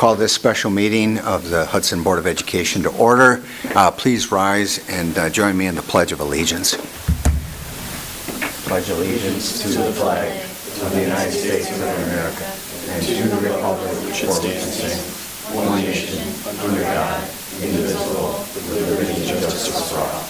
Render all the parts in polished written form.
call this special meeting of the Hudson Board of Education to order. Please rise and join me in the Pledge of Allegiance. Pledge allegiance to the flag of the United States of America and to the republic for which it stands, one nation, under God, indivisible, with liberty and justice for all.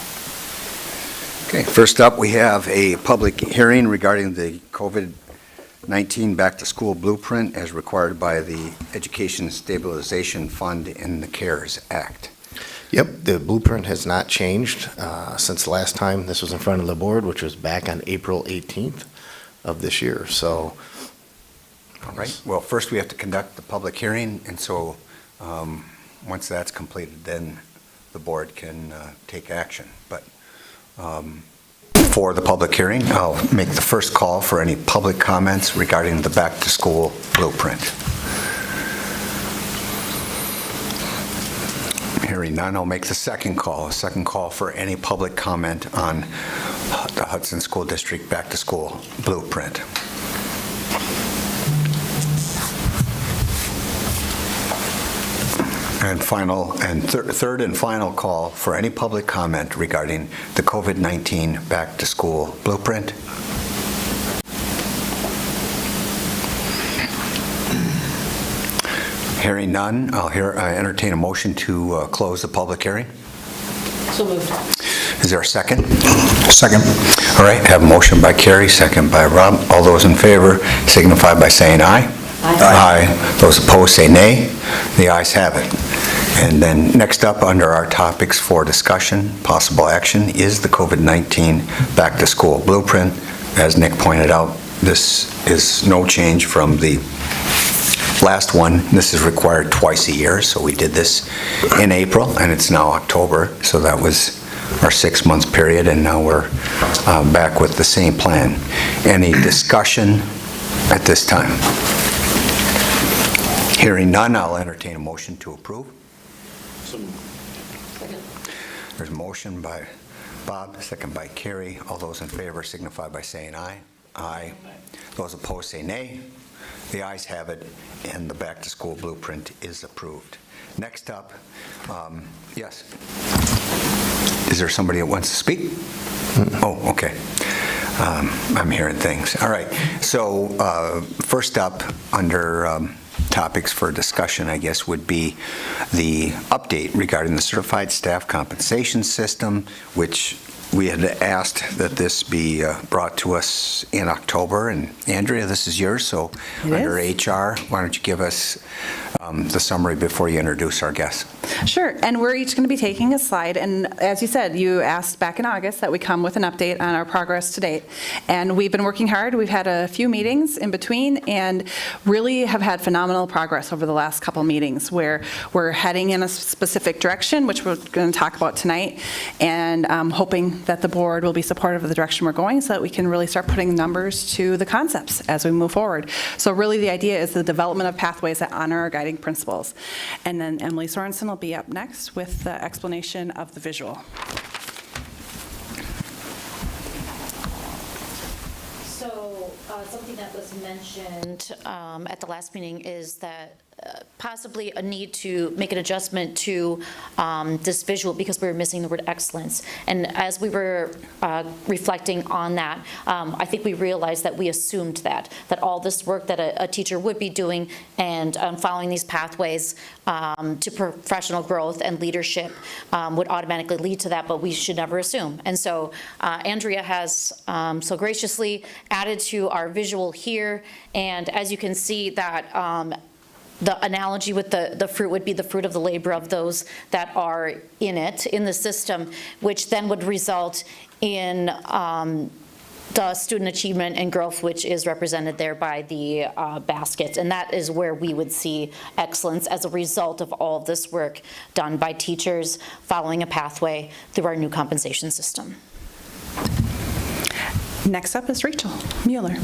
Okay, first up, we have a public hearing regarding the COVID-19 back-to-school blueprint as required by the Education Stabilization Fund in the CARES Act. Yep, the blueprint has not changed since the last time this was in front of the board, which was back on April 18th of this year. So, all right. Well, first we have to conduct the public hearing, and so once that's completed, then the board can take action. But for the public hearing, I'll make the first call for any public comments regarding the back-to-school blueprint. Hearing none, I'll make the second call. A second call for any public comment on the Hudson School District back-to-school blueprint. And third and final call for any public comment regarding the COVID-19 back-to-school blueprint. Hearing none, I'll entertain a motion to close the public hearing. So moved. Is there a second? Second. All right, have a motion by Carrie, second by Rob. All those in favor signify by saying aye. Aye. Aye. Those opposed say nay. The ayes have it. And then next up under our topics for discussion, possible action, is the COVID-19 back-to-school blueprint. As Nick pointed out, this is no change from the last one. This is required twice a year, so we did this in April, and it's now October, so that was our 6-month period, and now we're back with the same plan. Any discussion at this time? Hearing none, I'll entertain a motion to approve. There's a motion by Bob, second by Carrie. All those in favor signify by saying aye. Aye. Those opposed say nay. The ayes have it, and the back-to-school blueprint is approved. Next up, yes. Is there somebody that wants to speak? Oh, okay. I'm hearing things. All right. So first up under topics for discussion, I guess, would be the update regarding the certified staff compensation system, which we had asked that this be brought to us in October. And Andrea, this is yours. So under HR, why don't you give us the summary before you introduce our guests? Sure, and we're each going to be taking a slide, and as you said, you asked back in August that we come with an update on our progress to date, and we've been working hard. We've had a few meetings in between and really have had phenomenal progress over the last couple meetings where we're heading in a specific direction, which we're going to talk about tonight, and I'm hoping that the board will be supportive of the direction we're going so that we can really start putting numbers to the concepts as we move forward. So really the idea is the development of pathways that honor our guiding principles. And then Emily Sorensen will be up next with the explanation of the visual. So something that was mentioned at the last meeting is that possibly a need to make an adjustment to this visual because we were missing the word excellence. And as we were reflecting on that, I think we realized that we assumed that all this work that a teacher would be doing and following these pathways to professional growth and leadership would automatically lead to that, but we should never assume. And so Andrea has so graciously added to our visual here, and as you can see that the analogy with the fruit would be the fruit of the labor of those that are in it, in the system, which then would result in the student achievement and growth, which is represented there by the basket. And that is where we would see excellence as a result of all of this work done by teachers following a pathway through our new compensation system. Next up is Rachel Mueller.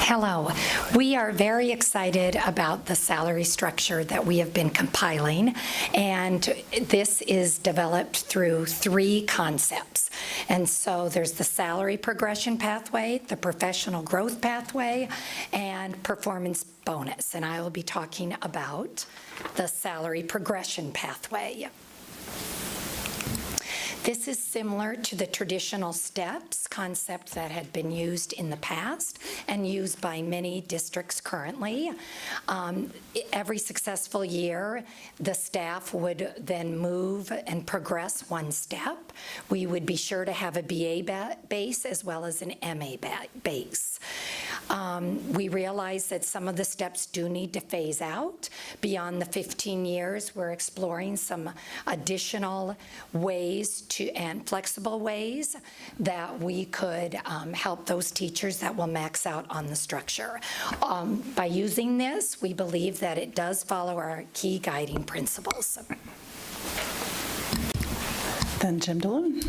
Hello. We are very excited about the salary structure that we have been compiling, and this is developed through 3 concepts. And so there's the salary progression pathway, the professional growth pathway, and performance bonus. And I will be talking about the salary progression pathway. This is similar to the traditional STEPS concept that had been used in the past and used by many districts currently. Every successful year, the staff would then move and progress 1 step. We would be sure to have a BA base as well as an MA base. We realize that some of the steps do need to phase out. Beyond the 15 years, we're exploring some additional ways and flexible ways that we could help those teachers that will max out on the structure. By using this, we believe that it does follow our key guiding principles. Then Jim DeLune.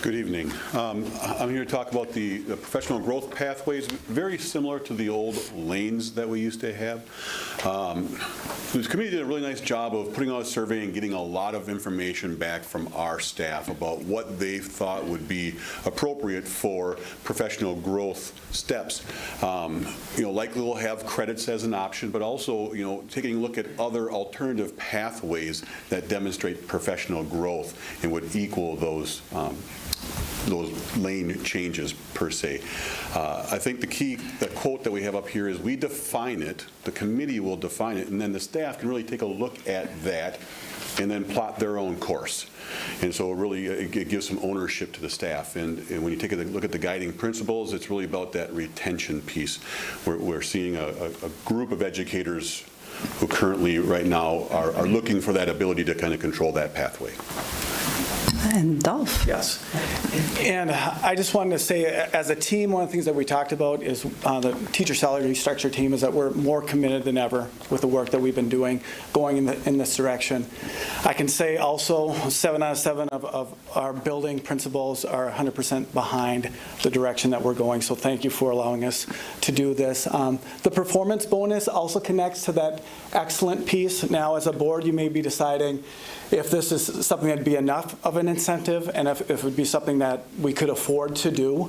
Good evening. I'm here to talk about the professional growth pathways, very similar to the old lanes that we used to have. This committee did a really nice job of putting out a survey and getting a lot of information back from our staff about what they thought would be appropriate for professional growth steps. Likely we'll have credits as an option, but also, taking a look at other alternative pathways that demonstrate professional growth and would equal those lane changes per se. I think the quote that we have up here is we define it, the committee will define it, and then the staff can really take a look at that and then plot their own course. And so it gives some ownership to the staff. And when you take a look at the guiding principles, it's really about that retention piece. We're seeing a group of educators who currently right now are looking for that ability to kind of control that pathway. And Dolph. Yes. And I just wanted to say, as a team, one of the things that we talked about is the teacher salary structure team is that we're more committed than ever with the work that we've been doing, going in this direction. I can say also 7 out of 7 of our building principals are 100% behind the direction that we're going. So thank you for allowing us to do this. The performance bonus also connects to that excellent piece. Now, as a board, you may be deciding if this is something that'd be enough of an incentive and if it would be something that we could afford to do.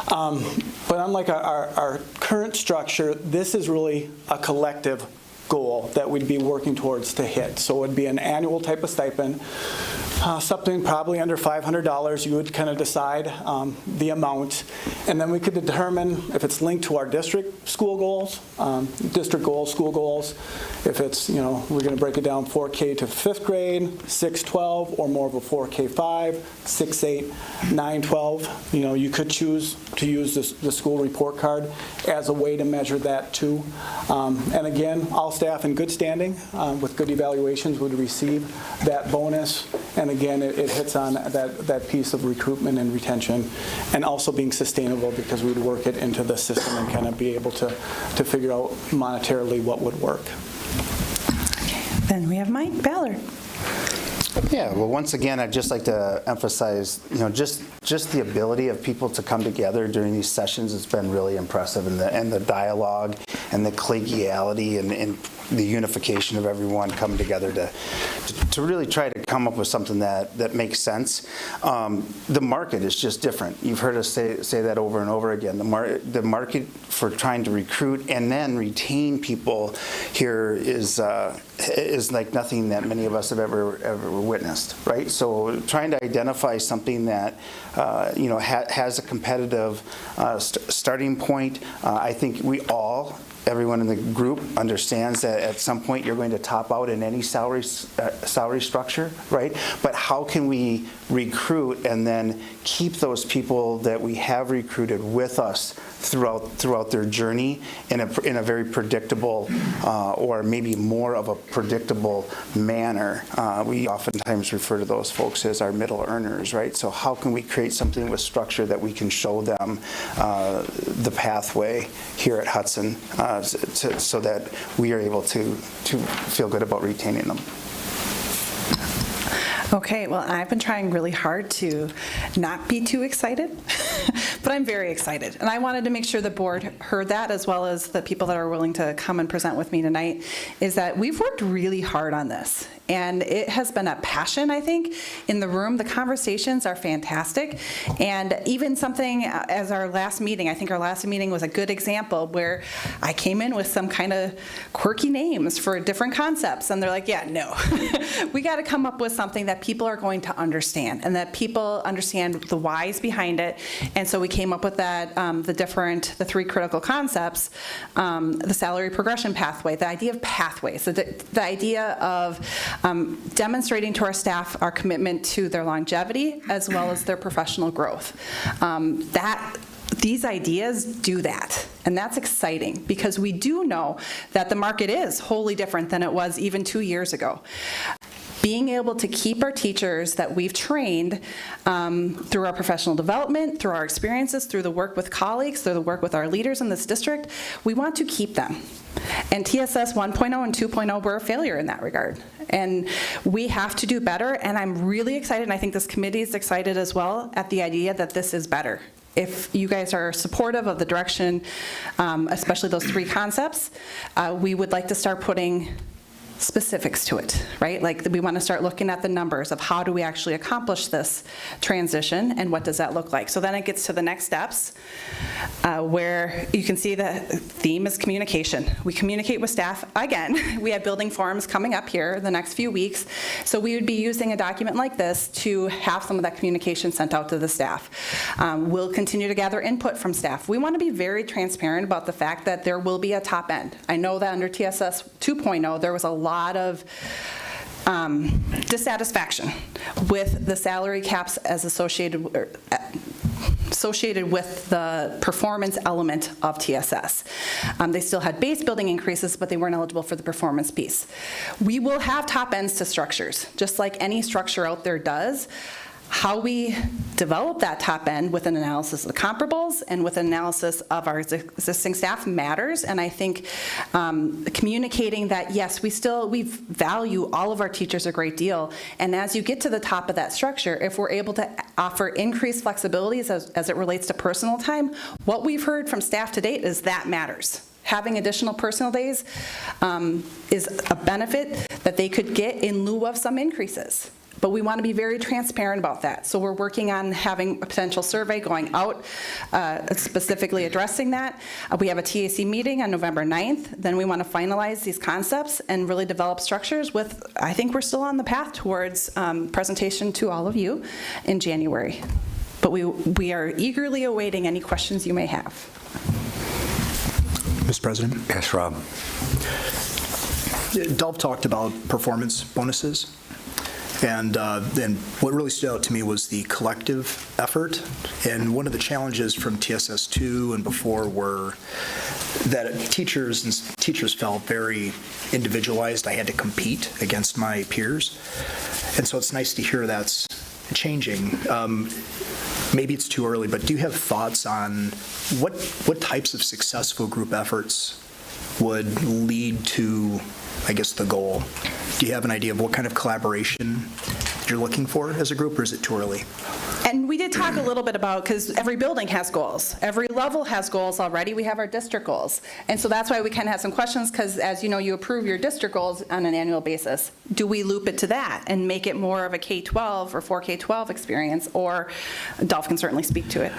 But unlike our current structure, this is really a collective goal that we'd be working towards to hit. So it would be an annual type of stipend, something probably under $500. You would kind of decide the amount, and then we could determine if it's linked to our district school goals, school goals. If it's, we're going to break it down 4K to 5th grade, 6-12, or more of a 4K5, 6-8, 9-12. You could choose to use the school report card as a way to measure that too. And again, all staff in good standing with good evaluations would receive that bonus. And again, it hits on that piece of recruitment and retention, and also being sustainable, because we'd work it into the system and kind of be able to figure out monetarily what would work. Okay. Then we have Mike Ballard. Yeah, well, once again, I'd just like to emphasize, just the ability of people to come together during these sessions has been really impressive, and the dialogue and the collegiality and the unification of everyone coming together to really try to come up with something that makes sense. The market is just different. You've heard us say that over and over again. The market for trying to recruit and then retain people here is like nothing that many of us have ever witnessed, right? So trying to identify something that has a competitive starting point. I think everyone in the group understands that at some point you're going to top out in any salary structure, right? But how can we recruit and then keep those people that we have recruited with us throughout their journey in a very predictable or maybe more of a predictable manner? We oftentimes refer to those folks as our middle earners, right? So how can we create something with structure that we can show them the pathway here at Hudson so that we are able to feel good about retaining them? Okay, well, I've been trying really hard to not be too excited, But I'm very excited, and I wanted to make sure the board heard that, as well as the people that are willing to come and present with me tonight, is that we've worked really hard on this, and it has been a passion, I think, in the room. The conversations are fantastic, and even something as our last meeting, I think our last meeting was a good example where I came in with some kind of quirky names for different concepts, and they're like, yeah, no. We got to come up with something that people are going to understand, and that people understand the whys behind it. And so we came up with that, the three critical concepts, the salary progression pathway, the idea of pathways, the idea of demonstrating to our staff our commitment to their longevity as well as their professional growth. These ideas do that, and that's exciting because we do know that the market is wholly different than it was even 2 years ago. Being able to keep our teachers that we've trained through our professional development, through our experiences, through the work with colleagues, through the work with our leaders in this district, we want to keep them. And TSS 1.0 and 2.0 were a failure in that regard. And we have to do better, and I'm really excited, and I think this committee is excited as well at the idea that this is better. If you guys are supportive of the direction, especially those three concepts, we would like to start putting specifics to it, right? Like we want to start looking at the numbers of how do we actually accomplish this transition and what does that look like. So then it gets to the next steps where you can see the theme is communication. We communicate with staff. Again, we have building forums coming up here the next few weeks. So we would be using a document like this to have some of that communication sent out to the staff. We'll continue to gather input from staff. We want to be very transparent about the fact that there will be a top end. I know that under TSS 2.0, there was a lot of dissatisfaction with the salary caps as associated with the performance element of TSS. They still had base building increases, but they weren't eligible for the performance piece. We will have top ends to structures, just like any structure out there does. How we develop that top end with an analysis of the comparables and with an analysis of our existing staff matters. And I think communicating that, yes, we value all of our teachers a great deal. And as you get to the top of that structure, if we're able to offer increased flexibilities as it relates to personal time, what we've heard from staff to date is that matters. Having additional personal days is a benefit that they could get in lieu of some increases. But we want to be very transparent about that. So we're working on having a potential survey going out, specifically addressing that. We have a TAC meeting on November 9th. Then we want to finalize these concepts and really develop structures with, I think we're still on the path towards presentation to all of you in January. But we are eagerly awaiting any questions you may have. Mr. President? Yes, Rob. Dolph talked about performance bonuses. And what really stood out to me was the collective effort. And one of the challenges from TSS2 and before were that teachers felt very individualized. I had to compete against my peers. And so it's nice to hear that's changing. Maybe it's too early, but do you have thoughts on what types of successful group efforts would lead to, I guess, the goal? Do you have an idea of what kind of collaboration you're looking for as a group, or is it too early? And we did talk a little bit about, because every building has goals. Every level has goals already. We have our district goals. And so that's why we kind of have some questions, because as you know, you approve your district goals on an annual basis. Do we loop it to that and make it more of a K-12 or 4K-12 experience? Or Dolph can certainly speak to it.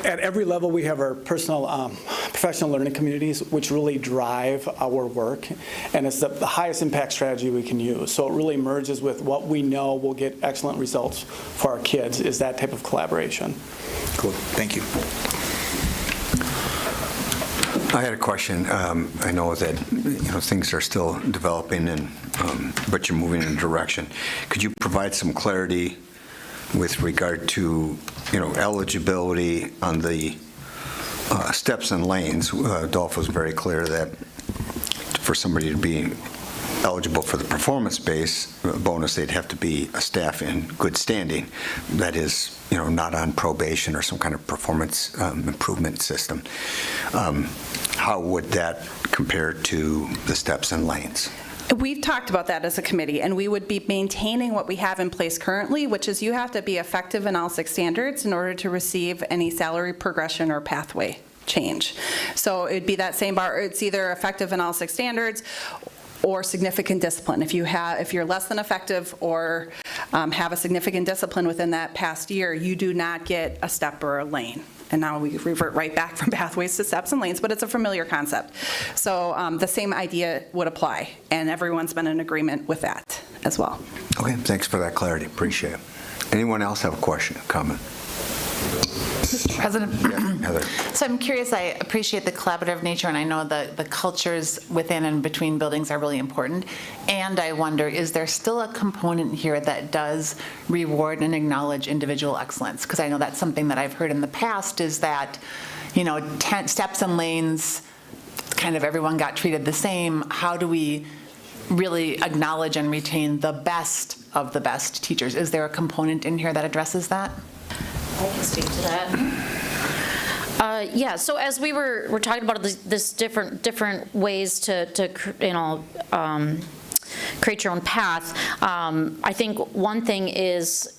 At every level, we have our personal professional learning communities, which really drive our work. And it's the highest impact strategy we can use. So it really merges with what we know will get excellent results for our kids, is that type of collaboration. Cool. Thank you. I had a question. I know that things are still developing, but you're moving in a direction. Could you provide some clarity with regard to eligibility on the steps and lanes? Dolph was very clear that for somebody to be eligible for the performance-based bonus, they'd have to be a staff in good standing. That is, not on probation or some kind of performance improvement system. How would that compare to the steps and lanes? We've talked about that as a committee, and we would be maintaining what we have in place currently, which is you have to be effective in all 6 standards in order to receive any salary progression or pathway change. So it'd be that same bar. It's either effective in all 6 standards or significant discipline. If you're less than effective or have a significant discipline within that past year, you do not get a step or a lane. And now we revert right back from pathways to steps and lanes, but it's a familiar concept. So the same idea would apply, and everyone's been in agreement with that as well. Okay, thanks for that clarity. Appreciate it. Anyone else have a question, comment? Mr. President. Yeah, Heather. So I'm curious, I appreciate the collaborative nature, and I know the cultures within and between buildings are really important. And I wonder, is there still a component here that does reward and acknowledge individual excellence? Because I know that's something that I've heard in the past, is that, steps and lanes, kind of everyone got treated the same. How do we really acknowledge and retain the best of the best teachers? Is there a component in here that addresses that? I can speak to that. Yeah, so as we're talking about this different ways to create your own path, I think one thing is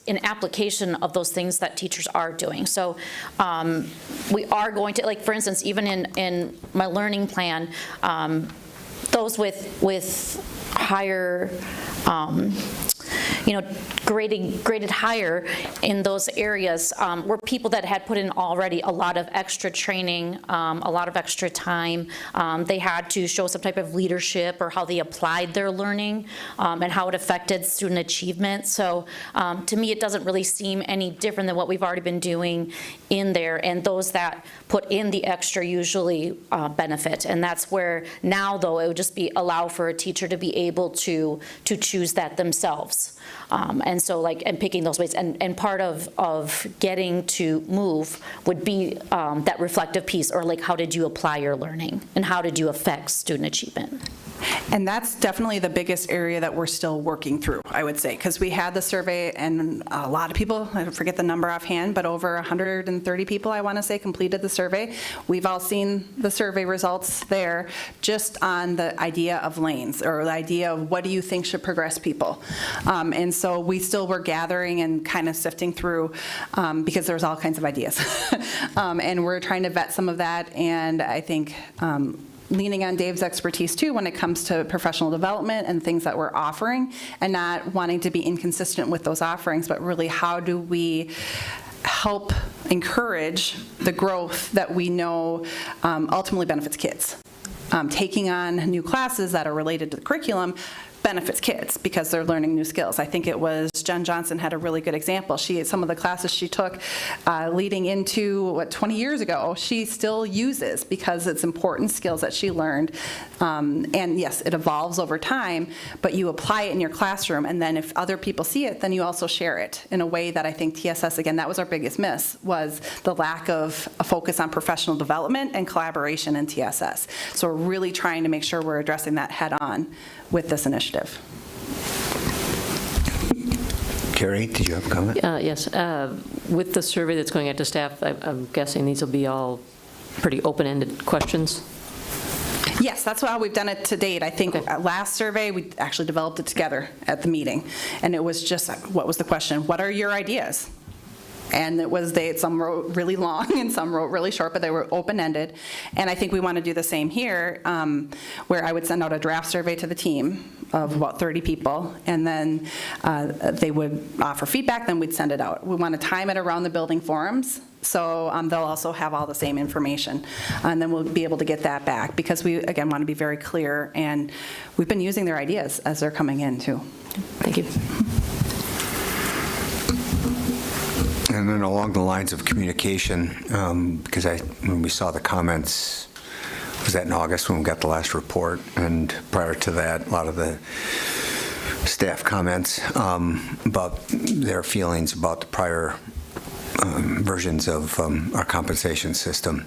an application of those things that teachers are doing. So we are going to, like, for instance, even in my learning plan, those with higher graded higher in those areas were people that had put in already a lot of extra training, a lot of extra time. They had to show some type of leadership or how they applied their learning and how it affected student achievement. So to me, it doesn't really seem any different than what we've already been doing in there. And those that put in the extra usually benefit. And that's where now, though, it would just be allow for a teacher to be able to choose that themselves. And so, and picking those ways, and part of getting to move would be that reflective piece, or how did you apply your learning, and how did you affect student achievement? And that's definitely the biggest area that we're still working through, I would say, because we had the survey, and a lot of people, I forget the number offhand, but over 130 people, I want to say, completed the survey. We've all seen the survey results there, just on the idea of lanes, or the idea of what do you think should progress people. And so we still were gathering and kind of sifting through, because there's all kinds of ideas. And we're trying to vet some of that, and I think leaning on Dave's expertise too when it comes to professional development and things that we're offering, and not wanting to be inconsistent with those offerings, but really how do we help encourage the growth that we know ultimately benefits kids. Taking on new classes that are related to the curriculum benefits kids because they're learning new skills. I think it was Jen Johnson had a really good example. Some of the classes she took leading into 20 years ago, she still uses because it's important skills that she learned. And yes, it evolves over time, but you apply it in your classroom, and then if other people see it, then you also share it in a way that I think TSS, again, that was our biggest miss, was the lack of a focus on professional development and collaboration in TSS. So we're really trying to make sure we're addressing that head on with this initiative. Carrie, did you have a comment? Yes. With the survey that's going out to staff, I'm guessing these will be all pretty open-ended questions? Yes, that's how we've done it to date. I think last survey, we actually developed it together at the meeting. And it was just, what was the question? What are your ideas? And it was, some wrote really long and some wrote really short, but they were open-ended. And I think we want to do the same here, where I would send out a draft survey to the team of about 30 people, and then they would offer feedback, then we'd send it out. We want to time it around the building forums, so they'll also have all the same information. And then we'll be able to get that back, because we, again, want to be very clear, and we've been using their ideas as they're coming in, too. Thank you. And then along the lines of communication, because when we saw the comments, was that in August when we got the last report? And prior to that, a lot of the staff comments about their feelings about the prior versions of our compensation system.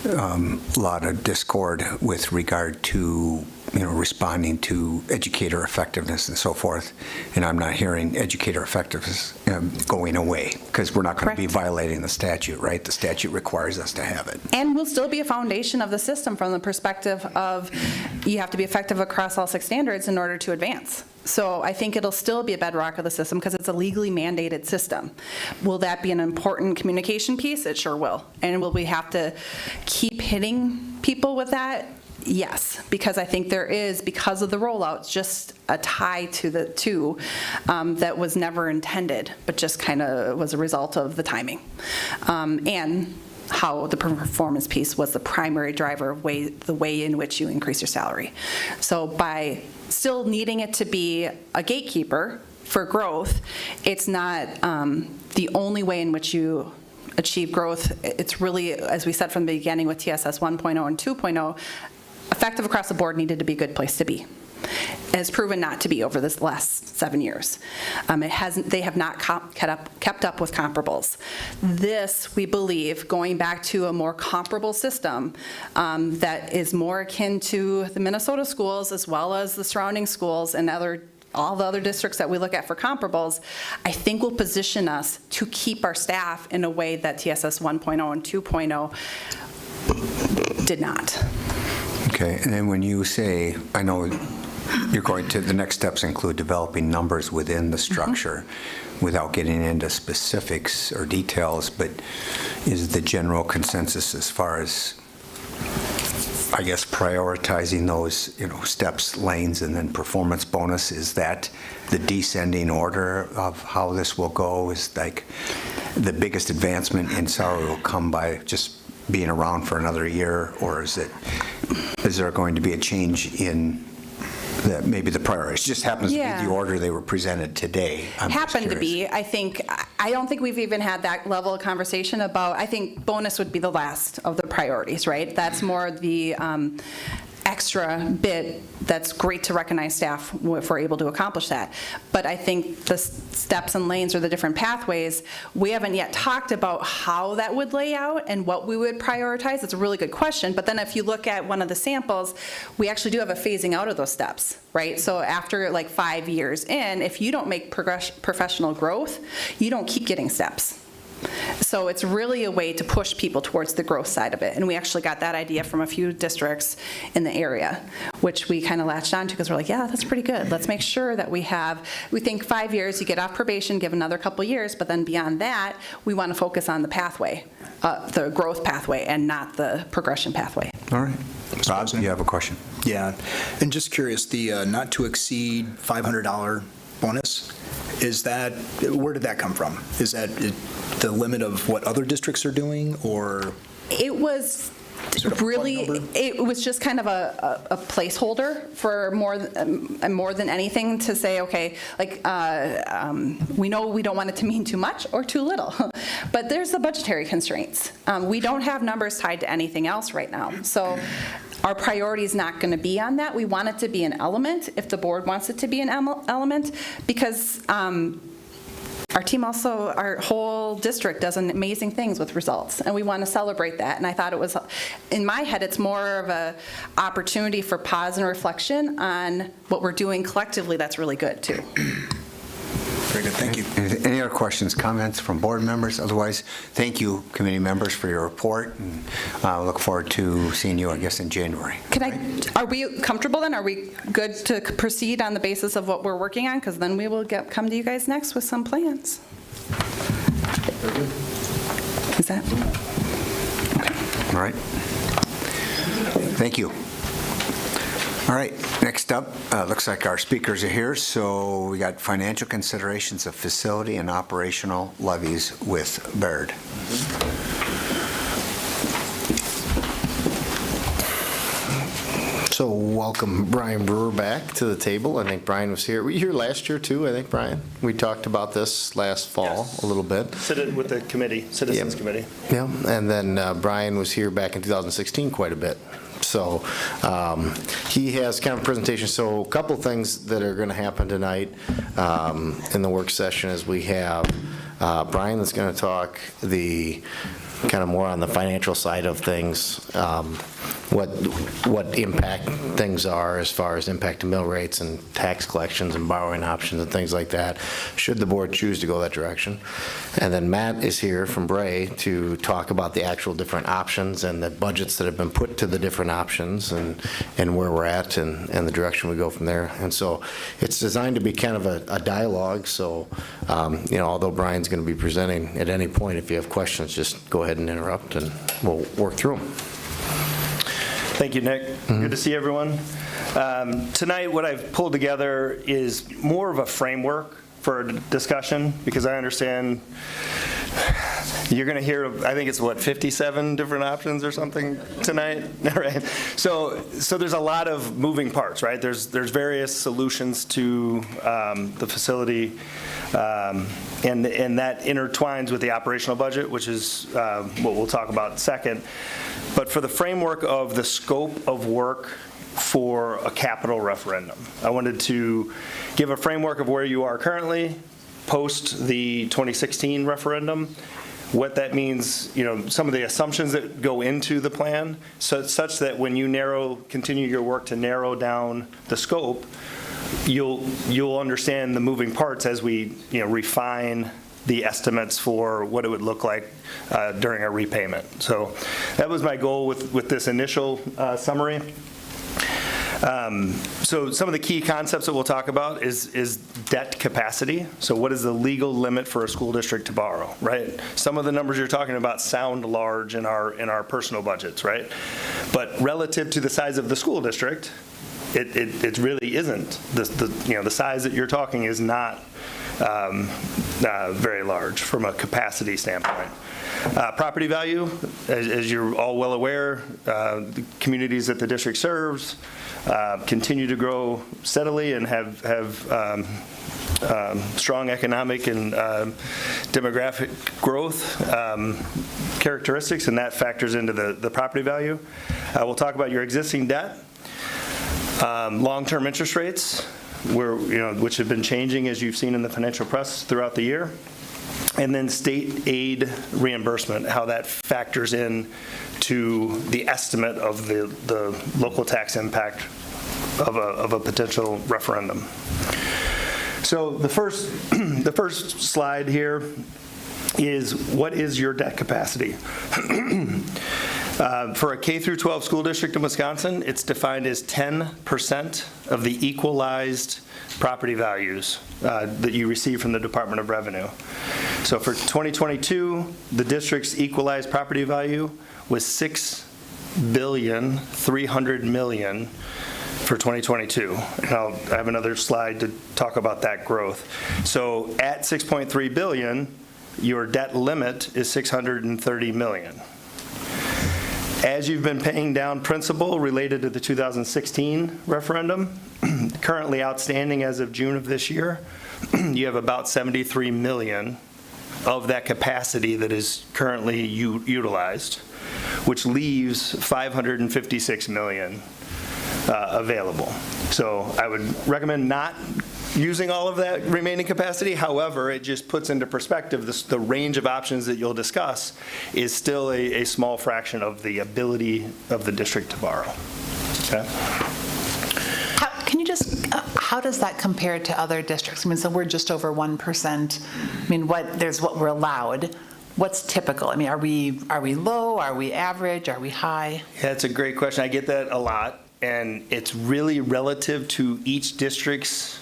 A lot of discord with regard to responding to educator effectiveness and so forth, and I'm not hearing educator effectiveness going away, because we're not going to be Correct. violating the statute, right? The statute requires us to have it. And will still be a foundation of the system from the perspective of you have to be effective across all 6 standards in order to advance. So I think it'll still be a bedrock of the system because it's a legally mandated system. Will that be an important communication piece? It sure will. And will we have to keep hitting people with that? Yes, because I think there is, because of the rollouts, just a tie to the two that was never intended, but just kind of was a result of the timing. And how the performance piece was the primary driver of the way in which you increase your salary. So by still needing it to be a gatekeeper for growth, it's not the only way in which you achieve growth. It's really, as we said from the beginning with TSS 1.0 and 2.0, effective across the board needed to be a good place to be. It has proven not to be over this last 7 years. They have not kept up with comparables. This, we believe, going back to a more comparable system that is more akin to the Minnesota schools as well as the surrounding schools and all the other districts that we look at for comparables, I think will position us to keep our staff in a way that TSS 1.0 and 2.0 did not. Okay, and then when you say, I know you're going to, the next steps include developing numbers within the structure without getting into specifics or details, but is the general consensus as far as, I guess, prioritizing those, steps, lanes, and then performance bonus, is that the descending order of how this will go? Is like the biggest advancement in salary will come by just being around for another year, or is there going to be a change in maybe the priorities? It just happens to be the order they were presented today. Happened to be. I don't think we've even had that level of conversation about, I think bonus would be the last of the priorities, right? That's more the extra bit that's great to recognize staff if we're able to accomplish that. But I think the steps and lanes or the different pathways, we haven't yet talked about how that would lay out and what we would prioritize. It's a really good question. But then if you look at one of the samples, we actually do have a phasing out of those steps, right? So after like 5 years in, if you don't make professional growth, you don't keep getting steps. So it's really a way to push people towards the growth side of it. And we actually got that idea from a few districts in the area, which we kind of latched onto because we're like, yeah, that's pretty good. Let's make sure that we think 5 years, you get off probation, give another couple years, but then beyond that, we want to focus on the pathway, the growth pathway, and not the progression pathway. All right. Bob, you have a question? Yeah, and just curious, the not to exceed $500 bonus, where did that come from? Is that the limit of what other districts are doing, or? It was it was just kind of a placeholder for more than anything to say, okay, like we know we don't want it to mean too much or too little, but there's the budgetary constraints. We don't have numbers tied to anything else right now, so our priority is not going to be on that. We want it to be an element if the board wants it to be an element, because our team also, our whole district does amazing things with results, and we want to celebrate that. And I thought it was, in my head, it's more of a opportunity for pause and reflection on what we're doing collectively that's really good, too. Very good, thank you. Any other questions, comments from board members? Otherwise, thank you, committee members, for your report, and look forward to seeing you, I guess, in January. Are we comfortable then? Are we good to proceed on the basis of what we're working on? Because then we will come to you guys next with some plans. Is that? Okay. All right. Thank you. All right, next up, looks like our speakers are here. So we got financial considerations of facility and operational levies with Baird. So welcome Brian Brewer back to the table. I think Brian was here. Were you here last year too, I think, Brian? We talked about this last fall a little bit. With the committee, Citizens Committee. Yeah, and then Brian was here back in 2016 quite a bit. So he has kind of a presentation. So a couple things that are going to happen tonight in the work session is we have Brian that's going to talk the kind of more on the financial side of things, what impact things are as far as impact to mill rates and tax collections and borrowing options and things like that, should the board choose to go that direction. And then Matt is here from Bray to talk about the actual different options and the budgets that have been put to the different options and where we're at and the direction we go from there. And so it's designed to be kind of a dialogue. So, although Brian's going to be presenting at any point, if you have questions, just go ahead and interrupt and we'll work through them. Thank you, Nick. Good to see everyone. Tonight, what I've pulled together is more of a framework for a discussion, because I understand you're going to hear, I think it's 57 different options or something tonight, right? So there's a lot of moving parts, right? There's various solutions to the facility, and that intertwines with the operational budget, which is what we'll talk about second. But for the framework of the scope of work for a capital referendum, I wanted to give a framework of where you are currently, post the 2016 referendum, what that means, some of the assumptions that go into the plan, such that when you continue your work to narrow down the scope, you'll understand the moving parts as we refine the estimates for what it would look like during a repayment. So that was my goal with this initial summary. So some of the key concepts that we'll talk about is debt capacity. So what is the legal limit for a school district to borrow, right? Some of the numbers you're talking about sound large in our personal budgets, right? But relative to the size of the school district, it really isn't. The size that you're talking is not very large from a capacity standpoint. Property value, as you're all well aware, the communities that the district serves continue to grow steadily and have strong economic and demographic growth characteristics, and that factors into the property value. We'll talk about your existing debt, long-term interest rates, which have been changing, as you've seen in the financial press throughout the year, and then state aid reimbursement, how that factors in to the estimate of the local tax impact of a potential referendum. So the first slide here is, what is your debt capacity? For a K through 12 school district in Wisconsin, it's defined as 10% of the equalized property values that you receive from the Department of Revenue. So for 2022, the district's equalized property value was $6,300,000,000 for 2022. And I have another slide to talk about that growth. So at $6.3 billion, your debt limit is $630 million. As you've been paying down principal related to the 2016 referendum, currently outstanding as of June of this year, you have about $73 million of that capacity that is currently utilized, which leaves $556 million available. So I would recommend not using all of that remaining capacity. However, it just puts into perspective the range of options that you'll discuss is still a small fraction of the ability of the district to borrow. Okay? How does that compare to other districts? I mean, so we're just over 1%. I mean, there's what we're allowed. What's typical? I mean, are we low? Are we average? Are we high? Yeah, that's a great question. I get that a lot, and it's really relative to each district's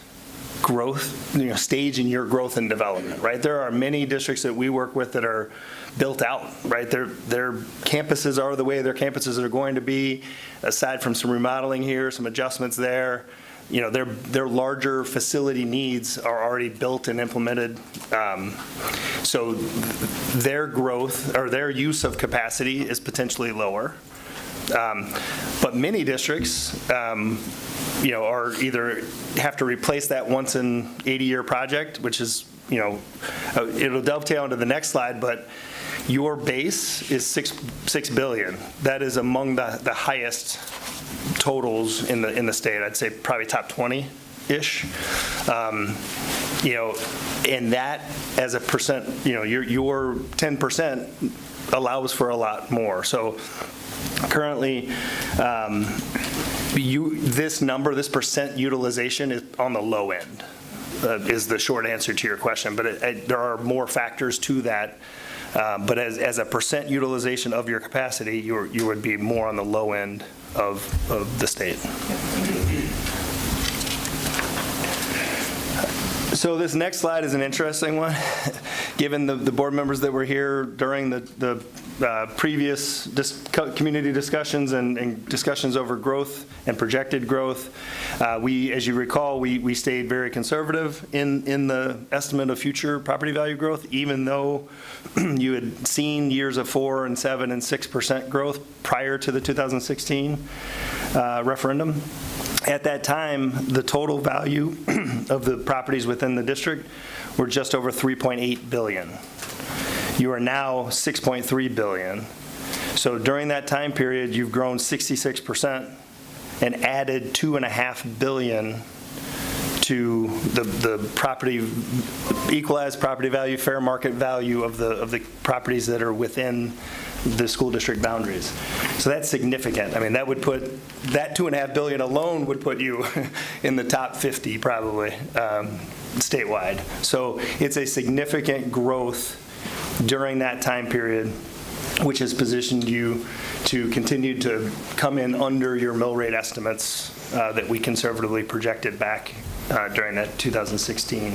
growth, stage in your growth and development, right? There are many districts that we work with that are built out, right? Their campuses are the way their campuses are going to be, aside from some remodeling here, some adjustments there. Their larger facility needs are already built and implemented. So their growth or their use of capacity is potentially lower. But many districts, are either have to replace that once in 80-year project, which is, it'll dovetail into the next slide, but your base is $6 billion. That is among the highest totals in the state. I'd say probably top 20-ish. And that as a percent, your 10% allows for a lot more. So currently, this number, this percent utilization is on the low end, is the short answer to your question. But there are more factors to that. But as a percent utilization of your capacity, you would be more on the low end of the state. So this next slide is an interesting one, given the board members that were here during the previous community discussions and discussions over growth and projected growth. As you recall, we stayed very conservative in the estimate of future property value growth, even though you had seen years of 4% and 7% and 6% growth prior to the 2016 referendum. At that time, the total value of the properties within the district were just over $3.8 billion. You are now $6.3 billion. So during that time period, you've grown 66% and added $2.5 billion to the property, equalized property value, fair market value of the properties that are within the school district boundaries. So that's significant. I mean, that $2.5 billion alone would put you in the top 50 probably statewide. So it's a significant growth during that time period, which has positioned you to continue to come in under your mill rate estimates that we conservatively projected back during that 2016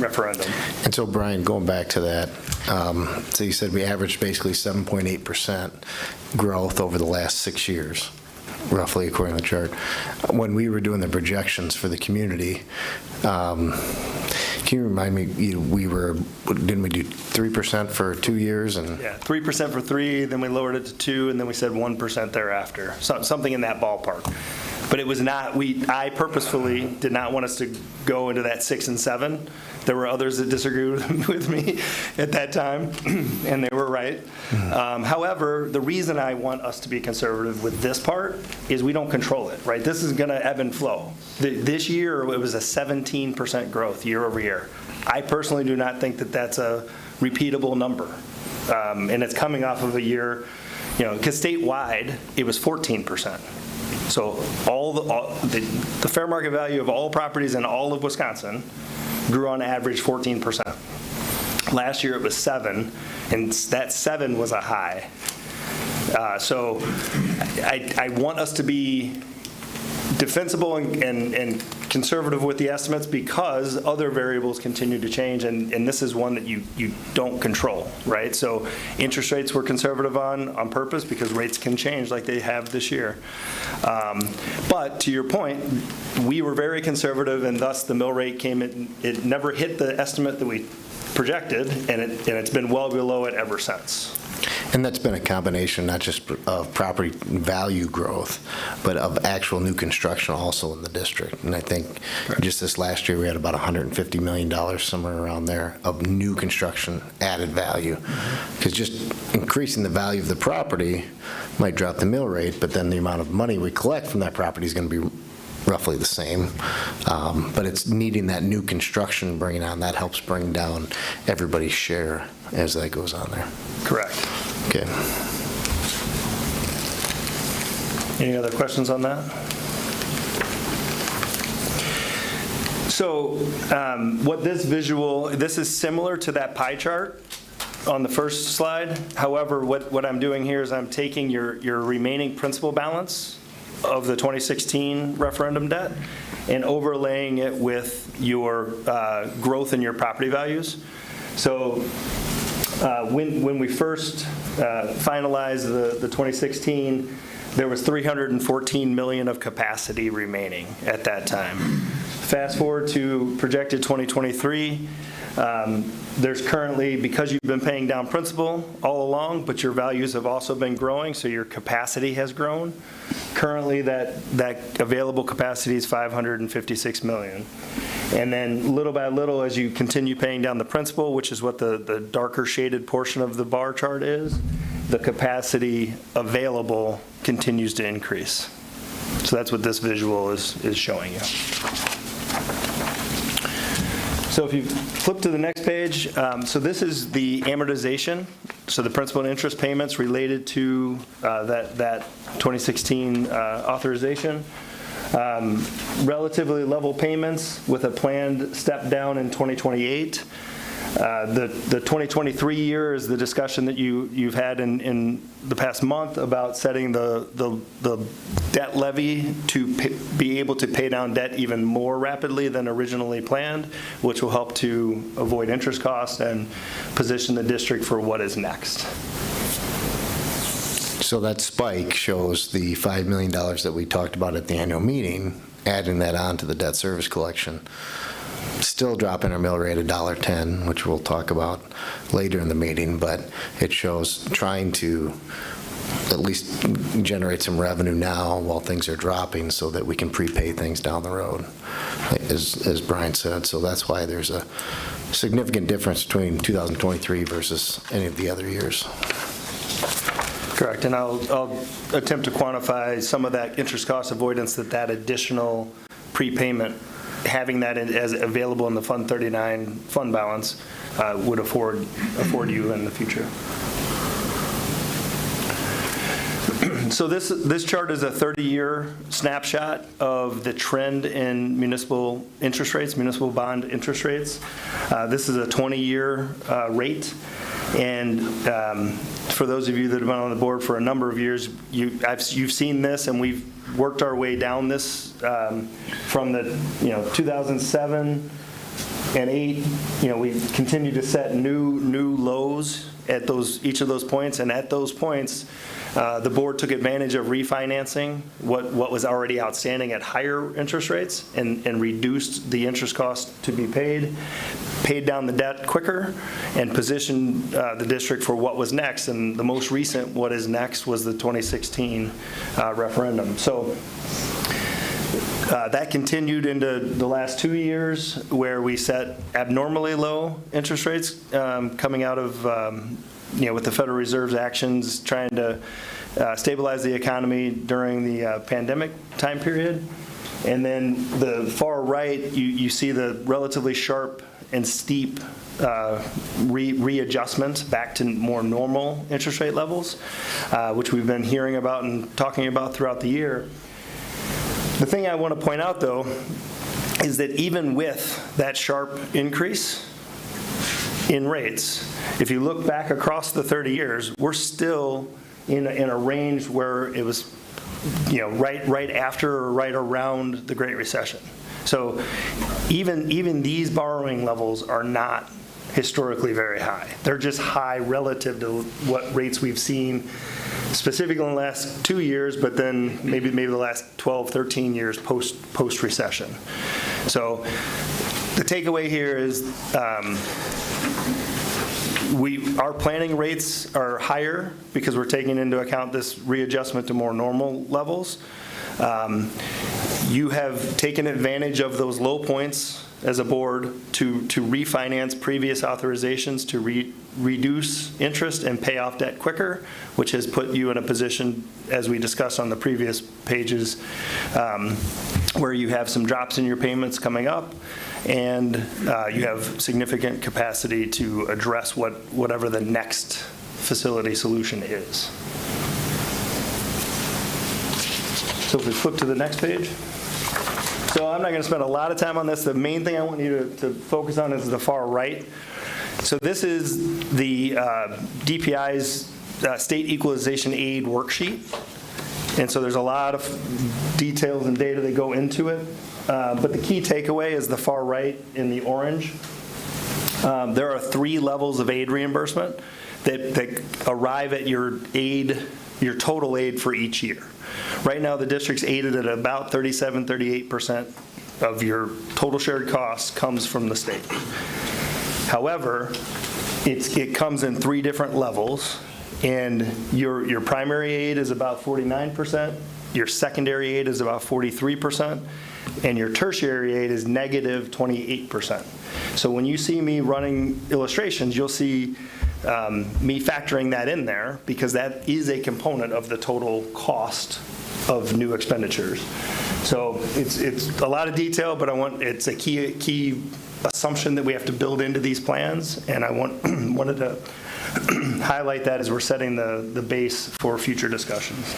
referendum. And so, Brian, going back to that, so you said we averaged basically 7.8% growth over the last 6 years, roughly, according to the chart. When we were doing the projections for the community, can you remind me, didn't we do 3% for 2 years? Yeah, 3% for 3, then we lowered it to 2, and then we said 1% thereafter, something in that ballpark. But it was not, I purposefully did not want us to go into that 6 and 7. There were others that disagreed with me at that time, and they were right. However, the reason I want us to be conservative with this part is we don't control it, right? This is going to ebb and flow. This year, it was a 17% growth year over year. I personally do not think that that's a repeatable number. And it's coming off of a year, because statewide, it was 14%. So the fair market value of all properties in all of Wisconsin grew on average 14%. Last year it was 7%, and that 7 was a high. So I want us to be defensible and conservative with the estimates because other variables continue to change, and this is one that you don't control, right? So interest rates we're conservative on purpose because rates can change like they have this year. But to your point, we were very conservative, and thus the mill rate it never hit the estimate that we projected, and it's been well below it ever since. And that's been a combination not just of property value growth, but of actual new construction also in the district. And I think just this last year we had about $150 million, somewhere around there, of new construction added value. Because just increasing the value of the property might drop the mill rate, but then the amount of money we collect from that property is going to be roughly the same. But it's needing that new construction bringing on, that helps bring down everybody's share as that goes on there. Correct. Okay. Any other questions on that? So what this is similar to that pie chart on the first slide. However, what I'm doing here is I'm taking your remaining principal balance of the 2016 referendum debt and overlaying it with your growth in your property values. So when we first finalized the 2016, there was $314 million of capacity remaining at that time. Fast forward to projected 2023, there's currently, because you've been paying down principal all along, but your values have also been growing, so your capacity has grown. Currently, that available capacity is $556 million. And then little by little, as you continue paying down the principal, which is what the darker shaded portion of the bar chart is, the capacity available continues to increase. So that's what this visual is showing you. So So if you flip to the next page, so this is the amortization, so the principal and interest payments related to that 2016 authorization. Relatively level payments with a planned step down in 2028. The 2023 year is the discussion that you've had in the past month about setting the debt levy to be able to pay down debt even more rapidly than originally planned, which will help to avoid interest costs and position the district for what is next. So that spike shows the $5 million that we talked about at the annual meeting, adding that on to the debt service collection. Still dropping our mill rate $1.10, which we'll talk about later in the meeting, but it shows trying to at least generate some revenue now while things are dropping so that we can prepay things down the road, as Brian said. So that's why there's a significant difference between 2023 versus any of the other years. Correct, and I'll attempt to quantify some of that interest cost avoidance that additional prepayment, having that as available in the Fund 39 fund balance would afford you in the future. So this chart is a 30-year snapshot of the trend in municipal interest rates, municipal bond interest rates. This is a 20-year rate. And for those of you that have been on the board for a number of years, you've seen this, and we've worked our way down this from the 2007 and 8. We continue to set new lows at each of those points, and at those points, the board took advantage of refinancing what was already outstanding at higher interest rates and reduced the interest cost to be paid down the debt quicker, and positioned the district for what was next. And the most recent what is next was the 2016 referendum. So that continued into the last 2 years, where we set abnormally low interest rates coming out of with the Federal Reserve's actions trying to stabilize the economy during the pandemic time period. And then the far right, you see the relatively sharp and steep readjustment back to more normal interest rate levels, which we've been hearing about and talking about throughout the year. The thing I want to point out, though, is that even with that sharp increase in rates, if you look back across the 30 years, we're still in a range where it was right after or right around the Great Recession. So even these borrowing levels are not historically very high. They're just high relative to what rates we've seen specifically in the last 2 years, but then maybe the last 12, 13 years post-recession. So the takeaway here is our planning rates are higher because we're taking into account this readjustment to more normal levels. You have taken advantage of those low points as a board to refinance previous authorizations, to reduce interest and pay off debt quicker, which has put you in a position, as we discussed on the previous pages, where you have some drops in your payments coming up, and you have significant capacity to address whatever the next facility solution is. So if we flip to the next page. So I'm not going to spend a lot of time on this. The main thing I want you to focus on is the far right. So this is the DPI's State Equalization Aid worksheet. And so there's a lot of details and data that go into it. But the key takeaway is the far right in the orange. There are 3 levels of aid reimbursement that arrive at your total aid for each year. Right now, the district's aided at about 37, 38% of your total shared costs comes from the state. However, it comes in 3 different levels, and your primary aid is about 49%, your secondary aid is about 43%, and your tertiary aid is negative 28%. So when you see me running illustrations, you'll see me factoring that in there, because that is a component of the total cost of new expenditures. So it's a lot of detail, but it's a key assumption that we have to build into these plans, and I wanted to highlight that as we're setting the base for future discussions.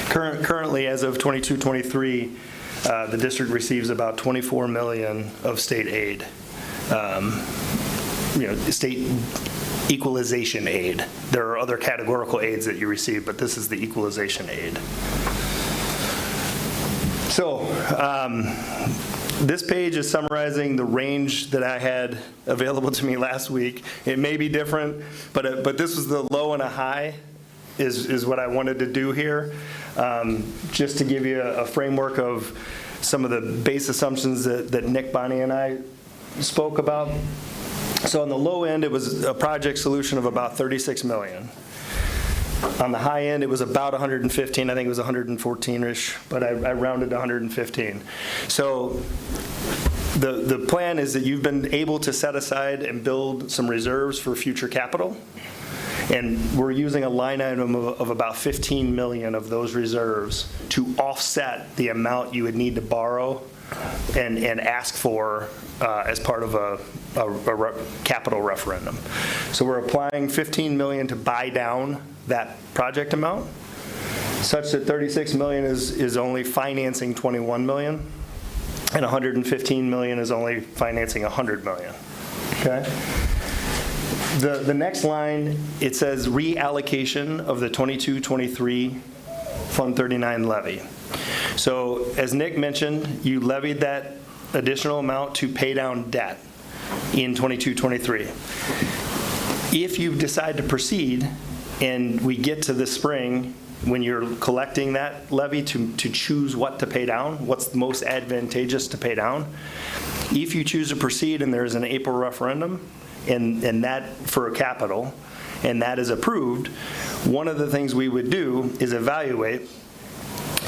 Currently, as of 22-23, the district receives about $24 million of state aid, state equalization aid. There are other categorical aids that you receive, but this is the equalization aid. So this page is summarizing the range that I had available to me last week. It may be different, but this was the low and a high is what I wanted to do here, just to give you a framework of some of the base assumptions that Nick, Bonnie, and I spoke about. So on the low end, it was a project solution of about $36 million. On the high end, it was about 115. I think it was 114-ish, but I rounded to 115. So the plan is that you've been able to set aside and build some reserves for future capital. And we're using a line item of about 15 million of those reserves to offset the amount you would need to borrow and ask for as part of a capital referendum. So we're applying 15 million to buy down that project amount, such that 36 million is only financing 21 million, and 115 million is only financing 100 million. Okay? The next line, it says reallocation of the 22-23 Fund 39 levy. So as Nick mentioned, you levied that additional amount to pay down debt in 22-23. If you decide to proceed and we get to the spring when you're collecting that levy to choose what to pay down, what's most advantageous to pay down, if you choose to proceed and there's an April referendum, and that for a capital, and that is approved, one of the things we would do is evaluate,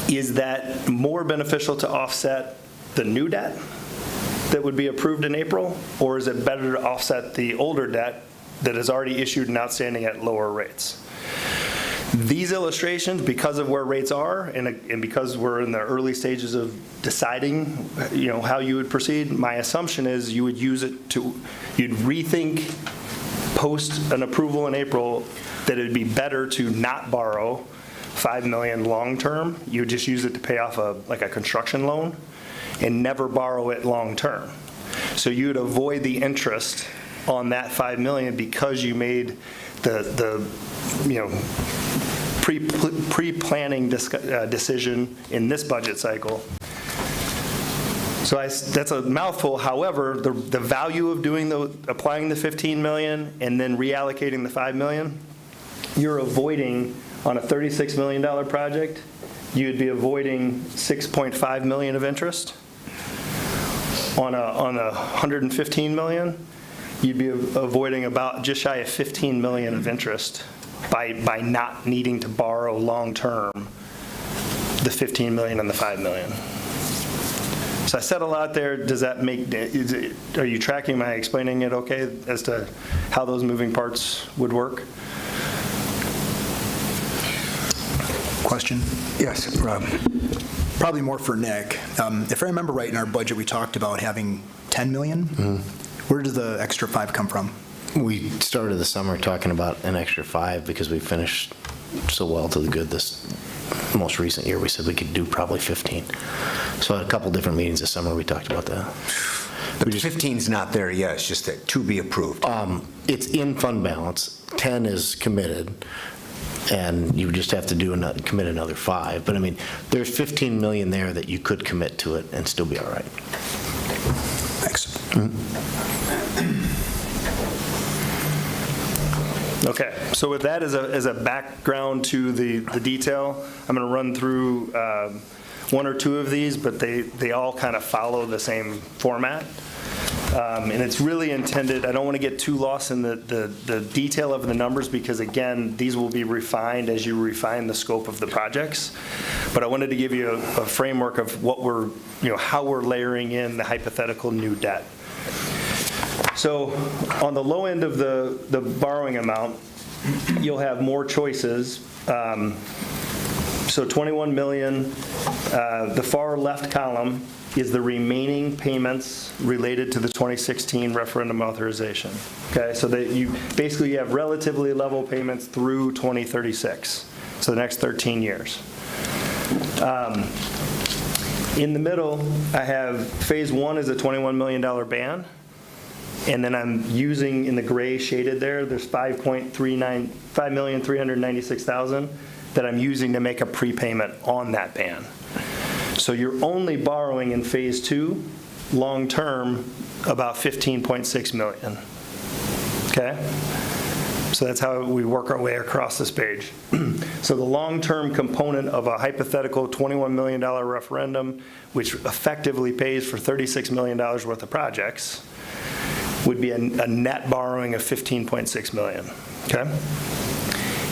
is that more beneficial to offset the new debt that would be approved in April, or is it better to offset the older debt that is already issued and outstanding at lower rates? These illustrations, because of where rates are and because we're in the early stages of deciding, how you would proceed, my assumption is you would use it you'd rethink post an approval in April that it'd be better to not borrow $5 million long-term. You would just use it to pay off a construction loan and never borrow it long-term. So you would avoid the interest on that $5 million because you made the pre-planning decision in this budget cycle. So that's a mouthful. However, the value of applying the 15 million and then reallocating the 5 million, you're avoiding on a $36 million project, you'd be avoiding 6.5 million of interest. On a 115 million, you'd be avoiding about just shy of 15 million of interest by not needing to borrow long-term the 15 million and the 5 million. So I said a lot there. Does that are you tracking my explaining it okay as to how those moving parts would work? Question? Yes, Rob. Probably more for Nick. If I remember right, in our budget, we talked about having 10 million. Mm-hmm. Where does the extra 5 come from? We started the summer talking about an extra 5 because we finished so well to the good this most recent year. We said we could do probably 15. So at a couple different meetings this summer, we talked about that. But 15's not there yet. It's just that to be approved. It's in fund balance. 10 is committed, and you just have to commit another 5. But I mean, there's 15 million there that you could commit to it and still be all right. Thanks. Okay, so with that as a background to the detail, I'm going to run through one or two of these, but they all kind of follow the same format. And it's really intended, I don't want to get too lost in the detail of the numbers because, again, these will be refined as you refine the scope of the projects. But I wanted to give you a framework of what how we're layering in the hypothetical new debt. So on the low end of the borrowing amount, you'll have more choices. So So 21 million, the far left column is the remaining payments related to the 2016 referendum authorization. Okay, so that you basically have relatively level payments through 2036, so the next 13 years. In the middle, I have phase one is a $21 million ban, and then I'm using in the gray shaded there's $5,396,000 that I'm using to make a prepayment on that ban. So you're only borrowing in phase two, long-term, about $15.6 million. Okay? So that's how we work our way across this page. So the long-term component of a hypothetical $21 million referendum, which effectively pays for $36 million worth of projects, would be a net borrowing of $15.6 million. Okay?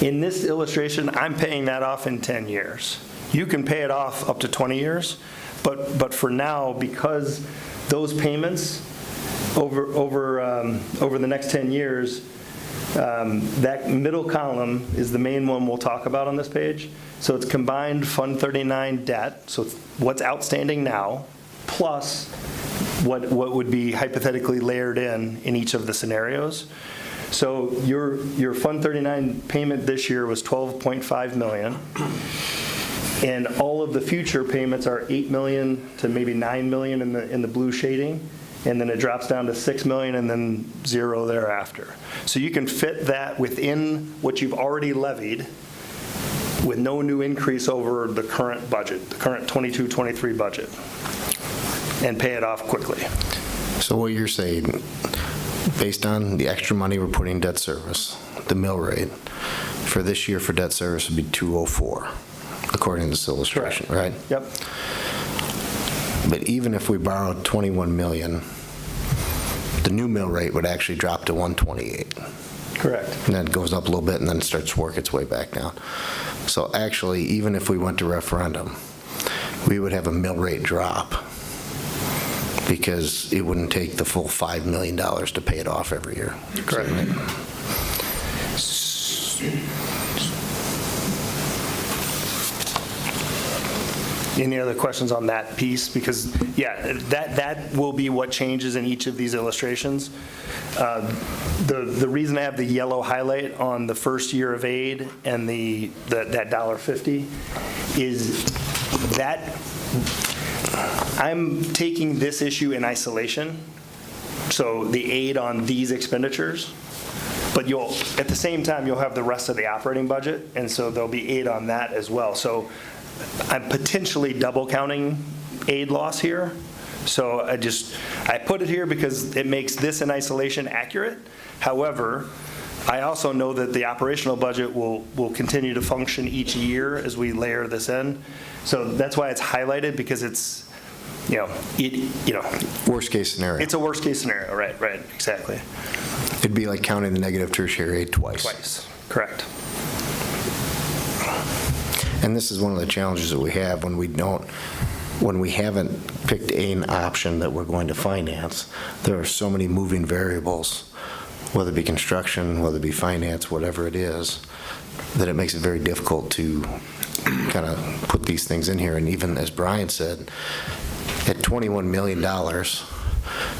In this illustration, I'm paying that off in 10 years. You can pay it off up to 20 years, but for now, because those payments over the next 10 years, that middle column is the main one we'll talk about on this page. So it's combined Fund 39 debt, so it's what's outstanding now, plus what would be hypothetically layered in each of the scenarios. So your Fund 39 payment this year was $12.5 million. And all of the future payments are $8 million to maybe $9 million in the blue shading, and then it drops down to $6 million and then zero thereafter. So you can fit that within what you've already levied with no new increase over the current budget, the current 22-23 budget, and pay it off quickly. So what you're saying, based on the extra money we're putting in debt service, the mill rate for this year for debt service would be 204. According to this illustration, right? Yep. But even if we borrowed 21 million, the new mill rate would actually drop to 128. Correct. And then it goes up a little bit and then starts to work its way back down. So actually, even if we went to referendum, we would have a mill rate drop because it wouldn't take the full $5 million to pay it off every year. Correct. Any other questions on that piece? Because, yeah, that will be what changes in each of these illustrations. The reason I have the yellow highlight on the first year of aid and that $1.50 is that I'm taking this issue in isolation, so the aid on these expenditures, but at the same time, you'll have the rest of the operating budget, and so there'll be aid on that as well. So I'm potentially double counting aid loss here. So I put it here because it makes this in isolation accurate. However, I also know that the operational budget will continue to function each year as we layer this in. So that's why it's highlighted, because it's, Worst case scenario. It's a worst case scenario, right, exactly. It'd be like counting the negative tertiary aid twice. Twice, correct. And this is one of the challenges that we have when we haven't picked an option that we're going to finance. There are so many moving variables, whether it be construction, whether it be finance, whatever it is, that it makes it very difficult to kind of put these things in here. And even as Brian said, at $21 million,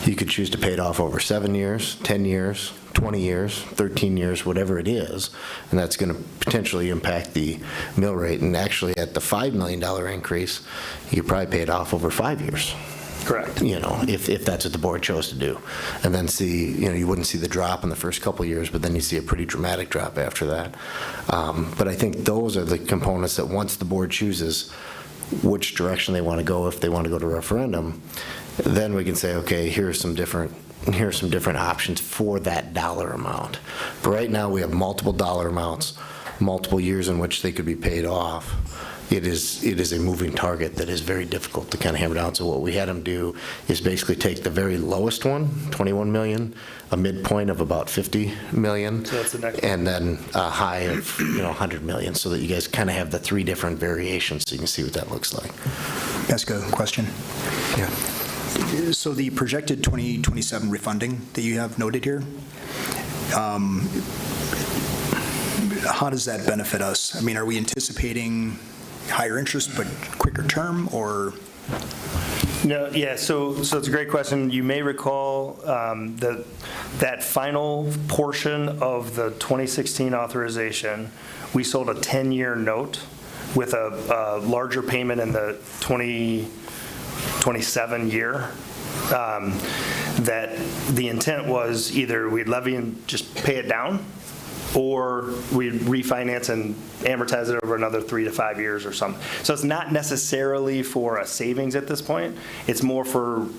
you could choose to pay it off over 7 years, 10 years, 20 years, 13 years, whatever it is, and that's going to potentially impact the mill rate. And actually, at the $5 million increase, you could probably pay it off over 5 years. Correct. If that's what the board chose to do. And then you wouldn't see the drop in the first couple of years, but then you see a pretty dramatic drop after that. But I think those are the components that once the board chooses which direction they want to go, if they want to go to referendum, then we can say, okay, here are some different options for that dollar amount. But right now, we have multiple dollar amounts, multiple years in which they could be paid off. It is a moving target that is very difficult to kind of hammer down. So what we had them do is basically take the very lowest one, 21 million, a midpoint of about 50 million, so that's the next and then a high of 100 million, so that you guys kind of have the three different variations, so you can see what that looks like. Ask a question. Yeah. So the projected 2027 refunding that you have noted here, how does that benefit us? I mean, are we anticipating higher interest but quicker term, or? No, yeah, so it's a great question. You may recall that final portion of the 2016 authorization, we sold a 10-year note with a larger payment in the 2027 year. That the intent was either we'd levy and just pay it down, or we'd refinance and amortize it over another 3 to 5 years or something. So it's not necessarily for a savings at this point. It's more for,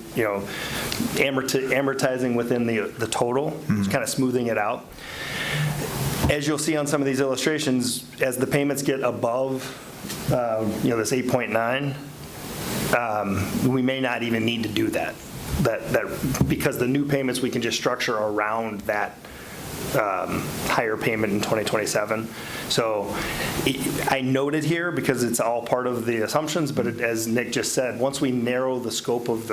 amortizing within the total, kind of smoothing it out. As you'll see on some of these illustrations, as the payments get above, this 8.9, we may not even need to do that because the new payments we can just structure around that higher payment in 2027. So I noted here because it's all part of the assumptions, but as Nick just said, once we narrow the scope of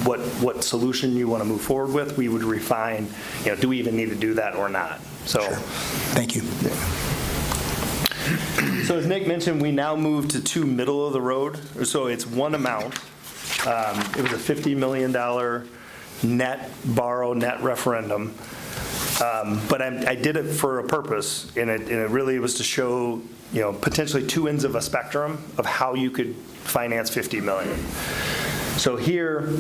what solution you want to move forward with, we would refine, do we even need to do that or not? So, sure. Thank you. So as Nick mentioned, we now move to 2 middle of the road. So it's one amount. It was a $50 million net referendum. But I did it for a purpose, and it really was to show, potentially two ends of a spectrum of how you could finance $50 million. So here,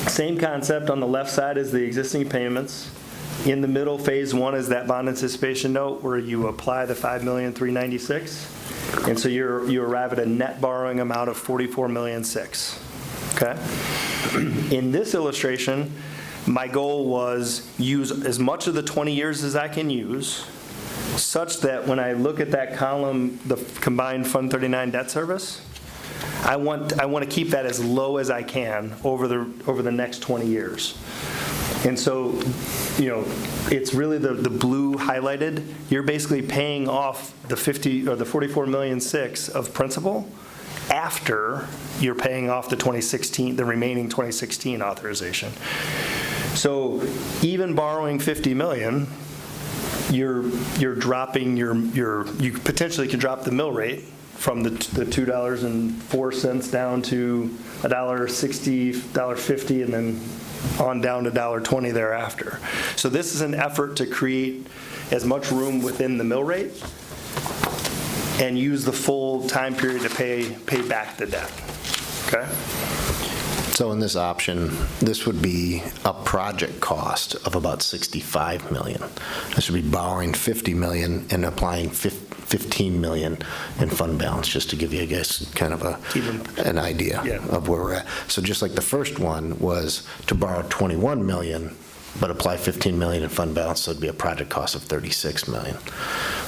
same concept. On the left side is the existing payments. In the middle, phase one is that bond anticipation note where you apply the $5,396,000, and so you arrive at a net borrowing amount of $44,600,000. Okay. In this illustration, my goal was use as much of the 20 years as I can use, such that when I look at that column, the combined Fund 39 debt service, I want to keep that as low as I can over the next 20 years. And so, it's really the blue highlighted. You're basically paying off the $44,600,000 of principal after you're paying off the remaining 2016 authorization. So even borrowing $50 million, you're dropping you potentially can drop the mill rate from the $2.04 down to $1.60, $1.50, and then on down to $1.20 thereafter. So this is an effort to create as much room within the mill rate and use the full time period to pay back the debt. Okay? So in this option, this would be a project cost of about $65 million. This would be borrowing $50 million and applying $15 million in fund balance, just to give you, I guess, kind of an idea of where we're at. So just like the first one was to borrow $21 million, but apply $15 million in fund balance, so it'd be a project cost of $36 million.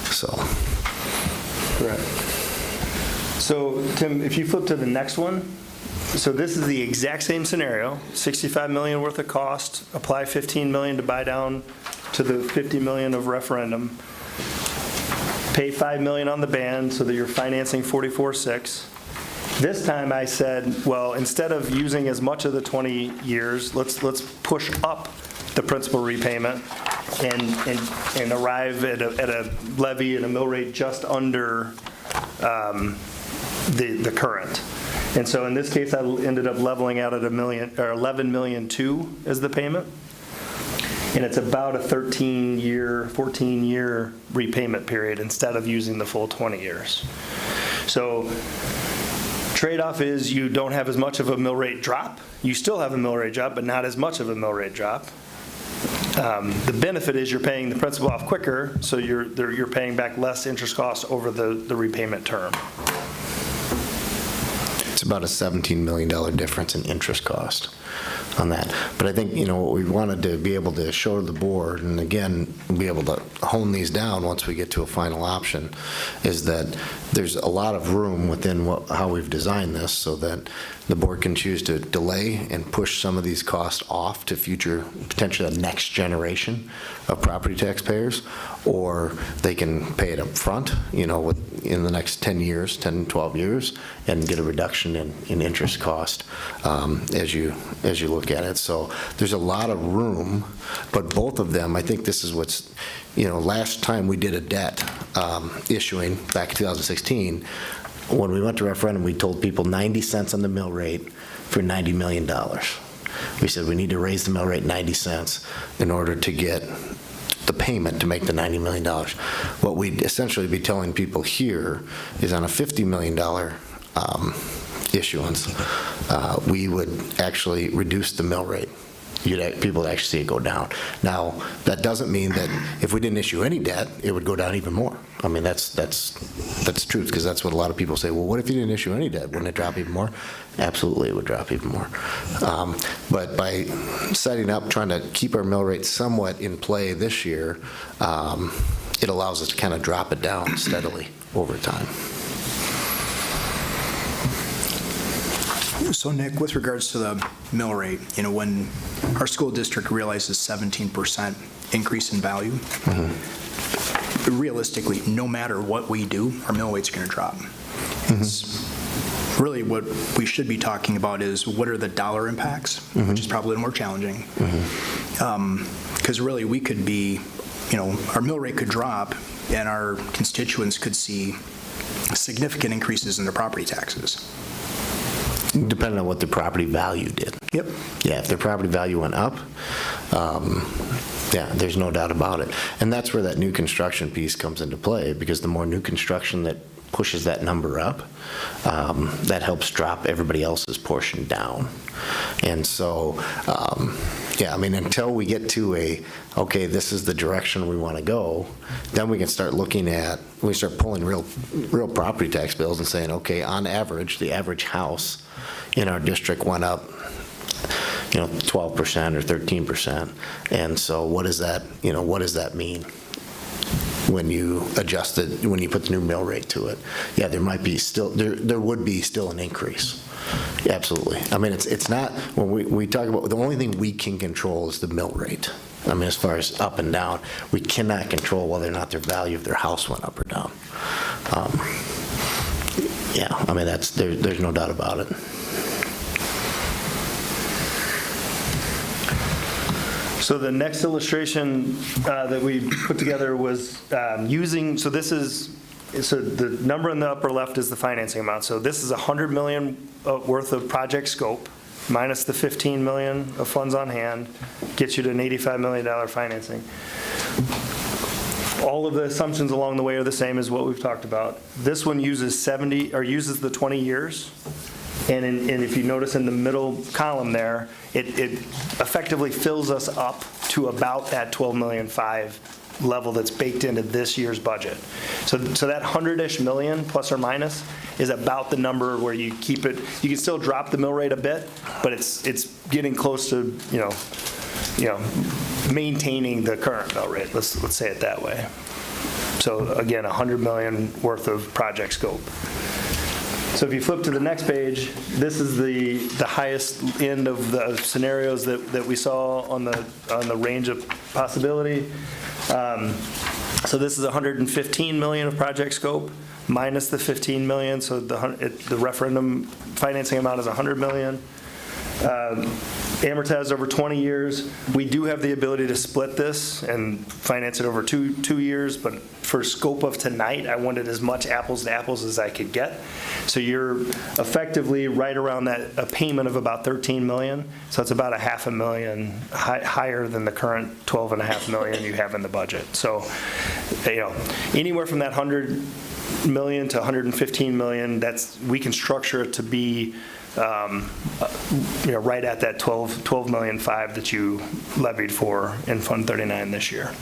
So. Correct. So, Tim, if you flip to the next one, so this is the exact same scenario, $65 million worth of cost, apply $15 million to buy down to the $50 million of referendum, pay $5 million on the band so that you're financing $44,600,000. This time I said, well, instead of using as much of the 20 years, let's push up the principal repayment and arrive at a levy and a mill rate just under the current. And so in this case, I ended up leveling out at $11,200,000 as the payment. And it's about a 14-year repayment period instead of using the full 20 years. So trade-off is you don't have as much of a mill rate drop. You still have a mill rate drop, but not as much of a mill rate drop. The benefit is you're paying the principal off quicker, so you're paying back less interest costs over the repayment term. It's about a $17 million difference in interest cost on that. But I think, what we wanted to be able to show the board, and again, be able to hone these down once we get to a final option, is that there's a lot of room within how we've designed this so that the board can choose to delay and push some of these costs off to future, potentially the next generation of property taxpayers, or they can pay it up front, in the next 10 years, 10, 12 years, and get a reduction in interest cost as you look at it. So there's a lot of room, but both of them, I think this is what's, last time we did a debt issuing back in 2016, when we went to referendum, we told people 90 cents on the mill rate for $90 million. We said we need to raise the mill rate 90 cents in order to get the payment to make the $90 million. What we'd essentially be telling people here is on a $50 million issuance, we would actually reduce the mill rate. People would actually see it go down. Now, that doesn't mean that if we didn't issue any debt, it would go down even more. I mean, that's the truth, because that's what a lot of people say. Well, what if you didn't issue any debt? Wouldn't it drop even more? Absolutely, it would drop even more. But by setting up, trying to keep our mill rate somewhat in play this year, it allows us to kind of drop it down steadily over time. So Nick, with regards to the mill rate, when our school district realizes 17% increase in value, realistically, no matter what we do, our mill rate's going to drop. It's really what we should be talking about is what are the dollar impacts, which is probably more challenging. Because really we could be, our mill rate could drop and our constituents could see significant increases in their property taxes. Depending on what the property value did. Yep. Yeah, if their property value went up, yeah, there's no doubt about it. And that's where that new construction piece comes into play, because the more new construction that pushes that number up, that helps drop everybody else's portion down. And so, yeah, I mean, until we get to okay, this is the direction we want to go, then we can start looking at, we start pulling real property tax bills and saying, okay, on average, the average house in our district went up 12% or 13%. And so what does that mean when you adjust it, when you put the new mill rate to it? Yeah, there would be still an increase. Absolutely. I mean, it's not, when we talk about, the only thing we can control is the mill rate. I mean, as far as up and down, we cannot control whether or not their value of their house went up or down. Yeah, I mean, there's no doubt about it. So the next illustration that we put together was using, so the number in the upper left is the financing amount. So this is $100 million worth of project scope minus the $15 million of funds on hand, gets you to an $85 million financing. All of the assumptions along the way are the same as what we've talked about. This one uses the 20 years. And if you notice in the middle column there, it effectively fills us up to about that $12.5 million level that's baked into this year's budget. So that 100-ish million plus or minus is about the number where you keep it. You can still drop the mill rate a bit, but it's getting close to maintaining the current mill rate. Let's say it that way. So again, $100 million worth of project scope. So if you flip to the next page, this is the highest end of the scenarios that we saw on the range of possibility. So this is $115 million of project scope minus the $15 million. So the referendum financing amount is $100 million. Amortized over 20 years. We do have the ability to split this and finance it over two years, but for scope of tonight, I wanted as much apples to apples as I could get. So you're effectively right around a payment of about $13 million. So it's about $500,000 higher than the current $12.5 million you have in the budget. So, anywhere from that $100 million to $115 million, we can structure it to be right at that $12.5 million that you levied for in Fund 39 this year.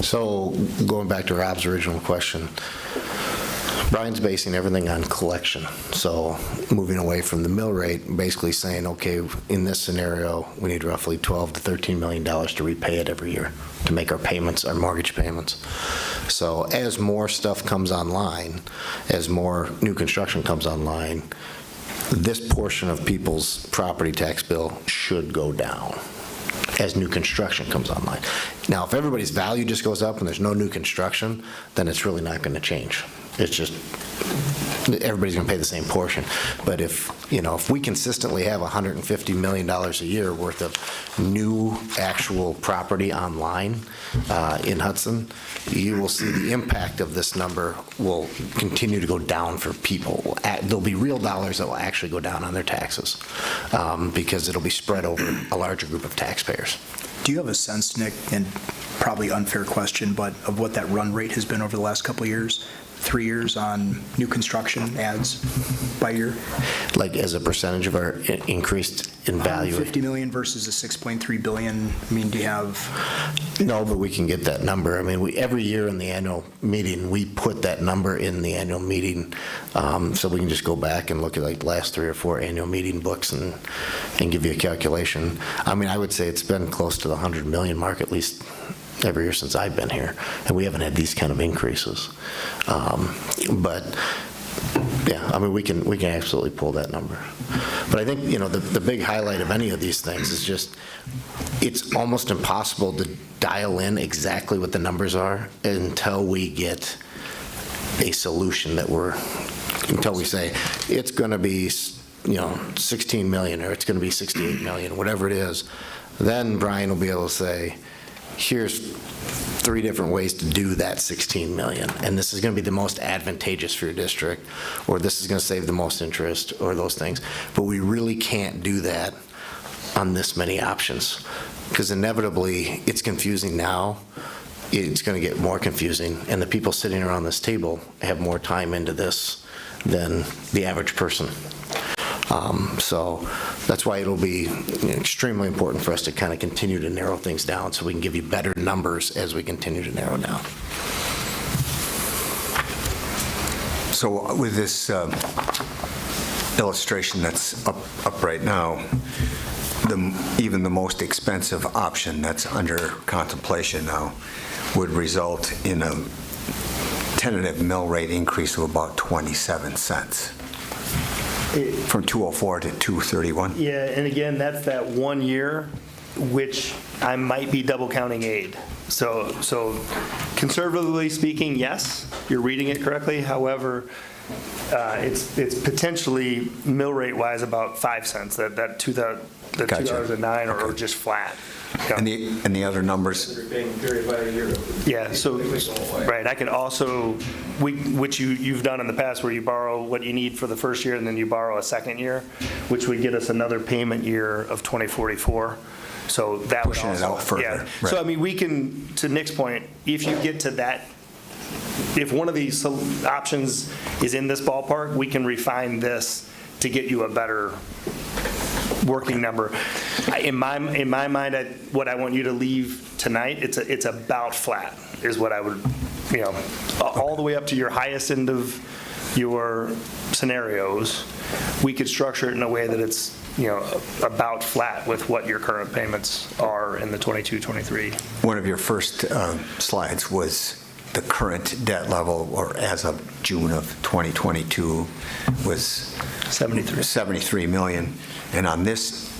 So going back to Rob's original question, Brian's basing everything on collection. So moving away from the mill rate, basically saying, okay, in this scenario, we need roughly $12 to $13 million to repay it every year to make our payments, our mortgage payments. So as more stuff comes online, as more new construction comes online, this portion of people's property tax bill should go down as new construction comes online. Now, if everybody's value just goes up and there's no new construction, then it's really not going to change. It's just, everybody's going to pay the same portion. But if we consistently have $150 million a year worth of new actual property online in Hudson, you will see the impact of this number will continue to go down for people. There'll be real dollars that will actually go down on their taxes because it'll be spread over a larger group of taxpayers. Do you have a sense, Nick, and probably unfair question, but of what that run rate has been over the last couple of years? 3 years on new construction ads by year? Like as a percentage of our increased in value? 50 million versus a 6.3 billion. I mean, do you have? No, but we can get that number. I mean, every year in the annual meeting, we put that number in the annual meeting, so we can just go back and look at like the last 3 or 4 annual meeting books and give you a calculation. I mean, I would say it's been close to the 100 million mark at least every year since I've been here, and we haven't had these kind of increases. But yeah, I mean, we can absolutely pull that number. But I think, the big highlight of any of these things is just, it's almost impossible to dial in exactly what the numbers are until we get a solution until we say, it's going to be, 16 million, or it's going to be 68 million, whatever it is. Then Brian will be able to say, here's 3 different ways to do that 16 million, and this is going to be the most advantageous for your district, or this is going to save the most interest, or those things. But we really can't do that on this many options, because inevitably it's confusing now. It's going to get more confusing, and the people sitting around this table have more time into this than the average person. So that's why it'll be extremely important for us to kind of continue to narrow things down so we can give you better numbers as we continue to narrow down. So with this illustration that's up right now, even the most expensive option that's under contemplation now would result in a tentative mill rate increase of about 27 cents. From 204 to 231? Yeah, and again, that's that 1 year, which I might be double counting aid. So conservatively speaking, yes, you're reading it correctly. However, it's potentially mill rate wise about 5 cents. That 2009 or just flat. Yeah. And the other numbers? Yeah, so, right, I could also, which you've done in the past where you borrow what you need for the first year and then you borrow a second year, which would get us another payment year of 2044. So that would also. Pushing it out further. Yeah. Right. So, I mean, we can, to Nick's point, if you get to that, if one of these options is in this ballpark, we can refine this to get you a better working number. In my mind, what I want you to leave tonight, it's about flat is what I would, all the way up to your highest end of your scenarios. We could structure it in a way that it's, about flat with what your current payments are in the 22-23. One of your first slides was the current debt level, or as of June of 2022, was 73 million. And on this,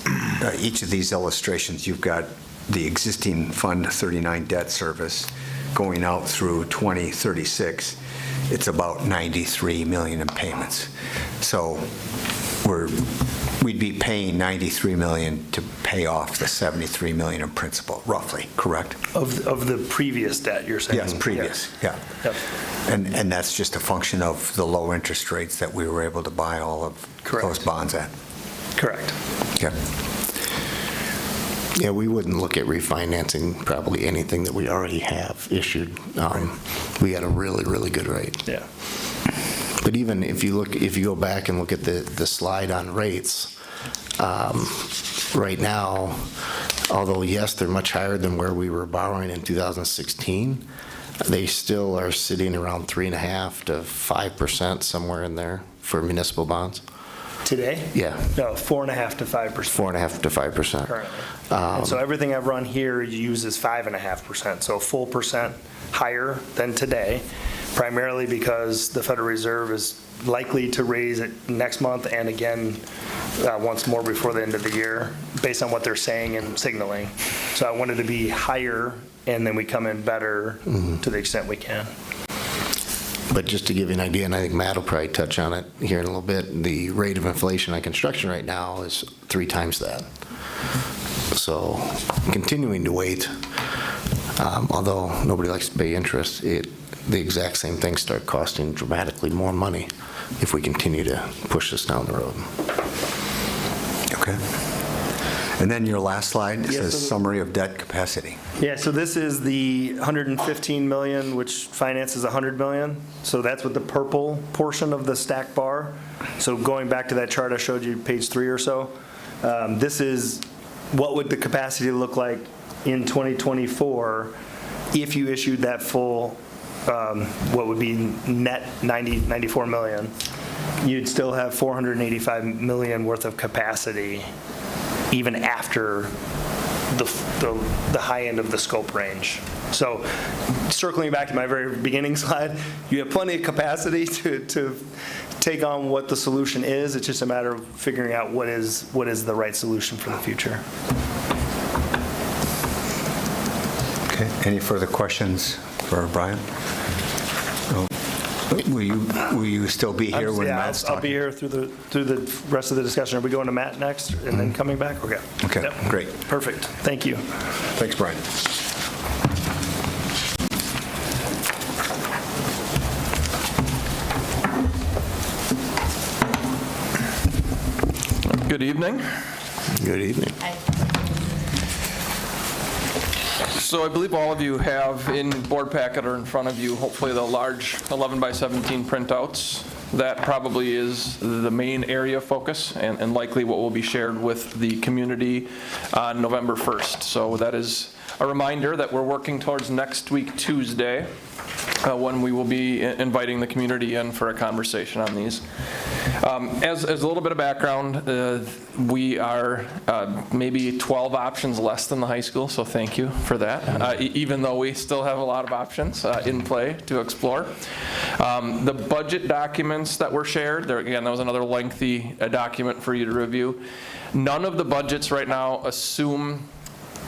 each of these illustrations, you've got the existing Fund 39 debt service going out through 2036. It's about 93 million in payments. So we'd be paying 93 million to pay off the 73 million in principal, roughly, correct? Of the previous debt, you're saying? Yes, previous, yeah. Yep. And that's just a function of the low interest rates that we were able to buy all of those bonds at. Correct. Yeah. Yeah, we wouldn't look at refinancing probably anything that we already have issued. We got a really, really good rate. Yeah. But even if you go back and look at the slide on rates, right now, although yes, they're much higher than where we were borrowing in 2016, they still are sitting around 3.5% to 5%, somewhere in there for municipal bonds. Today? Yeah. No, 4.5% to 5%. 4.5% to 5%. Currently. And so everything I've run here uses 5.5%, so a full percent higher than today, primarily because the Federal Reserve is likely to raise it next month and again once more before the end of the year, based on what they're saying and signaling. So I wanted to be higher, and then we come in better to the extent we can. But just to give you an idea, and I think Matt will probably touch on it here in a little bit, the rate of inflation on construction right now is 3 times that. So continuing to wait, although nobody likes to pay interest, the exact same things start costing dramatically more money if we continue to push this down the road. Okay. And then your last slide Yes, says so summary of debt capacity. Yeah, so this is the 115 million, which finances 100 million. So that's with the purple portion of the stack bar. So going back to that chart I showed you, page 3 or so, this is what would the capacity look like in 2024 if you issued that full, what would be net 94 million. You'd still have 485 million worth of capacity even after the high end of the scope range. So circling back to my very beginning slide, you have plenty of capacity to take on what the solution is. It's just a matter of figuring out what is the right solution for the future. Okay. Any further questions for Brian? No. Will you still be here when Matt's talking? I'll be here through the rest of the discussion. Are we going to Matt next and then coming back? Okay. Okay, Yep. great. Perfect. Thank you. Thanks, Brian. Good evening. Good evening. So I believe all of you have in board packet or in front of you, hopefully the large 11 by 17 printouts. That probably is the main area of focus and likely what will be shared with the community on November 1st. So that is a reminder that we're working towards next week, Tuesday, when we will be inviting the community in for a conversation on these. As a little bit of background, we are maybe 12 options less than the high school, so thank you for that, even though we still have a lot of options in play to explore. The budget documents that were shared, there again, that was another lengthy document for you to review. None of the budgets right now assume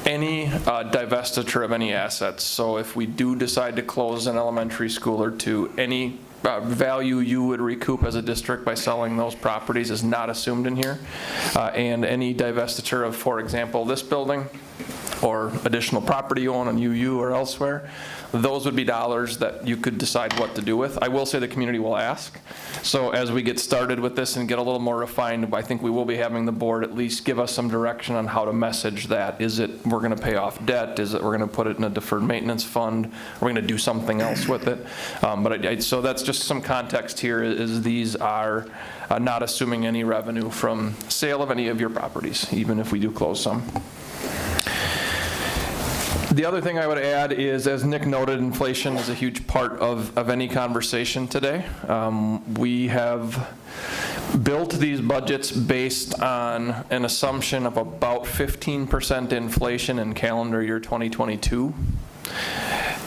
any divestiture of any assets. So if we do decide to close an elementary school or two, any value you would recoup as a district by selling those properties is not assumed in here. And any divestiture of, for example, this building or additional property you own on UU or elsewhere, those would be dollars that you could decide what to do with. I will say the community will ask. So as we get started with this and get a little more refined, I think we will be having the board at least give us some direction on how to message that. Is it we're going to pay off debt? Is it we're going to put it in a deferred maintenance fund? We're going to do something else with it. So that's just some context here is these are not assuming any revenue from sale of any of your properties, even if we do close some. The other thing I would add is, as Nick noted, inflation is a huge part of any conversation today. We have built these budgets based on an assumption of about 15% inflation in calendar year 2022.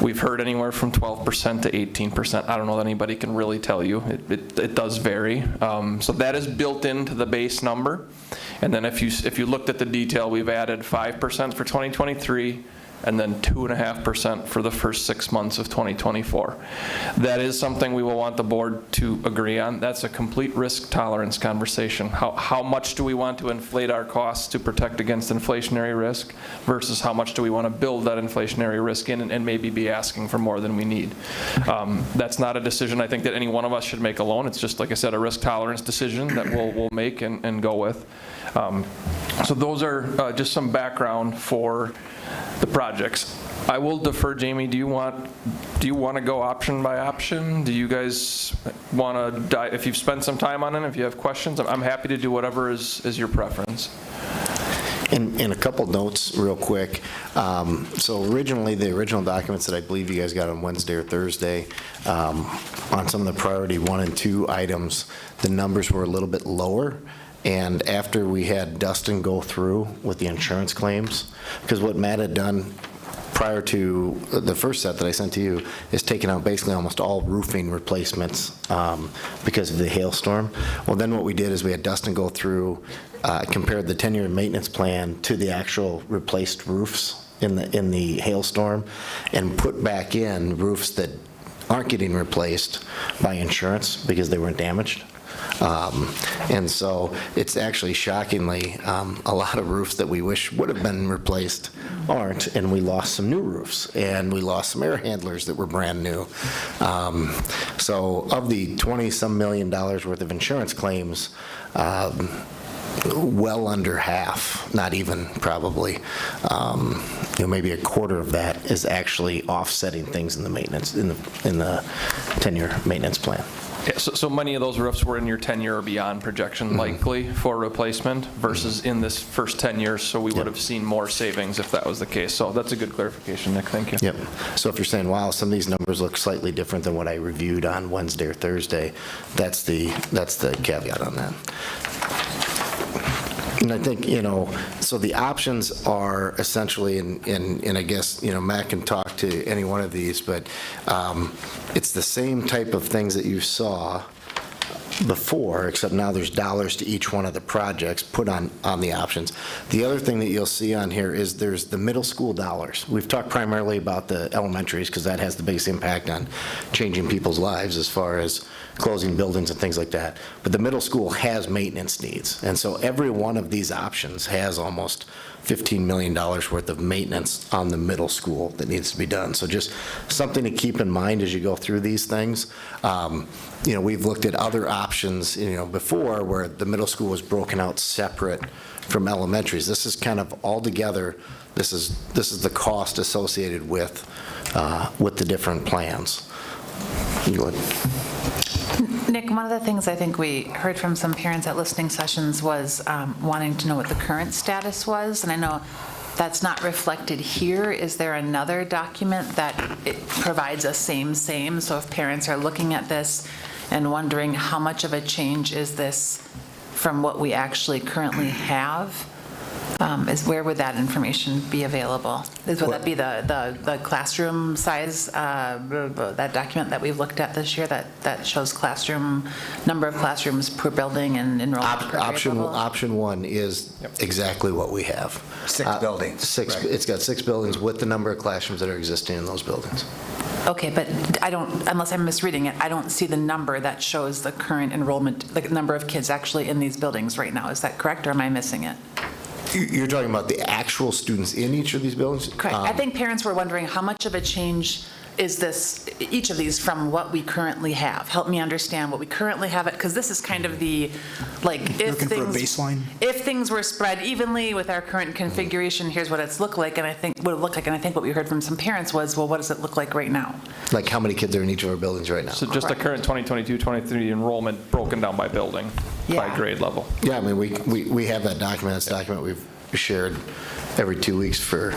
We've heard anywhere from 12% to 18%. I don't know that anybody can really tell you. It does vary. So that is built into the base number. And then if you looked at the detail, we've added 5% for 2023, and then 2.5% for the first 6 months of 2024. That is something we will want the board to agree on. That's a complete risk tolerance conversation. How much do we want to inflate our costs to protect against inflationary risk versus how much do we want to build that inflationary risk in and maybe be asking for more than we need. That's not a decision I think that any one of us should make alone. It's just, like I said, a risk tolerance decision that we'll make and go with. So those are just some background for the projects. I will defer, Jamie, do you want to go option by option? Do you guys want to, if you've spent some time on it, if you have questions, I'm happy to do whatever is your preference. And a couple notes real quick. So originally, the original documents that I believe you guys got on Wednesday or Thursday, on some of the priority 1 and 2 items, the numbers were a little bit lower. And after we had Dustin go through with the insurance claims, because what Matt had done prior to the first set that I sent to you is taken out basically almost all roofing replacements because of the hailstorm. Well, then what we did is we had Dustin go through, compared the 10-year maintenance plan to the actual replaced roofs in the hailstorm, and put back in roofs that aren't getting replaced by insurance because they weren't damaged. And so it's actually shockingly, a lot of roofs that we wish would have been replaced aren't, and we lost some new roofs, and we lost some air handlers that were brand new. So of the 20-some million dollars worth of insurance claims, well under half, not even probably, maybe a quarter of that is actually offsetting things in the maintenance, in the 10-year maintenance plan. Yeah, so many of those roofs were in your 10-year or beyond projection likely for replacement versus in this first 10 years, so we would have seen more savings if that was the case. So that's a good clarification, Nick, thank you. Yep. So if you're saying, wow, some of these numbers look slightly different than what I reviewed on Wednesday or Thursday, that's the caveat on that. And I think, so the options are essentially, and I guess, Matt can talk to any one of these, but it's the same type of things that you saw before, except now there's dollars to each one of the projects put on the options. The other thing that you'll see on here is there's the middle school dollars. We've talked primarily about the elementaries because that has the biggest impact on changing people's lives as far as closing buildings and things like that. But the middle school has maintenance needs. And so every one of these options has almost $15 million worth of maintenance on the middle school that needs to be done. So just something to keep in mind as you go through these things. We've looked at other options, before where the middle school was broken out separate from elementaries. This is kind of all together. This is the cost associated with the different plans. Go ahead. Nick, one of the things I think we heard from some parents at listening sessions was wanting to know what the current status was, and I know that's not reflected here. Is there another document that it provides a same? So if parents are looking at this and wondering how much of a change is this from what we actually currently have, where would that information be available? Would that be the classroom size, that document that we've looked at this year that shows number of classrooms per building and enrollment per grade level? Option one is exactly what we have. 6 buildings. Right. It's got 6 buildings with the number of classrooms that are existing in those buildings. Okay, but I don't, unless I'm misreading it, I don't see the number that shows the current enrollment, the number of kids actually in these buildings right now. Is that correct, or am I missing it? You're talking about the actual students in each of these buildings? Correct. I think parents were wondering how much of a change is this, each of these, from what we currently have? Help me understand what we currently have, because this is kind of the, Looking for a baseline? If things were spread evenly with our current configuration, here's what it's looked like, and I think what we heard from some parents was, well, what does it look like right now? Like how many kids are in each of our buildings right now? So just the current 2022-23 enrollment broken down by building, by grade level. Yeah, I mean, we have that document. It's a document we've shared every 2 weeks for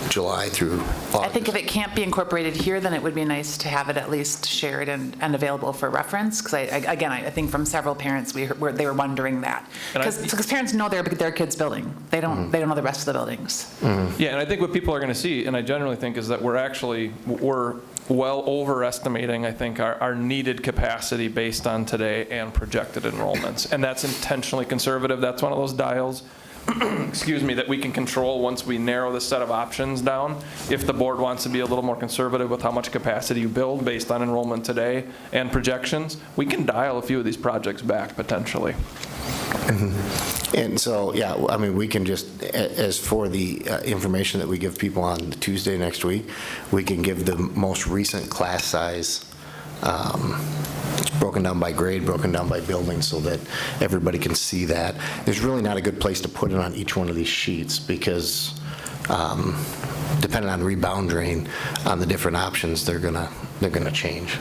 July through August. I think if it can't be incorporated here, then it would be nice to have it at least shared and available for reference, because I think from several parents, they were wondering that. Because parents know their kid's building. They don't know the rest of the buildings. Mm-hmm. Yeah, and I think what people are going to see, and I generally think, is that we're well overestimating, I think, our needed capacity based on today and projected enrollments. And that's intentionally conservative. That's one of those dials that we can control once we narrow the set of options down. If the board wants to be a little more conservative with how much capacity you build based on enrollment today and projections, we can dial a few of these projects back potentially. Mm-hmm. And so, yeah, I mean, we can just, as for the information that we give people on Tuesday next week, we can give the most recent class size, broken down by grade, broken down by building, so that everybody can see that. There's really not a good place to put it on each one of these sheets because depending on rebound drain on the different options, they're gonna change.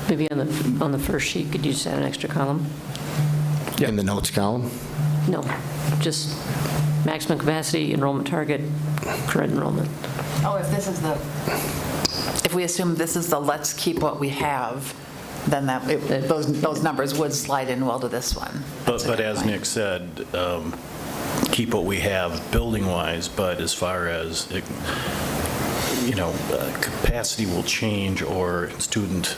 Maybe on the first sheet, could you just add an extra column? In the notes column? No, just maximum capacity, enrollment target, current enrollment. Oh, if we assume this is the let's keep what we have, then those numbers would slide in well to this one. But as Nick said, keep what we have building-wise, but as far as, capacity will change, or student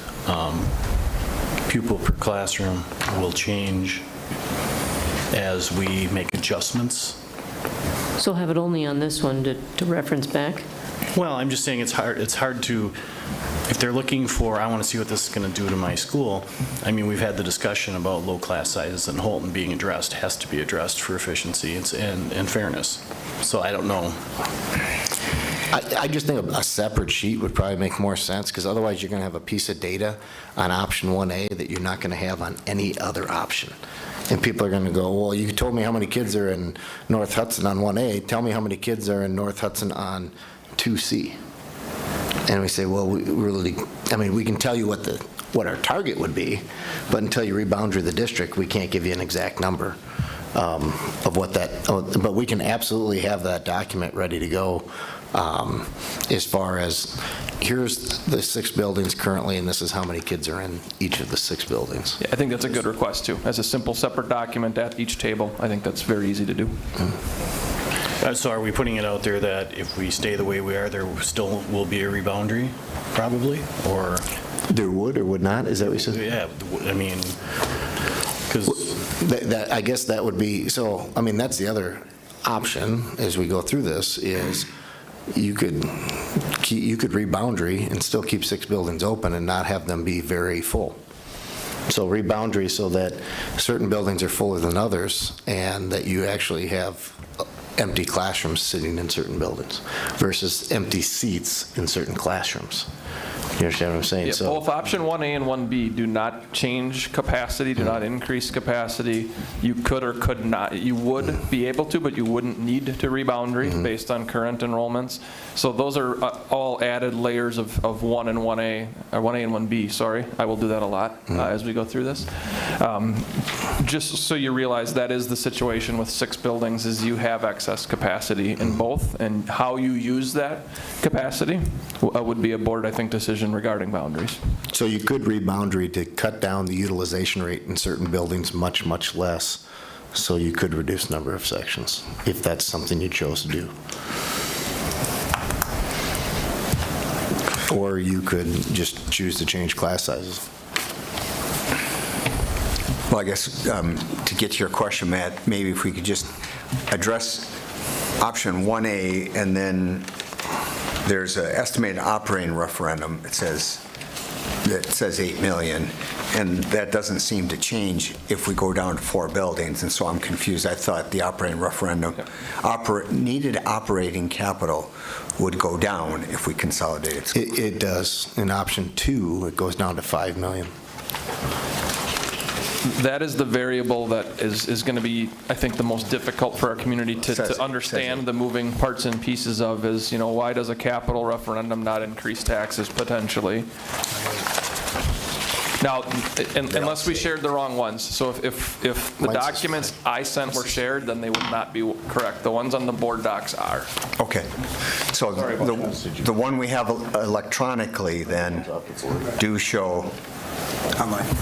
pupil per classroom will change as we make adjustments. So have it only on this one to reference back? Well, I'm just saying it's hard to if they're looking for, I want to see what this is going to do to my school, I mean, we've had the discussion about low class sizes in Holton being addressed, has to be addressed for efficiency and fairness. So I don't know. I just think a separate sheet would probably make more sense, because otherwise you're going to have a piece of data on option 1A that you're not going to have on any other option. And people are going to go, well, you told me how many kids are in North Hudson on 1A. Tell me how many kids are in North Hudson on 2C. And we say, well, we can tell you what our target would be, but until you reboundary the district, we can't give you an exact number of what that, but we can absolutely have that document ready to go as far as, here's the 6 buildings currently, and this is how many kids are in each of the 6 buildings. Yeah, I think that's a good request, too. As a simple separate document at each table, I think that's very easy to do. So are we putting it out there that if we stay the way we are, there still will be a reboundary, probably, or? There would or would not, is that what you said? Yeah, I mean, because. I guess that would be, so, I mean, that's the other option as we go through this, is you could reboundary and still keep 6 buildings open and not have them be very full. So reboundary so that certain buildings are fuller than others, and that you actually have empty classrooms sitting in certain buildings versus empty seats in certain classrooms. You understand what I'm saying? Yeah, So both option 1A and 1B do not change capacity, do not increase capacity. You could or could not, you would be able to, but you wouldn't need to reboundary based on current enrollments. So those are all added layers of 1 and 1A, or 1A and 1B, sorry. I will do that a lot as we go through this. Just so you realize, that is the situation with 6 buildings, is you have excess capacity in both, and how you use that capacity would be a board, I think, decision regarding boundaries. So you could reboundary to cut down the utilization rate in certain buildings much, much less, so you could reduce number of sections, if that's something you chose to do. Or you could just choose to change class sizes. Well, I guess to get to your question, Matt, maybe if we could just address option 1A, and then there's an estimated operating referendum. It says 8 million, and that doesn't seem to change if we go down to 4 buildings, and so I'm confused. I thought the operating referendum, needed operating capital would go down if we consolidated schools. It does. In option 2, it goes down to 5 million. That is the variable that is going to be, I think, the most difficult for our community to understand the moving parts and pieces of, is, why does a capital referendum not increase taxes potentially? Now, unless we shared the wrong ones. So if the documents I sent were shared, then they would not be correct. The ones on the board docs are. Okay. So the one we have electronically then do show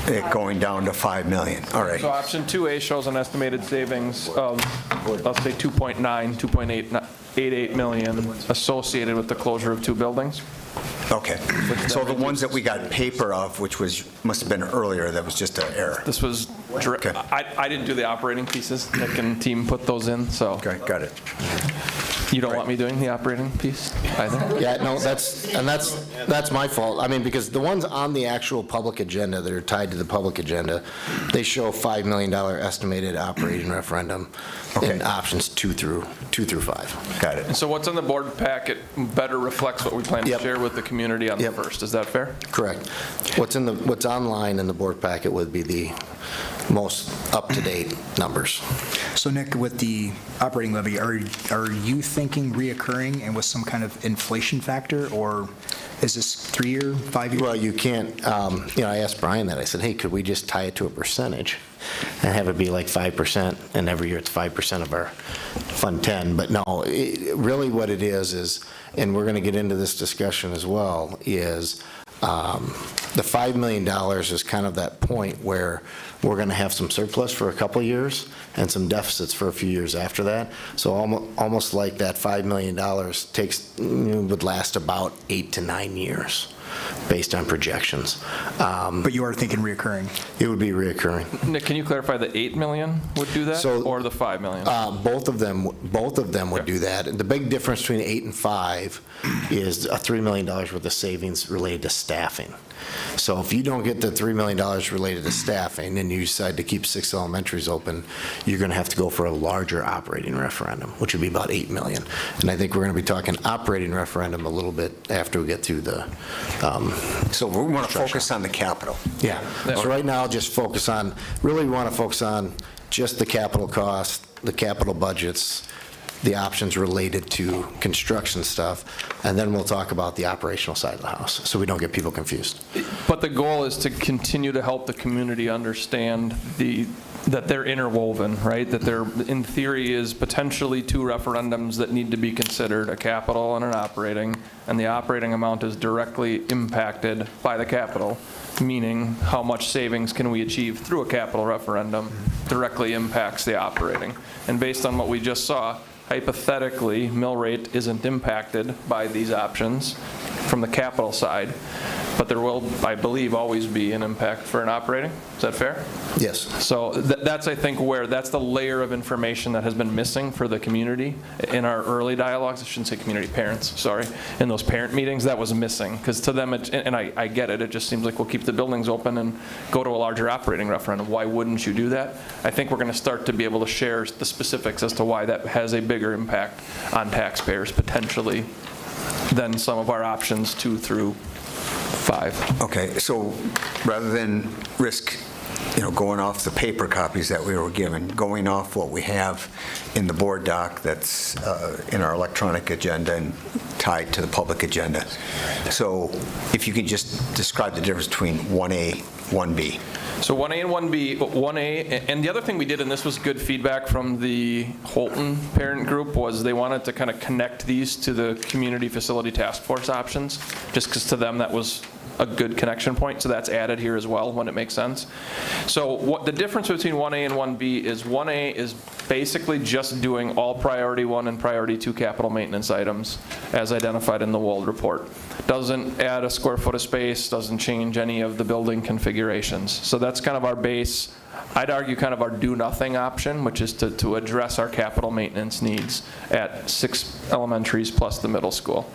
it going down to 5 million. All right. So option 2A shows an estimated savings of, let's say, 2.88 million associated with the closure of 2 buildings. Okay. So the ones that we got paper of, which must have been earlier, that was just an error. This was, Okay. I didn't do the operating pieces. Nick and team put those in, so. Okay, got it. You don't want me doing the operating piece either? Yeah, no, that's my fault. I mean, because the ones on the actual public agenda that are tied to the public agenda, they show $5 million estimated operating referendum in options 2 through 5. Got it. And so what's in the board packet better reflects what we plan to share with the community on the first. Is that fair? Correct. What's online in the board packet would be the most up-to-date numbers. So Nick, with the operating levy, are you thinking reoccurring and with some kind of inflation factor, or is this 3-year, 5-year? Well, you can't, I asked Brian that. I said, hey, could we just tie it to a percentage and have it be like 5%, and every year it's 5% of our Fund 10? But no, really what it is, and we're going to get into this discussion as well, is the $5 million is kind of that point where we're going to have some surplus for a couple of years and some deficits for a few years after that. So almost like that $5 million would last about 8 to 9 years. based on projections. But you are thinking reoccurring? It would be reoccurring. Nick, can you clarify the 8 million would do that, So- or the 5 million? Both of them would do that. And the big difference between 8 and 5 is a $3 million worth of savings related to staffing. So if you don't get the $3 million related to staffing and you decide to keep 6 elementaries open, you're going to have to go for a larger operating referendum, which would be about 8 million. And I think we're going to be talking operating referendum a little bit after we get through the. So we want to focus on the capital. Yeah. So right now, just focus on, really we want to focus on just the capital cost, the capital budgets, the options related to construction stuff, and then we'll talk about the operational side of the house, so we don't get people confused. But the goal is to continue to help the community understand that they're interwoven, right? That there, in theory, is potentially 2 referendums that need to be considered, a capital and an operating, and the operating amount is directly impacted by the capital, meaning how much savings can we achieve through a capital referendum directly impacts the operating. And based on what we just saw, hypothetically, mill rate isn't impacted by these options from the capital side, but there will, I believe, always be an impact for an operating. Is that fair? Yes. So that's, I think, that's the layer of information that has been missing for the community in our early dialogues. I shouldn't say community, parents, sorry. In those parent meetings, that was missing. Because to them, and I get it, it just seems like we'll keep the buildings open and go to a larger operating referendum. Why wouldn't you do that? I think we're going to start to be able to share the specifics as to why that has a bigger impact on taxpayers potentially than some of our options 2 through 5. Okay, so rather than risk, going off the paper copies that we were given, going off what we have in the board doc that's in our electronic agenda and tied to the public agenda. So if you could just describe the difference between 1A, 1B. So 1A and 1B, 1A, and the other thing we did, and this was good feedback from the Holton parent group, was they wanted to kind of connect these to the community facility task force options, just because to them that was a good connection point, so that's added here as well when it makes sense. So what the difference between 1A and 1B is 1A is basically just doing all priority 1 and priority 2 capital maintenance items as identified in the Wold report. Doesn't add a square foot of space, doesn't change any of the building configurations. So that's kind of our base. I'd argue kind of our do-nothing option, which is to address our capital maintenance needs at 6 elementaries plus the middle school.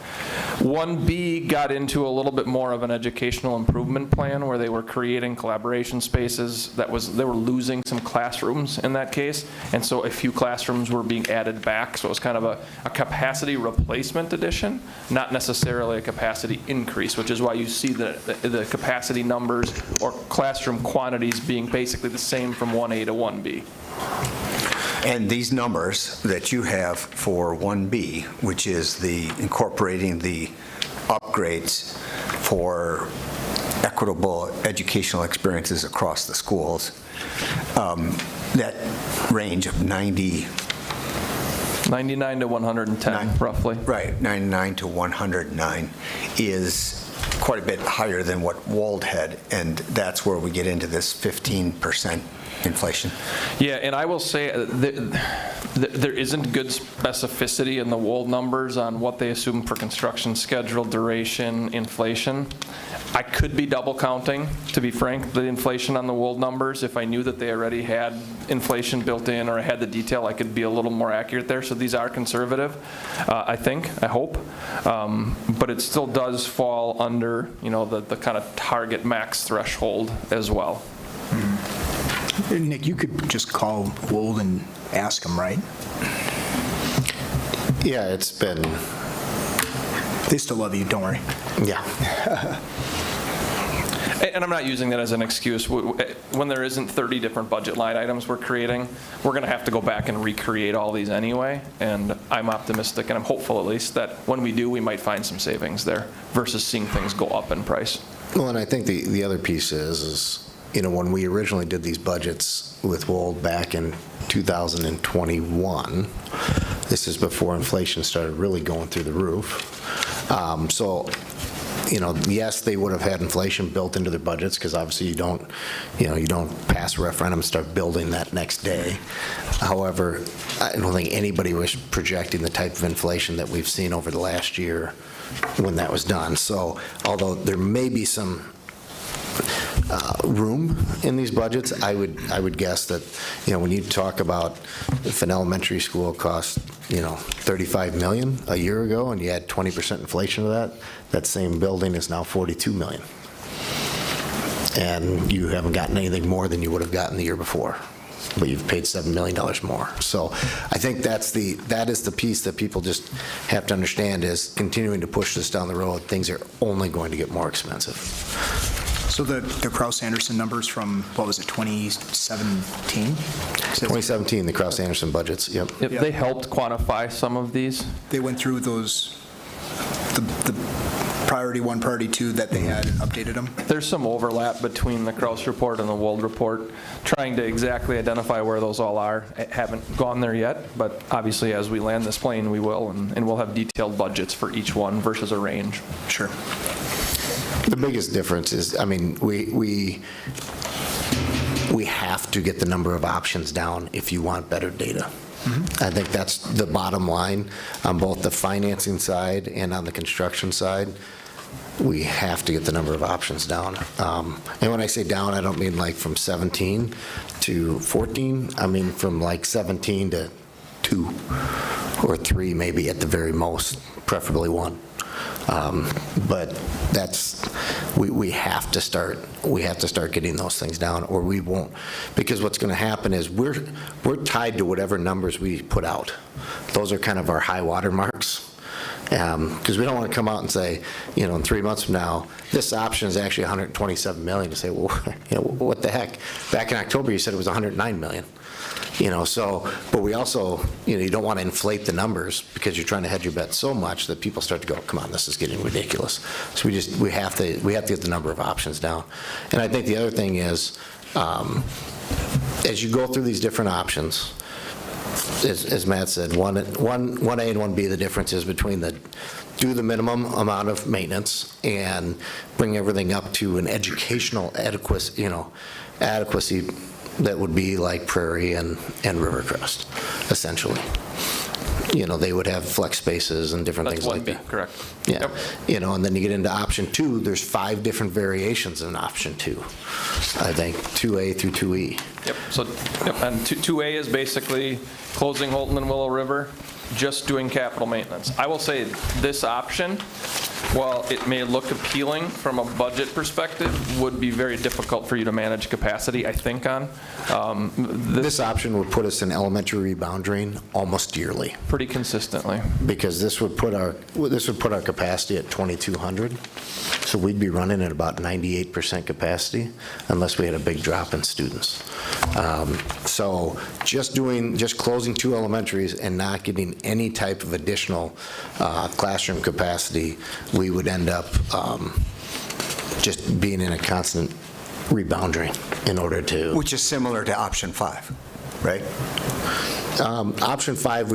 1B got into a little bit more of an educational improvement plan where they were creating collaboration spaces. They were losing some classrooms in that case, and so a few classrooms were being added back, so it was kind of a capacity replacement addition, not necessarily a capacity increase, which is why you see the capacity numbers or classroom quantities being basically the same from 1A to 1B. And these numbers that you have for 1B, which is the incorporating the upgrades for equitable educational experiences across the schools, that range of 99 to 110, roughly. Right, 99 to 109 is quite a bit higher than what Wold had, and that's where we get into this 15% inflation. Yeah, and I will say there isn't good specificity in the Wold numbers on what they assume for construction schedule, duration, inflation. I could be double counting, to be frank, the inflation on the Wold numbers. If I knew that they already had inflation built in or I had the detail, I could be a little more accurate there. So these are conservative, I think, I hope. But it still does fall under, the kind of target max threshold as well. Nick, you could just call Wold and ask them, right? Yeah, it's been. They still love you, don't worry. Yeah. And I'm not using that as an excuse. When there isn't 30 different budget line items we're creating, we're going to have to go back and recreate all these anyway. And I'm optimistic, and I'm hopeful at least, that when we do, we might find some savings there versus seeing things go up in price. Well, and I think the other piece is when we originally did these budgets with Wold back in 2021, this is before inflation started really going through the roof. So, yes, they would have had inflation built into their budgets, because obviously you don't pass a referendum and start building that next day. However, I don't think anybody was projecting the type of inflation that we've seen over the last year when that was done. So although there may be some room in these budgets, I would guess that, when you talk about if an elementary school cost, $35 million a year ago, and you had 20% inflation of that same building is now $42 million. And you haven't gotten anything more than you would have gotten the year before, but you've paid $7 million more. So I think that is the piece that people just have to understand, is continuing to push this down the road, things are only going to get more expensive. So the Krause-Anderson numbers from, what was it, 2017? 2017, the Krause-Anderson budgets, yep. They helped quantify some of these. They went through those, the priority 1, priority 2 that they had and updated them? There's some overlap between the Krause report and the Wold report, trying to exactly identify where those all are. I haven't gone there yet, but obviously as we land this plane, we will, and we'll have detailed budgets for each one versus a range. Sure. The biggest difference is, we have to get the number of options down if you want better data. I think that's the bottom line on both the financing side and on the construction side. We have to get the number of options down. And when I say down, I don't mean like from 17 to 14. I mean from like 17 to 2 or 3 maybe at the very most, preferably 1. But we have to start getting those things down, or we won't, because what's going to happen is we're tied to whatever numbers we put out. Those are kind of our high water marks, because we don't want to come out and say, in 3 months from now, this option is actually $127 million. To say, well, what the heck? Back in October, you said it was $109 million. But we also, you don't want to inflate the numbers, because you're trying to hedge your bet so much that people start to go, come on, this is getting ridiculous. So we have to get the number of options down. And I think the other thing is, as you go through these different options, as Matt said, 1A and 1B, the difference is between do the minimum amount of maintenance and bring everything up to an educational adequacy that would be like Prairie and Rivercrest, essentially. They would have flex spaces and different things like that. That's 1B, correct. Yeah. Yep. And then you get into option 2, there's 5 different variations in option 2. I think 2A through 2E. Yep, and 2A is basically closing Holton and Willow River, just doing capital maintenance. I will say this option, while it may look appealing from a budget perspective, would be very difficult for you to manage capacity, I think, on. This option would put us in elementary rebounding almost yearly. Pretty consistently. Because this would put our capacity at 2,200. So we'd be running at about 98% capacity unless we had a big drop in students. So just closing 2 elementaries and not getting any type of additional classroom capacity, we would end up just being in a constant rebounding in order to... Which is similar to option 5, right? Option 5,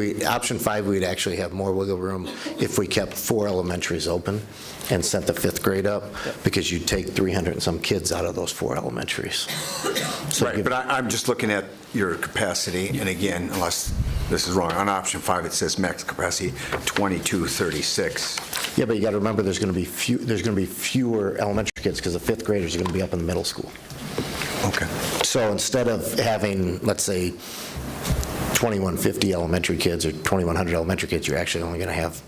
we'd actually have more wiggle room if we kept 4 elementaries open and sent the 5th grade up, because you'd take 300 and some kids out of those 4 elementaries. So right, but I'm just looking at your capacity, and again, unless this is wrong, on option 5 it says max capacity 2236. Yeah, but you got to remember there's going to be fewer elementary kids, because the 5th graders are going to be up in the middle school. Okay. So instead of having, let's say, 2,150 elementary kids or 2,100 elementary kids, you're actually only going to have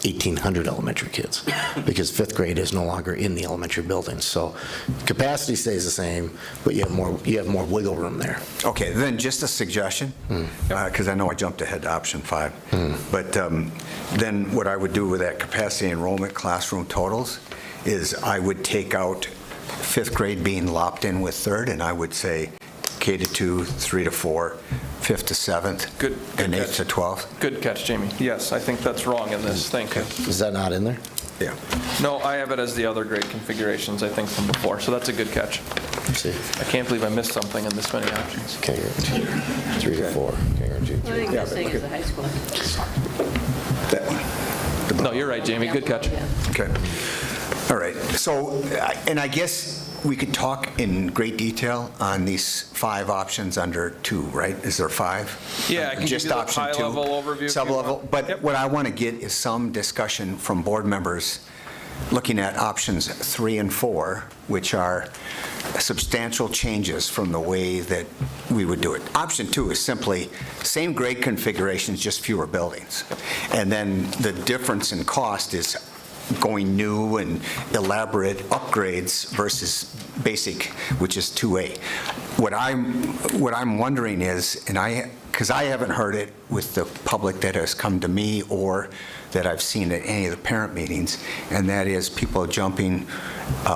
1,800 elementary kids, because 5th grade is no longer in the elementary buildings. So capacity stays the same, but you have more wiggle room there. Okay, then just a suggestion, because I know I jumped ahead to option 5. But then what I would do with that capacity enrollment classroom totals is I would take out 5th grade being lopped in with 3rd, and I would say K to 2, 3 to 4, 5th to 7th, good and 8th catch. to 12th. Good catch, Jamie. Yes, I think that's wrong in this. Thank you. Is that not in there? Yeah. No, I have it as the other grade configurations, I think, from before, so that's a good catch. Let's see. I can't believe I missed something in this many options. K or 2, 3 to 4, K or 2, 3. I think this thing is a high school. That one. No, you're right, Jamie. Good catch. Okay. All right, so, and I guess we could talk in great detail on these 5 options under 2, right? Is there 5? Yeah, I can give Just you the option 2, high-level overview if you Sub-level, want. but Yep. what I want to get is some discussion from board members looking at options 3 and 4, which are substantial changes from the way that we would do it. Option 2 is simply same grade configurations, just fewer buildings. And then the difference in cost is going new and elaborate upgrades versus basic, which is 2A. What I'm wondering is, because I haven't heard it with the public that has come to me or that I've seen at any of the parent meetings, and that is people jumping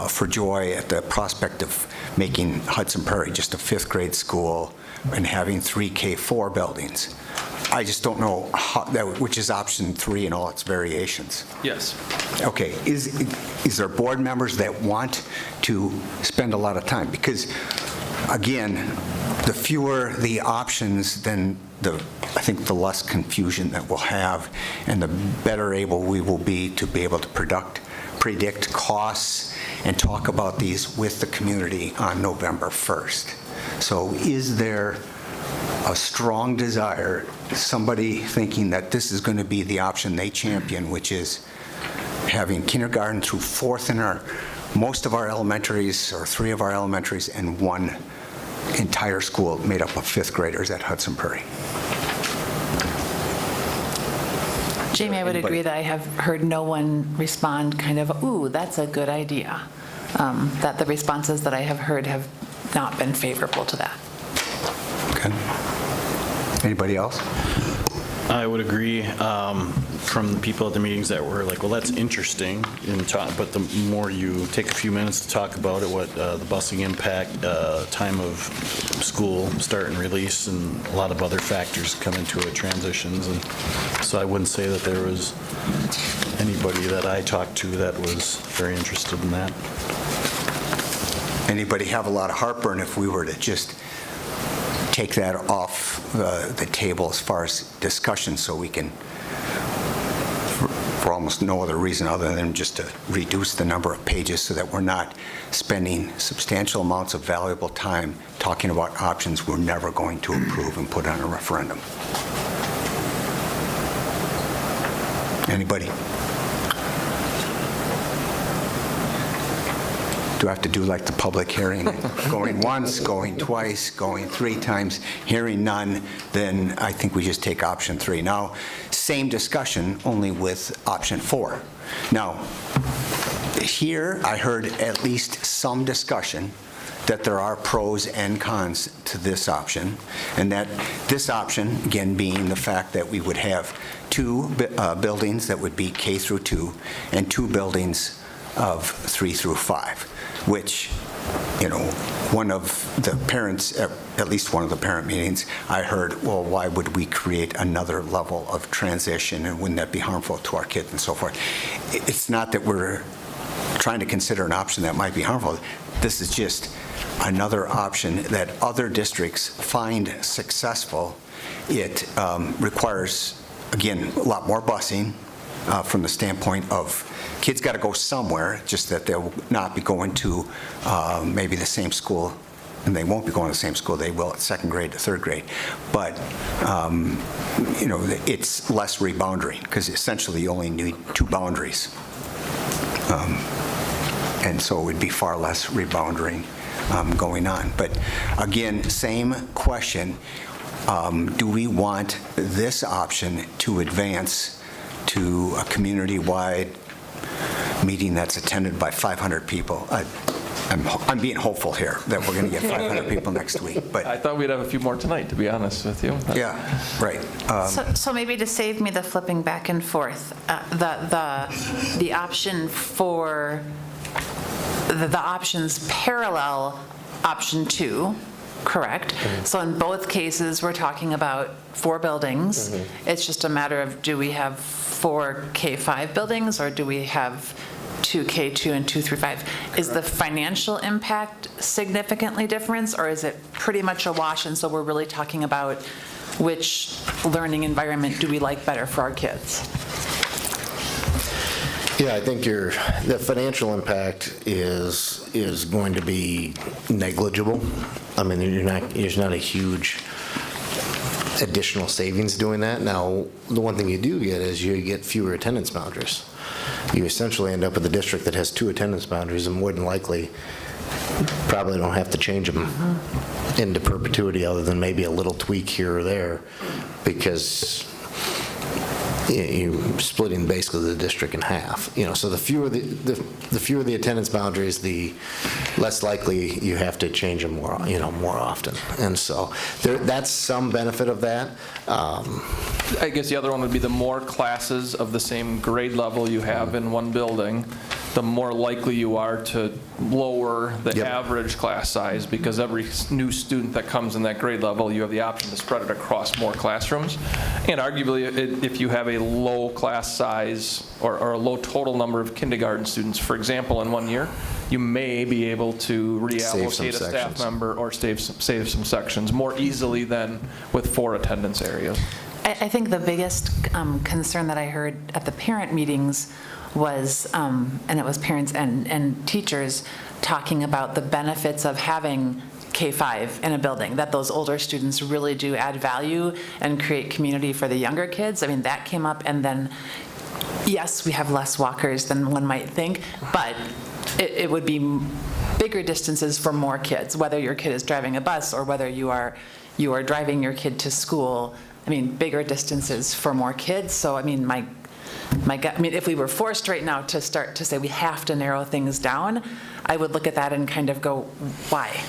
for joy at the prospect of making Hudson Prairie just a 5th grade school and having 3 K-4 buildings. I just don't know how, which is option 3 in all its variations. Yes. Okay, is there board members that want to spend a lot of time? Because, again, the fewer the options, then I think the less confusion that we'll have, and the better able we will be to be able to predict costs and talk about these with the community on November 1st. So is there a strong desire, somebody thinking that this is going to be the option they champion, which is having kindergarten through 4th in most of our elementaries, or 3 of our elementaries, and 1 entire school made up of 5th graders at Hudson Prairie? Jamie, I would Anybody? agree that I have heard no one respond kind of, ooh, that's a good idea. That the responses that I have heard have not been favorable to that. Okay. Anybody else? I would agree from the people at the meetings that were like, well, that's interesting, but the more you take a few minutes to talk about it, what the busing impact, time of school start and release, and a lot of other factors come into it, transitions. And so I wouldn't say that there was anybody that I talked to that was very interested in that. Anybody have a lot of heartburn if we were to just take that off the table as far as discussion, so we can, for almost no other reason other than just to reduce the number of pages so that we're not spending substantial amounts of valuable time talking about options we're never going to approve and put on a referendum? Anybody? Do I have to do like the public hearing, going once, going twice, going 3 times, hearing none? Then I think we just take option 3. Now, same discussion, only with option 4. Now, here I heard at least some discussion that there are pros and cons to this option, and that this option, again, being the fact that we would have 2 buildings that would be K through 2 and 2 buildings of 3 through 5. Which, one of the parents, at least one of the parent meetings, I heard, well, why would we create another level of transition, and wouldn't that be harmful to our kids and so forth? It's not that we're trying to consider an option that might be harmful. This is just another option that other districts find successful. It requires, again, a lot more busing from the standpoint of kids got to go somewhere, just that they'll not be going to maybe the same school, and they won't be going to the same school. They will at 2nd grade to 3rd grade. But, it's less rebounding, because essentially you only need 2 boundaries. And so it would be far less rebounding going on. But again, same question. Do we want this option to advance to a community-wide meeting that's attended by 500 people? I'm being hopeful here that we're going to get 500 people next week, but I thought we'd have a few more tonight, to be honest with you. yeah, right. So maybe to save me the flipping back and forth, the option for, the options parallel option 2, correct? So in both cases, we're talking about 4 buildings. It's just a matter of, do we have 4 K-5 buildings, or do we have 2 K-2 and 2 through 5? Is the financial impact significantly different, or is it pretty much a wash, and so we're really talking about which learning environment do we like better for our kids? Yeah, I think the financial impact is going to be negligible. I mean, there's not a huge additional savings doing that. Now, the one thing you do get is you get fewer attendance boundaries. You essentially end up with a district that has 2 attendance boundaries, and more than likely, probably don't have to change them into perpetuity other than maybe a little tweak here or there, because you're splitting basically the district in half. So the fewer the attendance boundaries, the less likely you have to change them more often. And so that's some benefit of that. I guess the other one would be the more classes of the same grade level you have in one building, the more likely you are to lower the average class size, because every new student that comes in that grade level, you have the option to spread it across more classrooms. And arguably, if you have a low class size or a low total number of kindergarten students, for example, in 1 year, you may be able to reallocate a staff member or save some sections more easily than with 4 attendance areas. I think the biggest concern that I heard at the parent meetings was, and it was parents and teachers talking about the benefits of having K-5 in a building, that those older students really do add value and create community for the younger kids. I mean, that came up, and then, yes, we have less walkers than one might think, but it would be bigger distances for more kids, whether your kid is driving a bus or whether you are driving your kid to school. I mean, bigger distances for more kids. So, I mean, if we were forced right now to start to say we have to narrow things down, I would look at that and kind of go, why?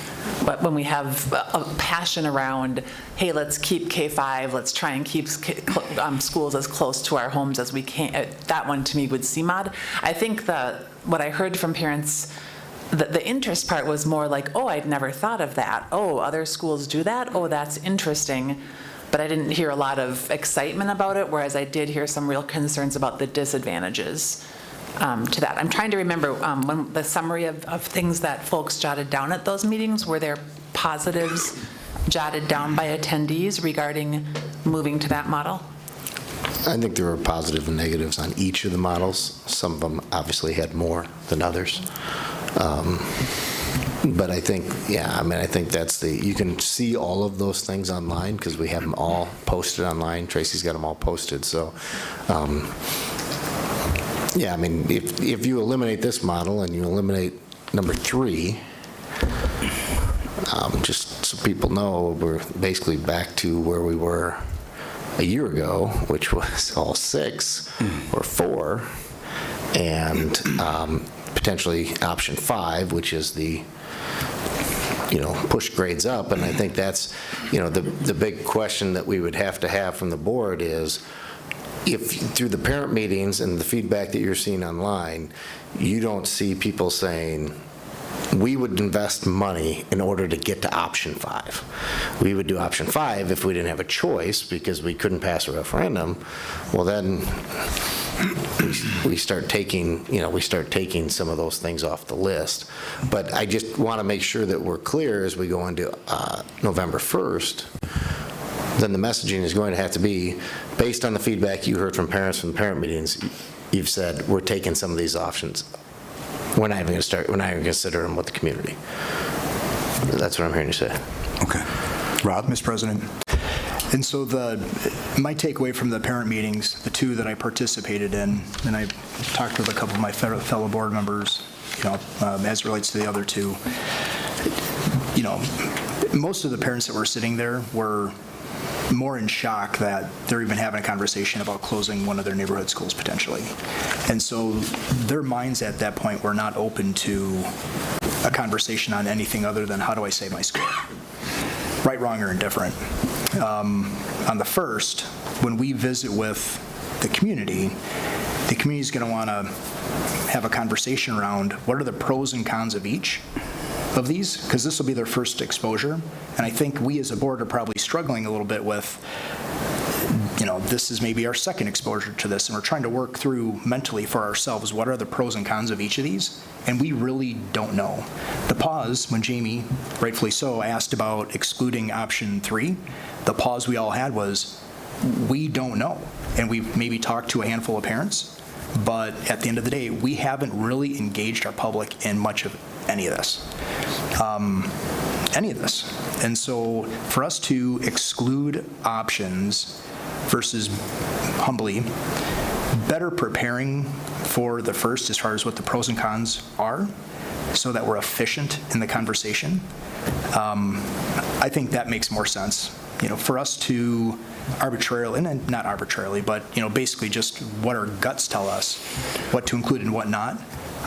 But when we have a passion around, hey, let's keep K-5, let's try and keep schools as close to our homes as we can, that one to me would seem odd. I think what I heard from parents, the interest part was more like, oh, I'd never thought of that. Oh, other schools do that? Oh, that's interesting. But I didn't hear a lot of excitement about it, whereas I did hear some real concerns about the disadvantages to that. I'm trying to remember when the summary of things that folks jotted down at those meetings. Were there positives jotted down by attendees regarding moving to that model? I think there were positive and negatives on each of the models. Some of them obviously had more than others. But I think, I think you can see all of those things online because we have them all posted online. Tracy's got them all posted. So, I mean, if you eliminate this model and you eliminate number 3, just so people know, we're basically back to where we were a year ago, which was all 6 or 4, and potentially option 5, which is the push grades up. And I think that's, the big question that we would have to have from the board is, if through the parent meetings and the feedback that you're seeing online, you don't see people saying, we would invest money in order to get to option 5. We would do option 5 if we didn't have a choice because we couldn't pass a referendum. Well, then we start taking some of those things off the list. But I just want to make sure that we're clear as we go into November 1st, then the messaging is going to have to be, based on the feedback you heard from parents from the parent meetings, you've said, we're taking some of these options. We're not even going to consider them with the community. That's what I'm hearing you say. Okay. Rob? Mr. President. And so my takeaway from the parent meetings, the 2 that I participated in, and I talked with a couple of my fellow board members, as it relates to the other 2, most of the parents that were sitting there were more in shock that they're even having a conversation about closing one of their neighborhood schools potentially. And so their minds at that point were not open to a conversation on anything other than how do I save my school? Right, wrong, or indifferent. On the first, when we visit with the community is going to want to have a conversation around what are the pros and cons of each of these, because this will be their first exposure. And I think we as a board are probably struggling a little bit with, this is maybe our second exposure to this, and we're trying to work through mentally for ourselves what are the pros and cons of each of these, and we really don't know. The pause, when Jamie, rightfully so, asked about excluding option 3, the pause we all had was, we don't know. And we've maybe talked to a handful of parents, But at the end of the day, we haven't really engaged our public in much of any of this. And so for us to exclude options versus humbly better preparing for the first as far as what the pros and cons are so that we're efficient in the conversation, I think that makes more sense. For us to arbitrarily, and not arbitrarily, but basically just what our guts tell us, what to include and what not,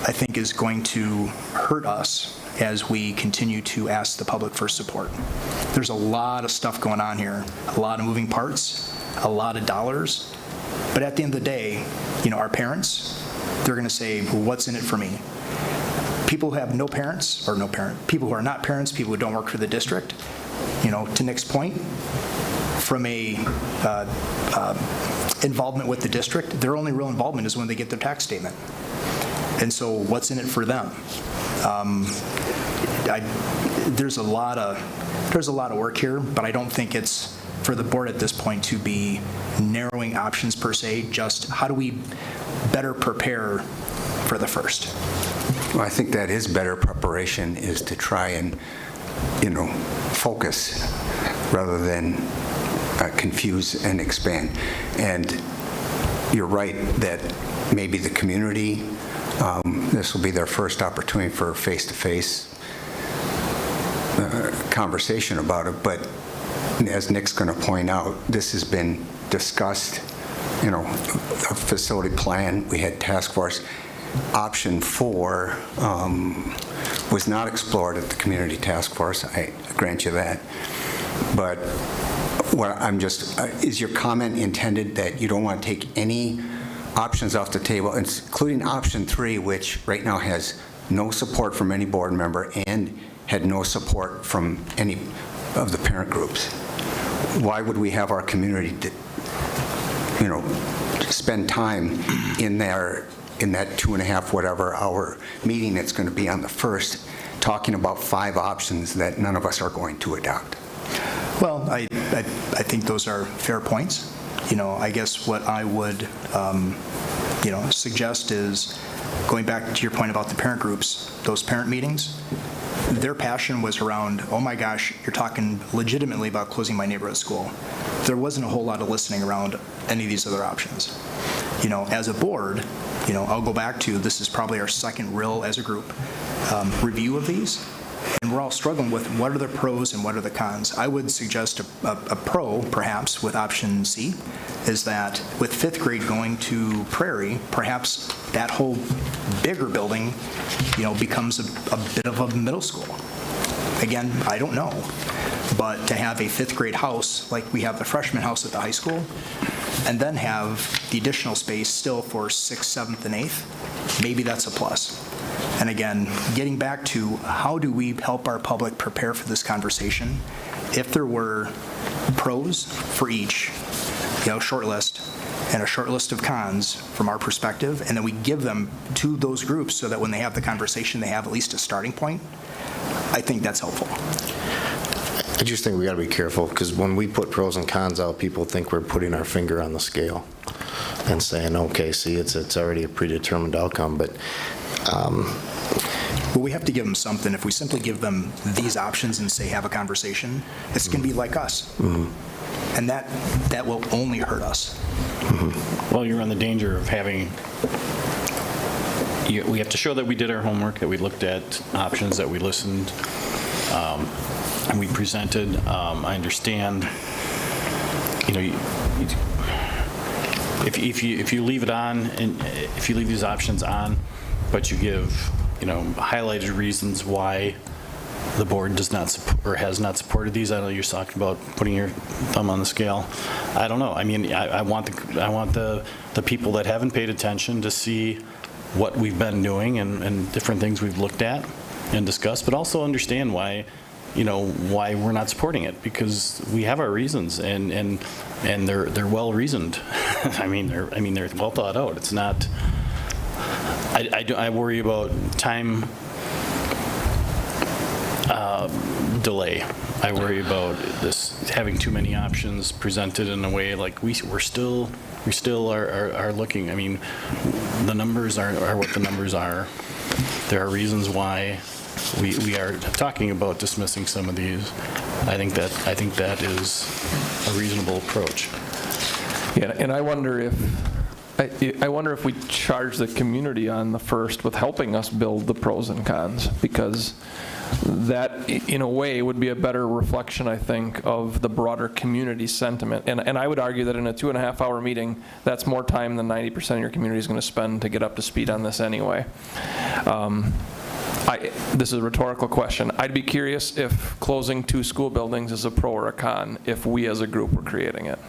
I think is going to hurt us as we continue to ask the public for support. There's a lot of stuff going on here, a lot of moving parts, a lot of dollars, but at the end of the day, our parents, they're going to say, well, what's in it for me? People who have no parents, or people who are not parents, people who don't work for the district, to Nick's point, from a involvement with the district, their only real involvement is when they get their tax statement. And so what's in it for them? There's a lot of work here, but I don't think it's for the board at this point to be narrowing options per se, just how do we better prepare for the first? Well, I think that is better preparation, is to try and, focus rather than confuse and expand. And you're right that maybe the community, this will be their first opportunity for face-to-face conversation about it. But as Nick's going to point out, this has been discussed, a facility plan. We had task force. Option 4 was not explored at the community task force. I grant you that. But what is your comment intended that you don't want to take any options off the table, including option 3, which right now has no support from any board member and had no support from any of the parent groups? Why would we have our community spend time in that 2.5 whatever hour meeting that's going to be on the 1st talking about 5 options that none of us are going to adopt? Well, I think those are fair points. I guess what I would suggest is going back to your point about the parent groups, those parent meetings, their passion was around, oh my gosh, you're talking legitimately about closing my neighborhood school. There wasn't a whole lot of listening around any of these other options. As a board, I'll go back to, this is probably our second real, as a group, review of these, and we're all struggling with what are the pros and what are the cons. I would suggest a pro, perhaps, with option C, is that with 5th grade going to Prairie, perhaps that whole bigger building, becomes a bit of a middle school. Again, I don't know, but to have a 5th grade house, like we have the freshman house at the high school, and then have the additional space still for 6th, 7th, and 8th, maybe that's a plus. And again, getting back to how do we help our public prepare for this conversation, if there were pros for each, short list, and a short list of cons from our perspective, and then we give them to those groups so that when they have the conversation, they have at least a starting point, I think that's helpful. I just think we got to be careful, because when we put pros and cons out, people think we're putting our finger on the scale and saying, okay, see, it's already a predetermined outcome. But we have to give them something. If we simply give them these options and say, have a conversation, it's going to be like us. Mm-hmm. And that will only hurt us. Mm-hmm. Well, you're on the danger of having, we have to show that we did our homework, that we looked at options, that we listened, and we presented. I understand, if you leave it on, and if you leave these options on, but you give, highlighted reasons why the board does not or has not supported these. I know you're talking about putting your thumb on the scale. I don't know. I mean, I want the people that haven't paid attention to see what we've been doing and different things we've looked at and discussed, but also understand why we're not supporting it, because we have our reasons and they're well reasoned. I mean they're well thought out. It's not. I worry about time delay. I worry about this, having too many options presented in a way like we still are looking. I mean, the numbers are what the numbers are. There are reasons why we are talking about dismissing some of these. I think that is a reasonable approach. Yeah, and I wonder if we charge the community on the first with helping us build the pros and cons, because that, in a way, would be a better reflection, I think, of the broader community sentiment. And I would argue that in a 2.5-hour meeting, that's more time than 90% of your community is going to spend to get up to speed on this anyway. This is a rhetorical question. I'd be curious if closing 2 school buildings is a pro or a con if we as a group were creating it.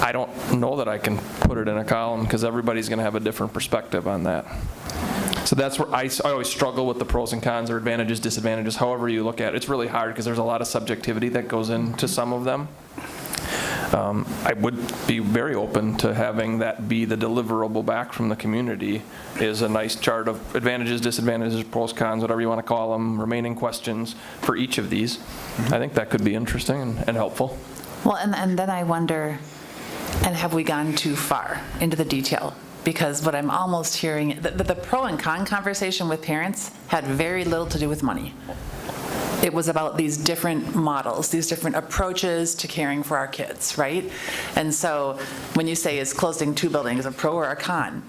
I don't know that I can put it in a column because everybody's going to have a different perspective on that. So that's where I always struggle with the pros and cons or advantages, disadvantages, however you look at it. It's really hard because there's a lot of subjectivity that goes into some of them. I would be very open to having that be the deliverable back from the community, is a nice chart of advantages, disadvantages, pros, cons, whatever you want to call them, remaining questions for each of these. I think that could be interesting and helpful. Well, and then I wonder, and have we gone too far into the detail? Because what I'm almost hearing, the pro and con conversation with parents had very little to do with money. It was about these different models, these different approaches to caring for our kids, right? And so when you say, is closing 2 buildings a pro or a con?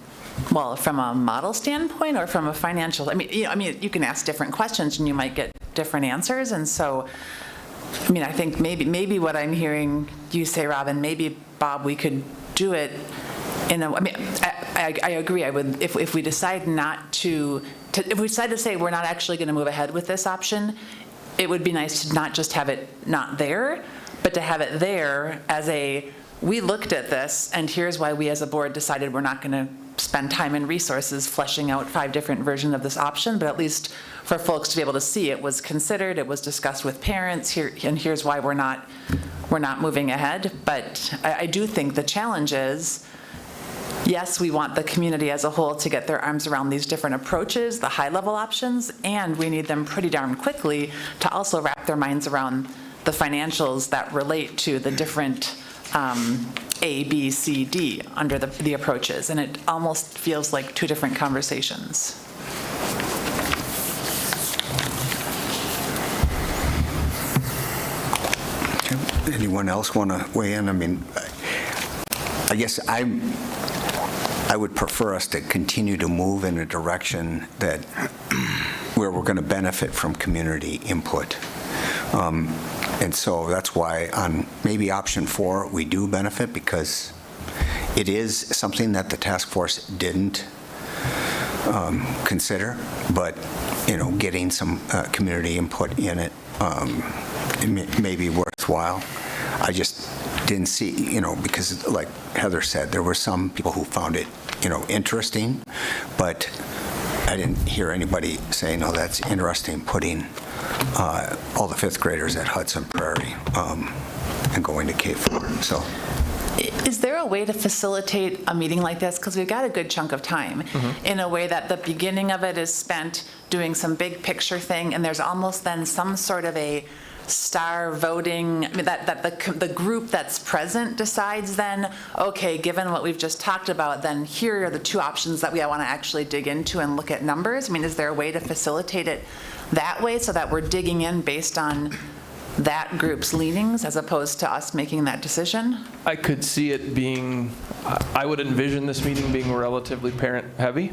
Well, from a model standpoint or from a financial, I mean, you can ask different questions and you might get different answers. And so, I mean, I think maybe what I'm hearing you say, Robin, maybe, Bob, we could do it in a, I mean, I agree. I would, if we decide not to, if we decide to say we're not actually going to move ahead with this option, it would be nice to not just have it not there, but to have it there as a, we looked at this and here's why we as a board decided we're not going to spend time and resources fleshing out 5 different versions of this option, but at least for folks to be able to see it was considered, it was discussed with parents here, and here's why we're not moving ahead. But I do think the challenge is, yes, we want the community as a whole to get their arms around these different approaches, the high-level options, and we need them pretty darn quickly to also wrap their minds around the financials that relate to the different A, B, C, D under the approaches. And it almost feels like 2 different conversations. Anyone else want to weigh in? I mean, I guess I would prefer us to continue to move in a direction that where we're going to benefit from community input. And so that's why on maybe option 4, we do benefit because it is something that the task force didn't consider, but, getting some community input in it, it may be worthwhile. I just didn't see, because like Heather said, there were some people who found it, interesting, but I didn't hear anybody saying, "Oh, that's interesting," putting all the 5th graders at Hudson Prairie and going to K4. So, is there a way to facilitate a meeting like this? Because we've got a good chunk of time in a way that the beginning of it is spent doing some big picture thing, and there's almost then some sort of a star voting, I mean, that the group that's present decides then, okay, given what we've just talked about, then here are the 2 options that we want to actually dig into and look at numbers. I mean, is there a way to facilitate it that way so that we're digging in based on that group's leanings as opposed to us making that decision? I could see it being, I would envision this meeting being relatively parent-heavy,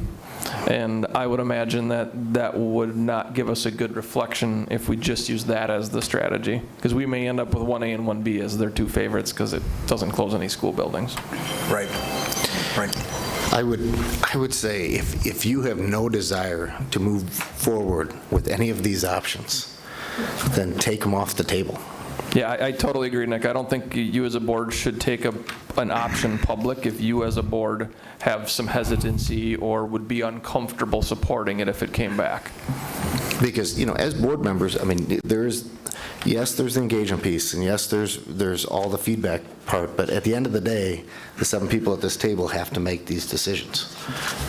and I would imagine that would not give us a good reflection if we just use that as the strategy, because we may end up with 1A and 1B as their 2 favorites because it doesn't close any school buildings. Right. I would say if you have no desire to move forward with any of these options, then take them off the table. Yeah, I totally agree, Nick. I don't think you as a board should take an option public if you as a board have some hesitancy or would be uncomfortable supporting it if it came back. Because, as board members, I mean, there's yes, there's the engagement piece, and yes, there's all the feedback part, but at the end of the day, the 7 people at this table have to make these decisions.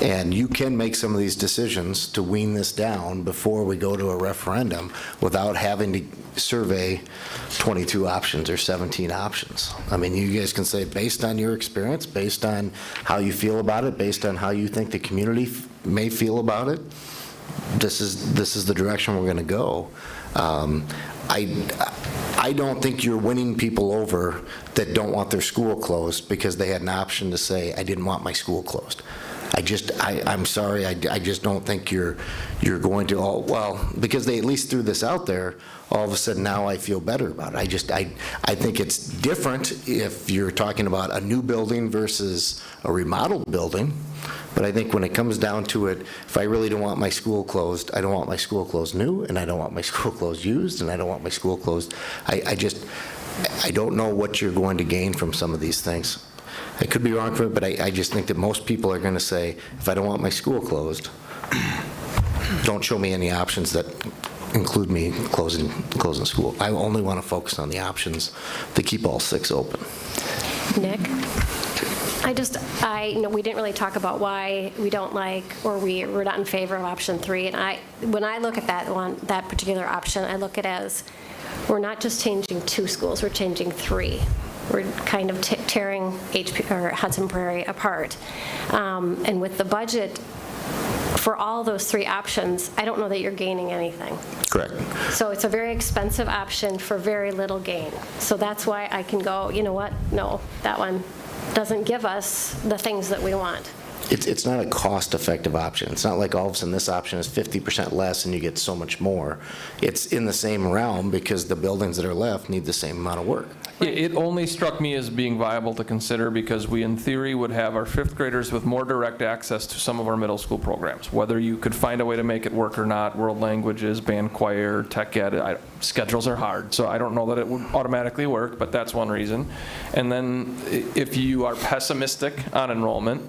And you can make some of these decisions to wean this down before we go to a referendum without having to survey 22 options or 17 options. I mean, you guys can say, based on your experience, based on how you feel about it, based on how you think the community may feel about it, this is the direction we're going to go. I don't think you're winning people over that don't want their school closed because they had an option to say, I didn't want my school closed. I'm sorry, I just don't think you're going to, well, because they at least threw this out there, all of a sudden now I feel better about it. I think it's different if you're talking about a new building versus a remodeled building, but I think when it comes down to it, if I really don't want my school closed, I don't want my school closed new, and I don't want my school closed used, and I don't want my school closed, I don't know what you're going to gain from some of these things. I could be wrong, but I just think that most people are going to say, if I don't want my school closed, don't show me any options that include me closing school. I only want to focus on the options to keep all 6 open. Nick? We didn't really talk about why we don't like, or we're not in favor of option 3. And when I look at that particular option, I look at it as, we're not just changing 2 schools, we're changing 3. We're kind of tearing Hudson Prairie apart. And with the budget for all those 3 options, I don't know that you're gaining anything. Correct. So it's a very expensive option for very little gain. So that's why I can go, you know what, no, that one doesn't give us the things that we want. It's not a cost-effective option. It's not like all of a sudden this option is 50% less and you get so much more. It's in the same realm because the buildings that are left need the same amount of work. It only struck me as being viable to consider because we, in theory, would have our 5th graders with more direct access to some of our middle school programs. Whether you could find a way to make it work or not, world languages, band choir, tech ed, schedules are hard. So I don't know that it would automatically work, but that's one reason. And then if you are pessimistic on enrollment,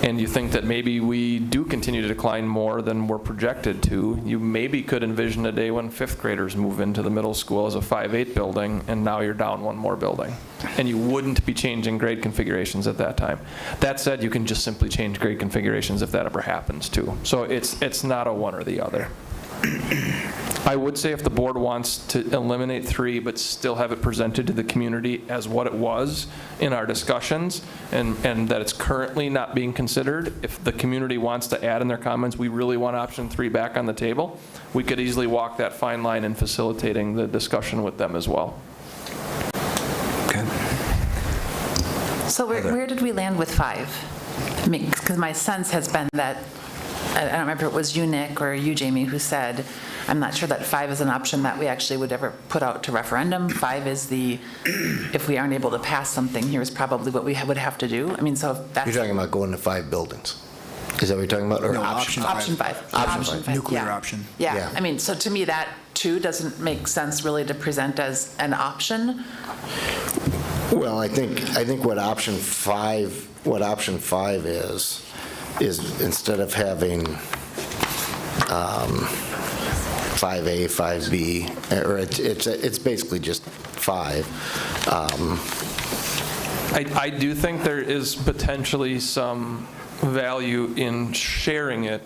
and you think that maybe we do continue to decline more than we're projected to, you maybe could envision a day when 5th graders move into the middle school as a 5-8 building, and now you're down 1 more building. And you wouldn't be changing grade configurations at that time. That said, you can just simply change grade configurations if that ever happens too. So it's not a one or the other. I would say if the board wants to eliminate 3 but still have it presented to the community as what it was in our discussions and that it's currently not being considered, if the community wants to add in their comments, we really want option 3 back on the table, we could easily walk that fine line in facilitating the discussion with them as well. Okay. So where did we land with 5? I mean, because my sense has been that, I don't remember if it was you, Nick, or you, Jamie, who said, I'm not sure that 5 is an option that we actually would ever put out to referendum. 5 is if we aren't able to pass something, here's probably what we would have to do. I mean, so if that's... You're talking about going to 5 buildings. Is that what you're talking about? Or No, option 5? Option 5. Option 5. Nuclear Yeah. option. Yeah, I mean, so to me, that too doesn't make sense really to present as an option. Well, I think what option 5 is instead of having 5A, 5B, or it's basically just 5. I do think there is potentially some value in sharing it,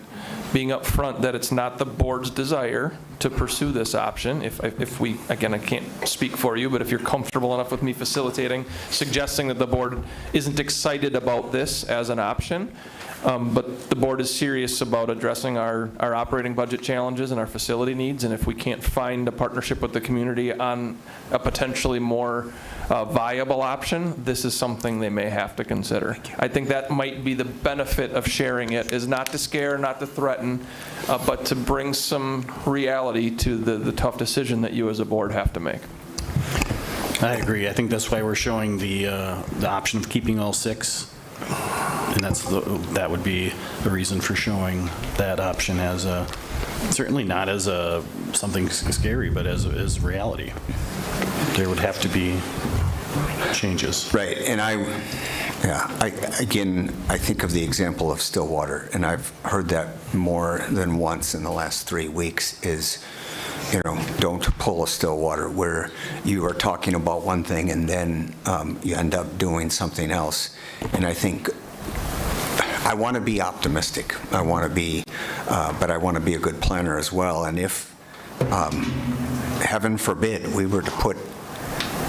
being upfront that it's not the board's desire to pursue this option. If we, again, I can't speak for you, but if you're comfortable enough with me facilitating, suggesting that the board isn't excited about this as an option, but the board is serious about addressing our operating budget challenges and our facility needs, and if we can't find a partnership with the community on a potentially more viable option, this is something they may have to consider. I think that might be the benefit of sharing it, is not to scare, not to threaten, but to bring some reality to the tough decision that you as a board have to make. I agree. I think that's why we're showing the option of keeping all 6. And that would be the reason for showing that option as certainly not as something scary, but as reality. There would have to be changes. Right, and I think of the example of Stillwater, and I've heard that more than once in the last 3 weeks, is don't pull a Stillwater, where you are talking about one thing and then you end up doing something else. And I think I want to be optimistic. I want to be, but I want to be a good planner as well. And if, heaven forbid, we were to put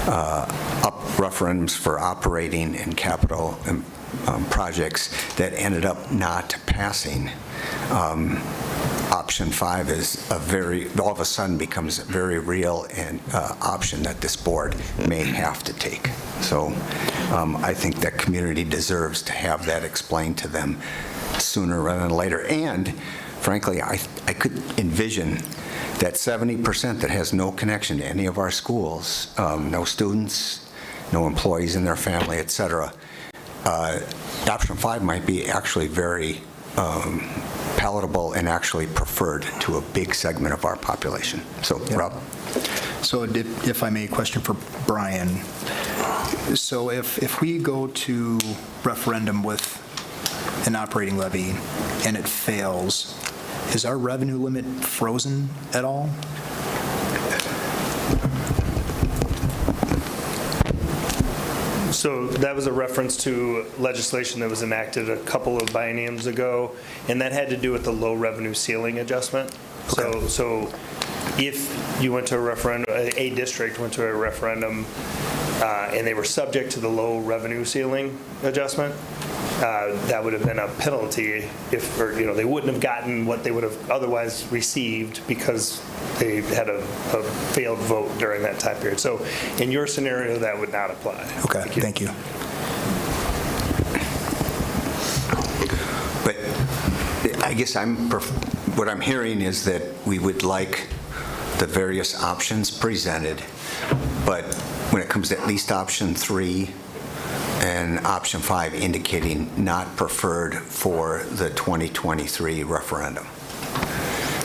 up referendums for operating and capital projects that ended up not passing, option 5 is all of a sudden becomes a very real and option that this board may have to take. So I think that community deserves to have that explained to them sooner rather than later. And frankly, I could envision that 70% that has no connection to any of our schools, no students, no employees in their family, et cetera, option 5 might be actually very palatable and actually preferred to a big segment of our population. So, yeah. Rob? So if I may, question for Brian. So if we go to referendum with an operating levy and it fails, is our revenue limit frozen at all? So that was a reference to legislation that was enacted a couple of bienniums ago, and that had to do with the low revenue ceiling adjustment. Okay. So if you went to a referendum, a district went to a referendum, and they were subject to the low revenue ceiling adjustment, that would have been a penalty if, or, they wouldn't have gotten what they would have otherwise received because they had a failed vote during that time period. So in your scenario, that would not apply. Okay, thank you. But I guess what I'm hearing is that we would like the various options presented, but when it comes to at least option 3 and option 5 indicating not preferred for the 2023 referendum.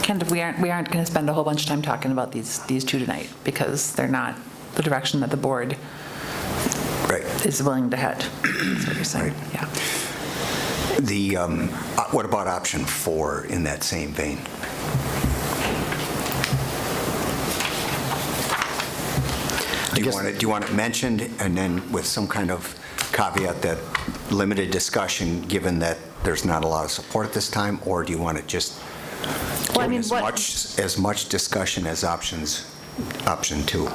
Kendra, we aren't going to spend a whole bunch of time talking about these two tonight because they're not the direction that the board is willing to head. That's what you're saying. Right. Yeah. What about option 4 in that same vein? Do you want it mentioned and then with some kind of caveat that limited discussion given that there's not a lot of support at this time, or do you want it just as much discussion as option 2?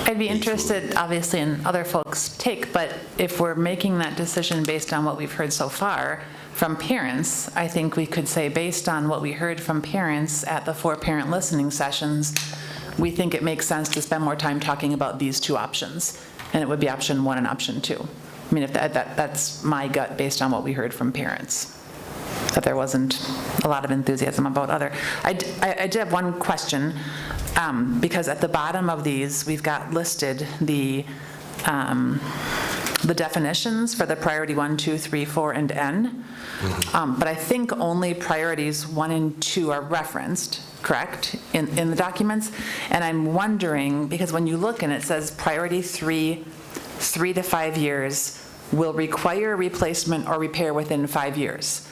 I'd be interested, obviously, in other folks' take, but if we're making that decision based on what we've heard so far from parents, I think we could say based on what we heard from parents at the 4 parent listening sessions, we think it makes sense to spend more time talking about these 2 options, and it would be option 1 and option 2. I mean, if that's my gut based on what we heard from parents, that there wasn't a lot of enthusiasm about other. I did have one question, because at the bottom of these, we've got listed the definitions for the priority 1, 2, 3, 4, and N. But I think only priorities 1 and 2 are referenced, correct, in the documents? And I'm wondering, because when you look and it says priority 3 to 5 years, will require replacement or repair within 5 years.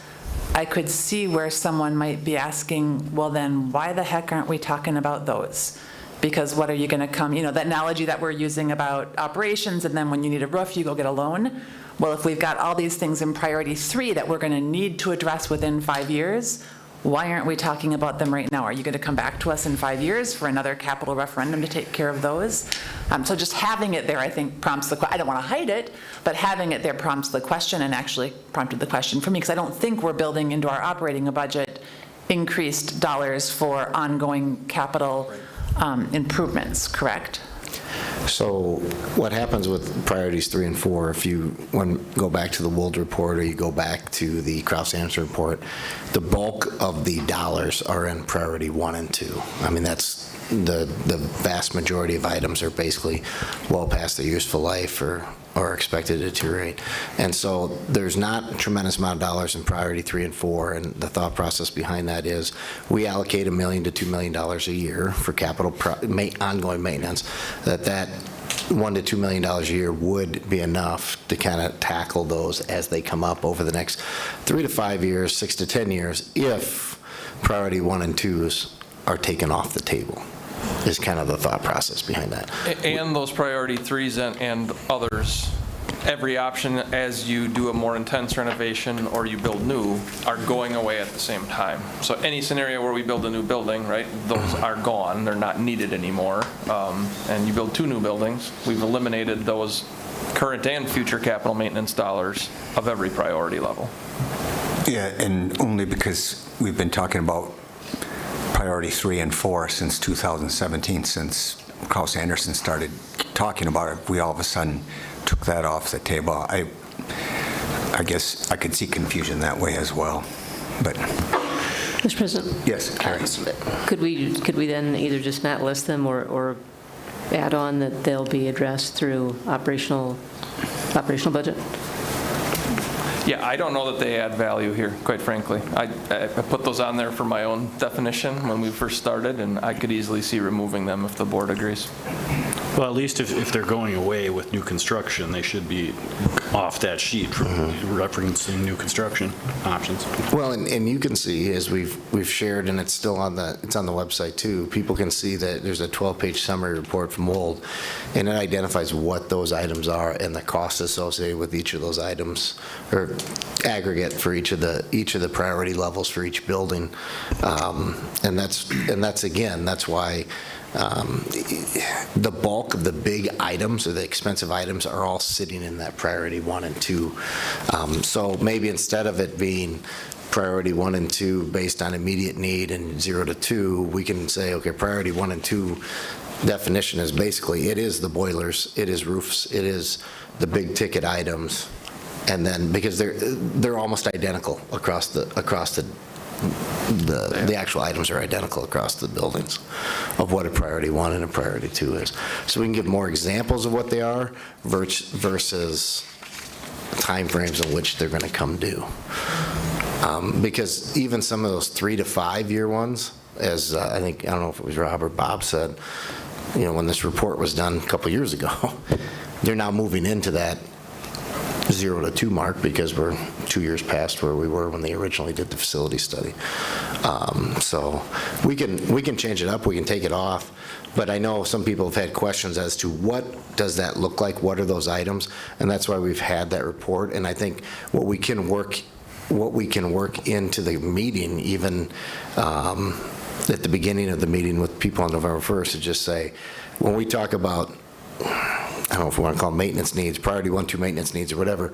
I could see where someone might be asking, well then, why the heck aren't we talking about those? Because what are you going to come, that analogy that we're using about operations, and then when you need a roof, you go get a loan. Well, if we've got all these things in priority 3 that we're going to need to address within 5 years, why aren't we talking about them right now? Are you going to come back to us in 5 years for another capital referendum to take care of those? So just having it there, I think, prompts the question. I don't want to hide it, but having it there prompts the question, and actually prompted the question for me, because I don't think we're building into our operating budget increased dollars for ongoing capital improvements, correct? So what happens with priorities 3 and 4, if you go back to the Wold report or you go back to the Kraus-Anderson report, the bulk of the dollars are in priority 1 and 2. I mean, that's the vast majority of items are basically well past their useful life or expected to deteriorate. And so there's not a tremendous amount of dollars in priority 3 and 4, and the thought process behind that is we allocate $1 million to $2 million a year for capital ongoing maintenance, that $1 to $2 million a year would be enough to kind of tackle those as they come up over the next 3 to 5 years, 6 to 10 years, if priority 1 and 2s are taken off the table. is kind of the thought process behind that. And those priority threes and others, every option as you do a more intense renovation or you build new are going away at the same time. So any scenario where we build a new building, right, those are gone, they're not needed anymore. And you build 2 new buildings, we've eliminated those current and future capital maintenance dollars of every priority level. Yeah, and only because we've been talking about priority 3 and 4 since 2017, since Klaus Anderson started talking about it, we all of a sudden took that off the table. I guess I could see confusion that way as well, but. Mr. President? Yes, Carrie. Could we then either just not list them or add on that they'll be addressed through operational budget? Yeah, I don't know that they add value here, quite frankly. I put those on there for my own definition when we first started, and I could easily see removing them if the board agrees. Well, at least if they're going away with new construction, they should be off that sheet for referencing new construction options. Well, and you can see, as we've shared, and it's still on the website too, people can see that there's a 12-page summary report from Wold, and it identifies what those items are and the costs associated with each of those items, or aggregate for each of the priority levels for each building. And that's why the bulk of the big items or the expensive items are all sitting in that priority 1 and 2. So maybe instead of it being priority 1 and 2 based on immediate need and 0 to 2, we can say, okay, priority 1 and 2 definition is basically, it is the boilers, it is roofs, it is the big ticket items. And then, because they're almost identical across the actual items are identical across the buildings of what a priority 1 and a priority 2 is. So we can give more examples of what they are versus timeframes in which they're going to come due. Because even some of those 3 to 5 year ones, as I don't know if it was Rob or Bob said, when this report was done a couple years ago, they're now moving into that 0 to 2 mark because we're 2 years past where we were when they originally did the facility study. So we can change it up, we can take it off, but I know some people have had questions as to what does that look like, what are those items, and that's why we've had that report. And I think what we can work into the meeting, even at the beginning of the meeting with people on November 1st, to just say, when we talk about, I don't know if we want to call them maintenance needs, priority 1, 2 maintenance needs or whatever,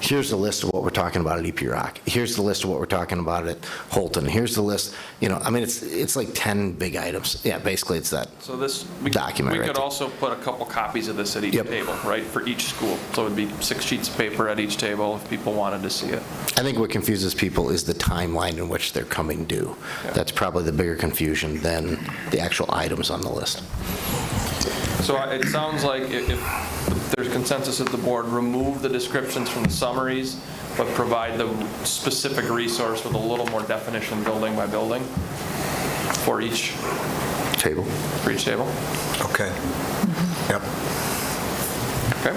here's the list of what we're talking about at EP Rock. Here's the list of what we're talking about at Holton. Here's the list, it's like 10 big items. Yeah, basically it's that so this document. We right could there. Also put a couple copies of this at each Yep. table, right, for each school. So it would be 6 sheets of paper at each table if people wanted to see it. I think what confuses people is the timeline in which they're coming due. Yeah. That's probably the bigger confusion than the actual items on the list. So it sounds like if there's consensus at the board, remove the descriptions from the summaries, but provide the specific resource with a little more definition building by building for each table. For each table? Okay. Yep. Okay.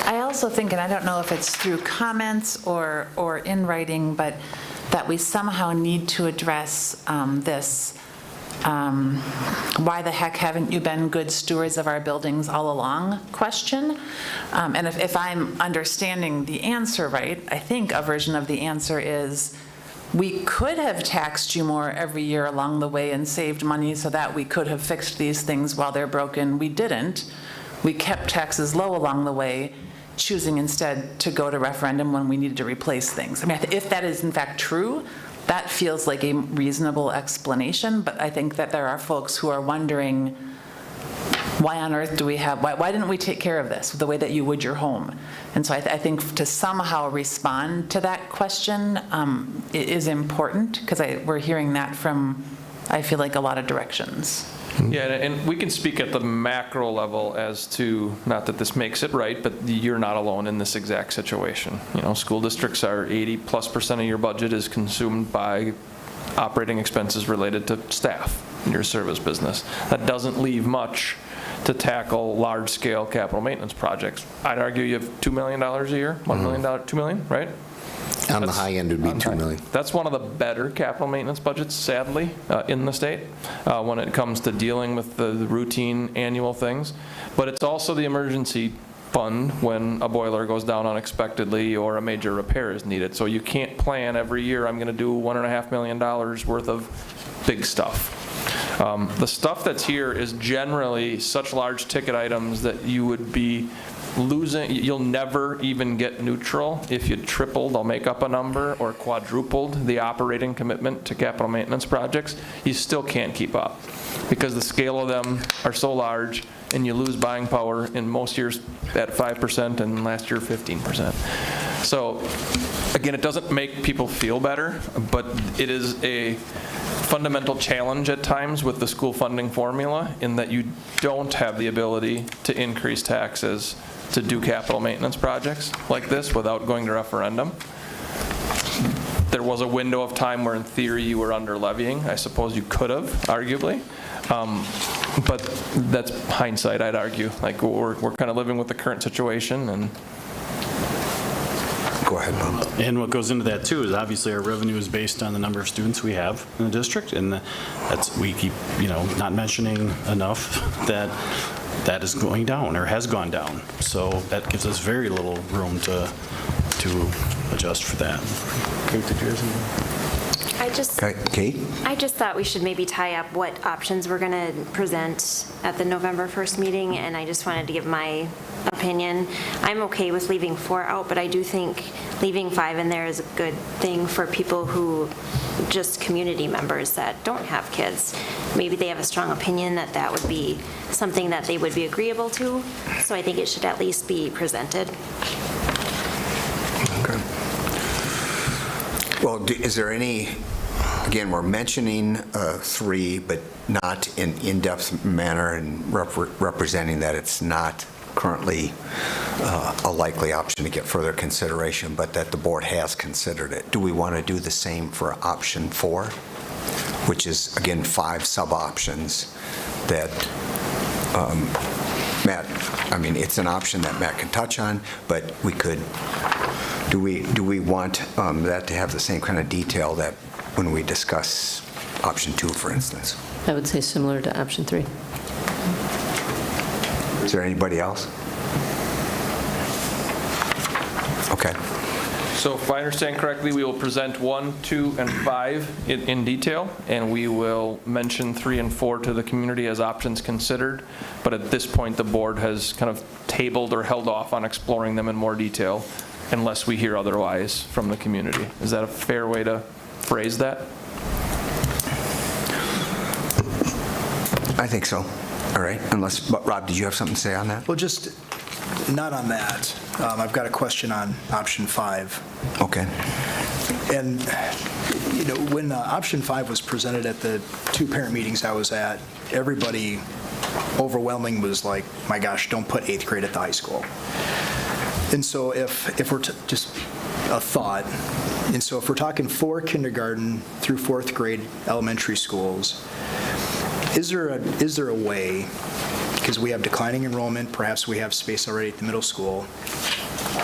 I also think, and I don't know if it's through comments or in writing, but that we somehow need to address this why the heck haven't you been good stewards of our buildings all along question. And if I'm understanding the answer right, I think a version of the answer is we could have taxed you more every year along the way and saved money so that we could have fixed these things while they're broken. We didn't. We kept taxes low along the way, choosing instead to go to referendum when we needed to replace things. I mean, if that is in fact true, that feels like a reasonable explanation, but I think that there are folks who are wondering, why on earth do we have, why didn't we take care of this the way that you would your home? And so I think to somehow respond to that question is important, because we're hearing that from, I feel like, a lot of directions. Yeah, and we can speak at the macro level as to, not that this makes it right, but you're not alone in this exact situation. School districts are 80+% of your budget is consumed by operating expenses related to staff in your service business. That doesn't leave much to tackle large-scale capital maintenance projects. I'd argue you have $2 million a year, $1 million, $2 million, right? On the high end, it would be 2 million. That's one of the better capital maintenance budgets, sadly, in the state, when it comes to dealing with the routine annual things. But it's also the emergency fund when a boiler goes down unexpectedly or a major repair is needed. So you can't plan every year, I'm going to do $1.5 million worth of big stuff. The stuff that's here is generally such large ticket items that you would be losing, you'll never even get neutral if you tripled, I'll make up a number, or quadrupled the operating commitment to capital maintenance projects. You still can't keep up because the scale of them are so large and you lose buying power in most years at 5% and last year 15%. So again, it doesn't make people feel better, but it is a fundamental challenge at times with the school funding formula in that you don't have the ability to increase taxes to do capital maintenance projects like this without going to referendum. There was a window of time where in theory you were under levying. I suppose you could have, arguably. But that's hindsight, I'd argue. Like we're kind of living with the current situation. And go ahead, Bob. And what goes into that too is obviously our revenue is based on the number of students we have in the district, and that's, we keep, not mentioning enough that is going down or has gone down. So that gives us very little room to adjust for that. Kate, did you have something? Kate? I just thought we should maybe tie up what options we're going to present at the November 1st meeting, and I just wanted to give my opinion. I'm okay with leaving 4 out, but I do think leaving 5 in there is a good thing for people who, just community members that don't have kids. Maybe they have a strong opinion that that would be something that they would be agreeable to, so I think it should at least be presented. Okay. Well, is there any, again, we're mentioning 3, but not in in-depth manner and representing that it's not currently a likely option to get further consideration, but that the board has considered it. Do we want to do the same for option 4, which is, again, 5 sub-options that Matt, I mean, it's an option that Matt can touch on, but we could, do we want that to have the same kind of detail that when we discuss option 2, for instance? I would say similar to option 3. Is there anybody else? Okay. so if I understand correctly, we will present 1, 2, and 5 in detail, and we will mention 3 and 4 to the community as options considered. But at this point, the board has kind of tabled or held off on exploring them in more detail unless we hear otherwise from the community. Is that a fair way to phrase that? I think so. All right. Unless, Rob, did you have something to say on that? Well, just not on that. I've got a question on option 5. Okay. And, when option 5 was presented at the 2 parent meetings I was at, everybody overwhelming was like, my gosh, don't put 8th grade at the high school. And so if we're just a thought, and so if we're talking 4 kindergarten through 4th grade elementary schools, is there a way, because we have declining enrollment, perhaps we have space already at the middle school,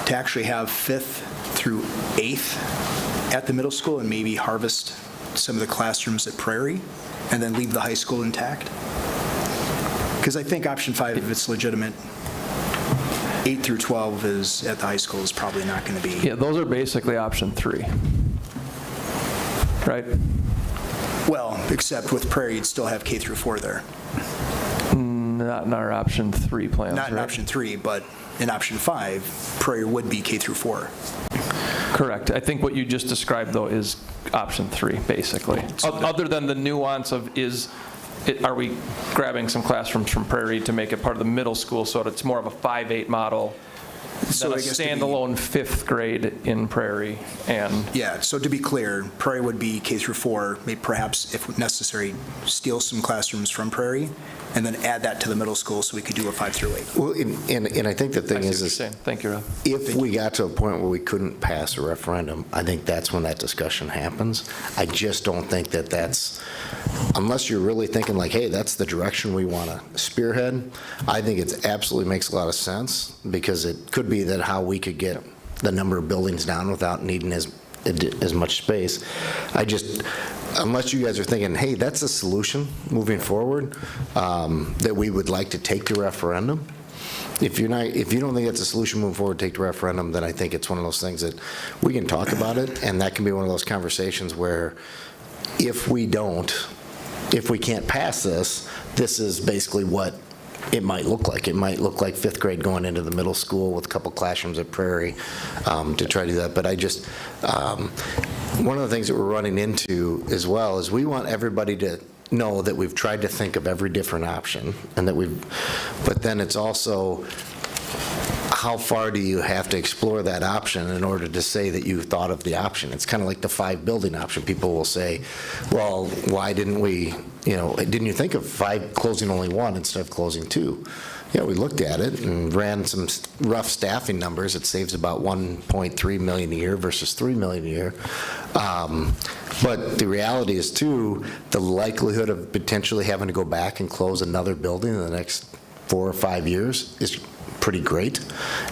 to actually have 5th through 8th at the middle school and maybe harvest some of the classrooms at Prairie and then leave the high school intact? Because I think option 5, if it's legitimate, 8 through 12 is at the high school is probably not going to be. Yeah, those are basically option 3, right? Well, except with Prairie, you'd still have K through 4 there. Not in our option 3 plans, Not in right? option 3, but in option 5, Prairie would be K through 4. Correct. I think what you just described, though, is option 3, basically. Other than the nuance of are we grabbing some classrooms from Prairie to make it part of the middle school so that it's more of a 5-8 model So than a I guess to be- standalone 5th grade in Prairie? And Yeah, so to be clear, Prairie would be K through 4, maybe perhaps, if necessary, steal some classrooms from Prairie, and then add that to the middle school so we could do a 5 through 8. Well, and I think the I thing see is, what you're saying. Thank you, Rob. if we got to a point where we couldn't pass a referendum, I think that's when that discussion happens. I just don't think that that's, unless you're really thinking like, hey, that's the direction we want to spearhead, I think it absolutely makes a lot of sense, because it could be that how we could get the number of buildings down without needing as as much space. Unless you guys are thinking, hey, that's a solution moving forward that we would like to take to referendum. If you don't think that's a solution moving forward, take to referendum, then I think it's one of those things that we can talk about it, and that can be one of those conversations where if we can't pass this, this is basically what it might look like. It might look like fifth grade going into the middle school with a couple classrooms at Prairie to try to do that. But one of the things that we're running into as well is we want everybody to know that we've tried to think of every different option, and but then it's also, how far do you have to explore that option in order to say that you've thought of the option? It's kind of like the 5 building option. People will say, well, why didn't you think of 5 closing only 1 instead of closing 2? Yeah, we looked at it and ran some rough staffing numbers. It saves about $1.3 million a year versus $3 million a year. But the reality is, too, the likelihood of potentially having to go back and close another building in the next 4 or 5 years is pretty great.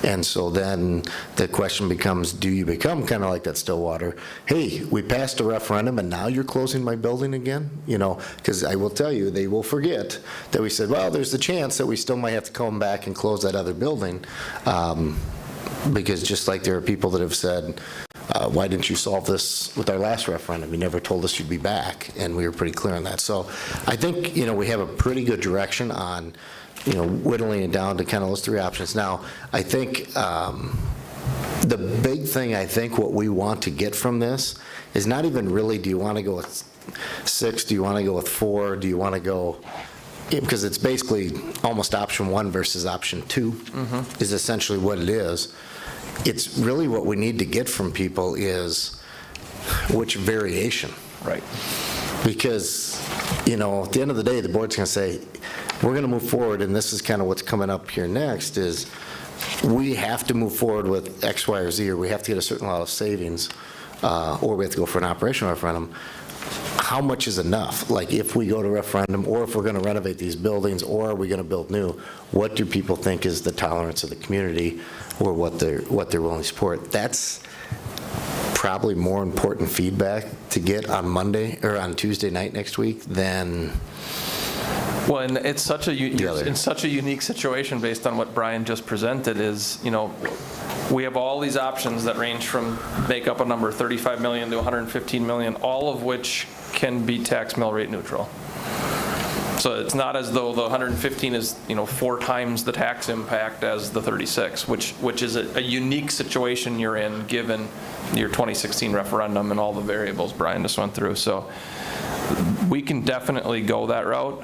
And so then the question becomes, do you become kind of like that Stillwater, hey, we passed a referendum and now you're closing my building again? Because I will tell you, they will forget that we said, well, there's the chance that we still might have to come back and close that other building. Because just like there are people that have said, why didn't you solve this with our last referendum? You never told us you'd be back, and we were pretty clear on that. So I think, we have a pretty good direction on, whittling it down to kind of those 3 options. Now, I think the big thing, what we want to get from this is not even really, do you want to go with 6, do you want to go with 4, do you want to go, because it's basically almost option 1 versus option 2 is essentially what it is. It's really what we need to get from people is which variation. Right. Because, at the end of the day, the board's going to say, we're going to move forward, and this is kind of what's coming up here next, is we have to move forward with X, Y, or Z, or we have to get a certain amount of savings, or we have to go for an operational referendum. How much is enough? Like, if we go to referendum, or if we're going to renovate these buildings, or are we going to build new, what do people think is the tolerance of the community, or what they're willing to support? That's probably more important feedback to get on Monday, or on Tuesday night next week than... Well, and it's such a unique situation based on what Brian just presented is, we have all these options that range from, make up a number, 35 million to 115 million, all of which can be tax mill rate neutral. So it's not as though the 115 is, 4 times the tax impact as the 36, which is a unique situation you're in given your 2016 referendum and all the variables Brian just went through. So we can definitely go that route.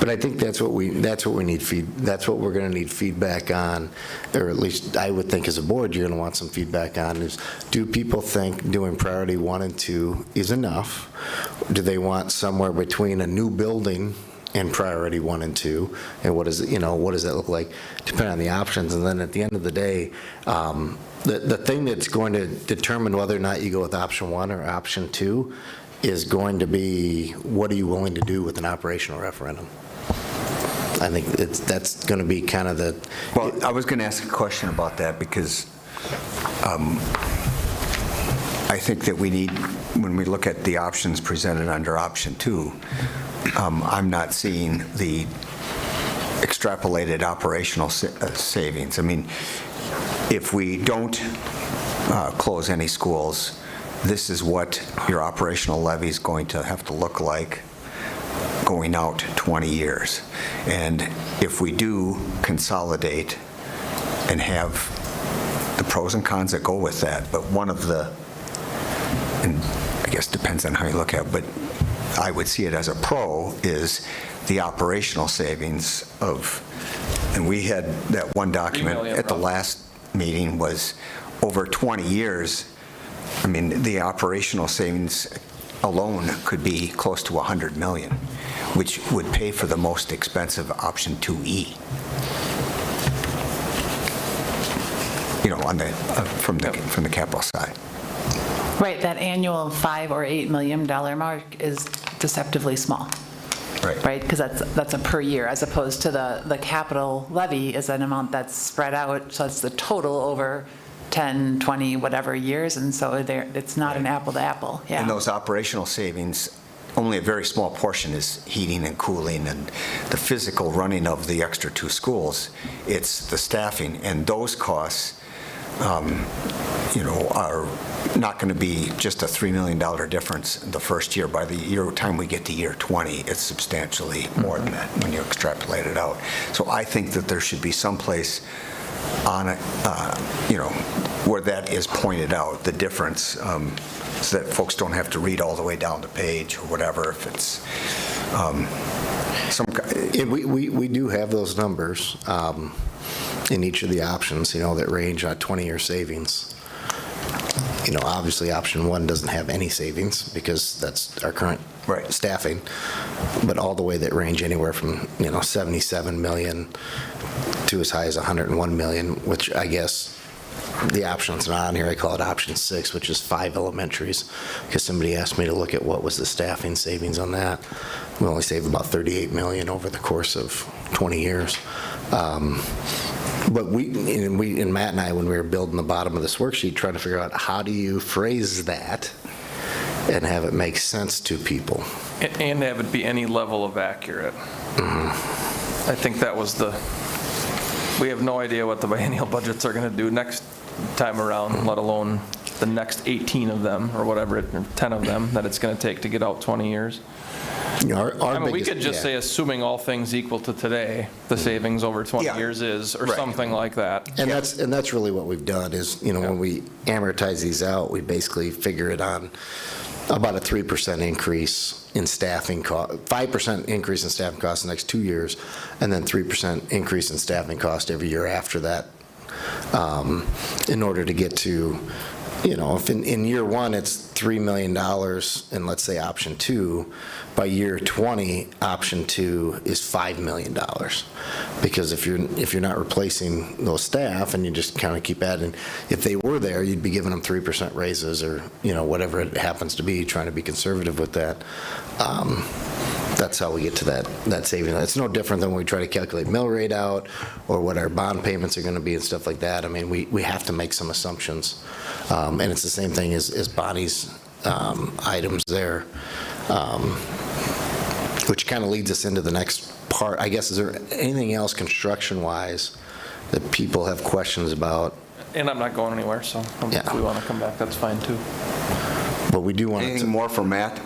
But I think that's what we need. That's what we're going to need feedback on, or at least I would think as a board you're going to want some feedback on. Is, do people think doing priority 1 and 2 is enough? Do they want somewhere between a new building and priority 1 and 2? And what does that look like? Depending on the options. And then at the end of the day, the thing that's going to determine whether or not you go with option 1 or option 2 is going to be, what are you willing to do with an operational referendum? I think that's going to be kind of the... Well, I was going to ask a question about that because I think that we need, when we look at the options presented under option 2, I'm not seeing the extrapolated operational savings. I mean, if we don't close any schools, this is what your operational levy is going to have to look like going out 20 years. And if we do consolidate and have the pros and cons that go with that, but one of the, and I guess depends on how you look at it, but I would see it as a pro, is the operational savings of, and we had that one document at the last meeting was over 20 years. I mean, the operational savings alone could be close to 100 million, which would pay for the most expensive option 2E. On the from the capital side. Right, that annual $5 or $8 million mark is deceptively small. Right, because that's a per year, as opposed to the capital levy is an amount that's spread out, so it's the total over 10, 20, whatever years, and so it's not an apple to apple, yeah. And those operational savings, only a very small portion is heating and cooling and the physical running of the extra 2 schools. It's the staffing, and those costs, are not going to be just a $3 million difference the first year. By the time we get to year 20, it's substantially more than that when you extrapolate it out. So I think that there should be some place on it, where that is pointed out, the difference, so that folks don't have to read all the way down the page or whatever. If it's We do have those numbers in each of the options, that range on 20-year savings. Obviously, option 1 doesn't have any savings because that's our current staffing, but all the way that range anywhere from, 77 million to as high as 101 million, which I guess the option's not on here. I call it option 6, which is 5 elementaries, because somebody asked me to look at what was the staffing savings on that. We only saved about 38 million over the course of 20 years. But Matt and I, when we were building the bottom of this worksheet, trying to figure out how do you phrase that and have it make sense to people. And have it be any level of accurate. I think that was we have no idea what the biennial budgets are going to do next time around, let alone the next 18 of them or whatever, 10 of them that it's going to take to get out 20 years. We could just say, assuming all things equal to today, the savings over 20 years is, or something like that. And that's really what we've done is, when we amortize these out, we basically figure it on about a 3% increase in staffing cost, 5% increase in staffing costs the next 2 years, and then 3% increase in staffing cost every year after that, in order to get to, if in year 1 it's $3 million in, let's say, option 2, by year 20, option 2 is $5 million. Because if you're not replacing those staff and you just kind of keep adding, if they were there, you'd be giving them 3% raises or, whatever it happens to be, trying to be conservative with that. That's how we get to that saving. It's no different than when we try to calculate mill rate out or what our bond payments are going to be and stuff like that. I mean, we have to make some assumptions. And it's the same thing as Bonnie's items there, which kind of leads us into the next part. I guess, is there anything else construction-wise that people have questions about? And I'm not going anywhere, so if we want to come back, that's fine too. But we do want to... Anything more from Matt?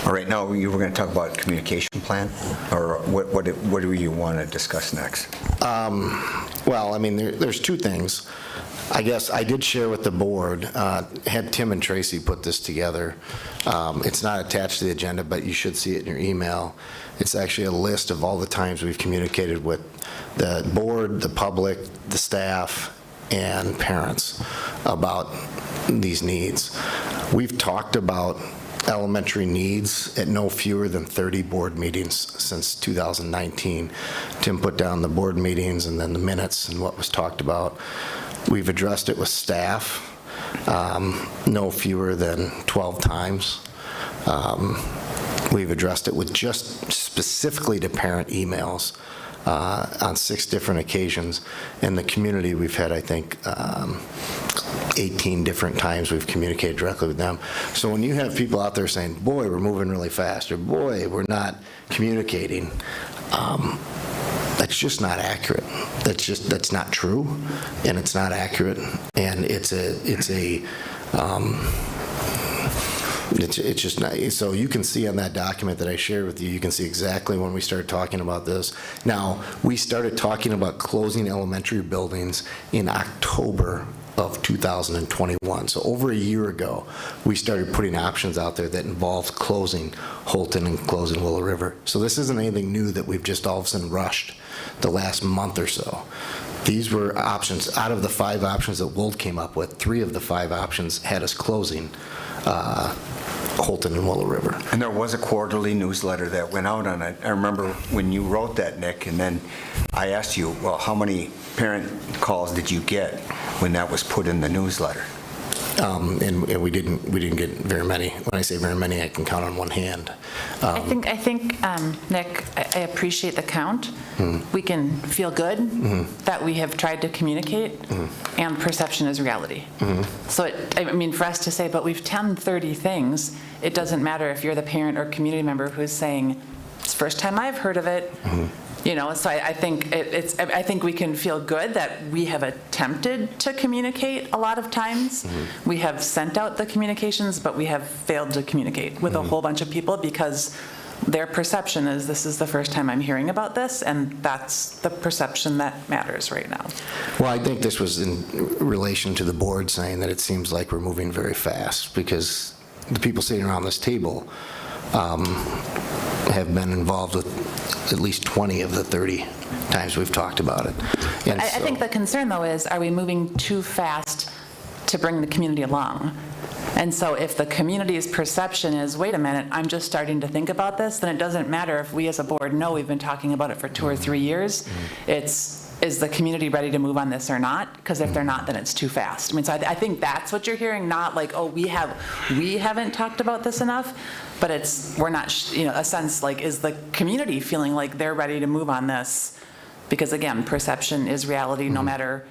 All right, now you were going to talk about communication plan, or what do you want to discuss next? Well, I mean, there's 2 things. I guess I did share with the board, had Tim and Tracy put this together. It's not attached to the agenda, but you should see it in your email. It's actually a list of all the times we've communicated with the board, the public, the staff, and parents about these needs. We've talked about elementary needs at no fewer than 30 board meetings since 2019. Tim put down the board meetings and then the minutes and what was talked about. We've addressed it with staff no fewer than 12 times. We've addressed it with just specifically to parent emails on 6 different occasions. In the community, we've had, I think, 18 different times we've communicated directly with them. So when you have people out there saying, boy, we're moving really fast, or boy, we're not communicating, that's just not accurate. That's not true, and it's not accurate, and it's just not. So you can see on that document that I shared with you, you can see exactly when we started talking about this. Now, we started talking about closing elementary buildings in October of 2021. So over a year ago, we started putting options out there that involved closing Holton and closing Willow River. So this isn't anything new that we've just all of a sudden rushed the last month or so. These were options. Out of the 5 options that Wold came up with, 3 of the 5 options had us closing Holton and Willow River. And there was a quarterly newsletter that went out on it. I remember when you wrote that, Nick, and then I asked you, well, how many parent calls did you get when that was put in the newsletter? And we didn't get very many. When I say very many, I can count on one hand. I think, Nick, I appreciate the count. We can feel good that we have tried to communicate, and perception is reality. So, I mean, for us to say, but we've 30 things, it doesn't matter if you're the parent or community member who's saying, it's the first time I've heard of it. You know, so I think I think we can feel good that we have attempted to communicate a lot of times. We have sent out the communications, but we have failed to communicate with a whole bunch of people because their perception is this is the first time I'm hearing about this, and that's the perception that matters right now. Well, I think this was in relation to the board saying that it seems like we're moving very fast because the people sitting around this table have been involved with at least 20 of the 30 times we've talked about it. And I think the concern, though, is are we moving too fast to bring the community along? And so if the community's perception is, wait a minute, I'm just starting to think about this, then it doesn't matter if we as a board know we've been talking about it for 2 or 3 years. Is the community ready to move on this or not? Because if they're not, then it's too fast. I mean, so I think that's what you're hearing, not like, oh, we haven't talked about this enough, but we're not, a sense like, is the community feeling like they're ready to move on this? Because again, perception is reality no matter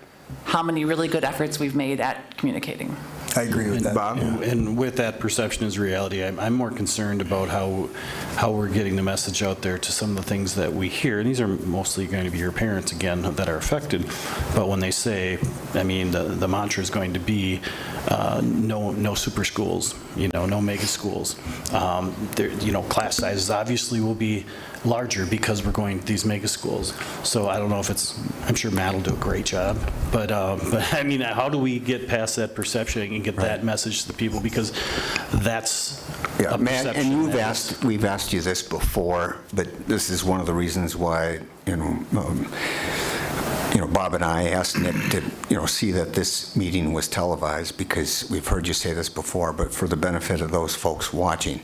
how many really good efforts we've made at communicating. I agree with that. Bob? And with that perception is reality, I'm more concerned about how we're getting the message out there to some of the things that we hear. And these are mostly going to be your parents, again, that are affected. But when they say, I mean, the mantra is going to be no super schools, no mega schools. Class sizes obviously will be larger because we're going to these mega schools. So I don't know if I'm sure Matt will do a great job. But I mean, how do we get past that perception and get that message to the people? Because that's a Matt, perception. and we've asked you this before, but this is one of the reasons why, Bob and I asked Nick to, see that this meeting was televised because we've heard you say this before, but for the benefit of those folks watching,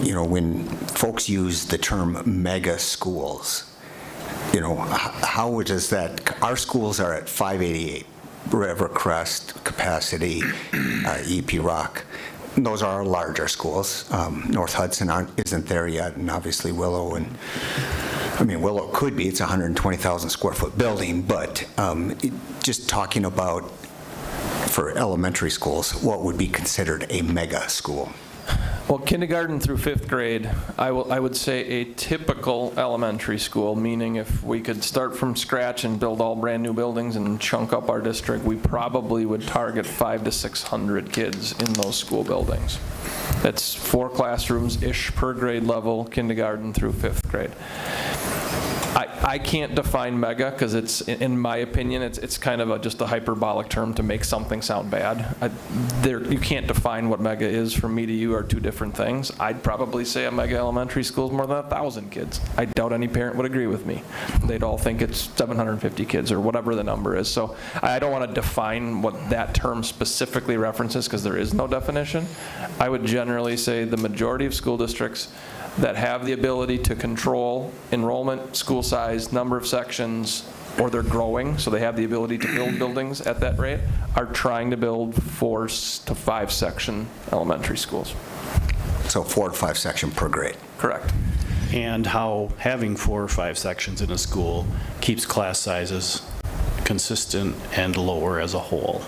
when folks use the term mega schools, how does that, our schools are at 588, Rivercrest, Capacity, EP Rock. Those are our larger schools. North Hudson isn't there yet, and obviously Willow Willow could be, it's a 120,000 square foot building, but just talking about for elementary schools, what would be considered a mega school? Well, kindergarten through 5th grade, I would say a typical elementary school, meaning if we could start from scratch and build all brand new buildings and chunk up our district, we probably would target 500 to 600 kids in those school buildings. That's 4 classrooms-ish per grade level, kindergarten through 5th grade. I can't define mega because it's, in my opinion, it's kind of just a hyperbolic term to make something sound bad. You can't define what mega is. From me to you are 2 different things. I'd probably say a mega elementary school is more than 1,000 kids. I doubt any parent would agree with me. They'd all think it's 750 kids or whatever the number is. So I don't want to define what that term specifically references because there is no definition. I would generally say the majority of school districts that have the ability to control enrollment, school size, number of sections, or they're growing, so they have the ability to build buildings at that rate, are trying to build 4 to 5 section elementary schools. So 4 to 5 section per grade. Correct. And how having 4 or 5 sections in a school keeps class sizes consistent and lower as a whole.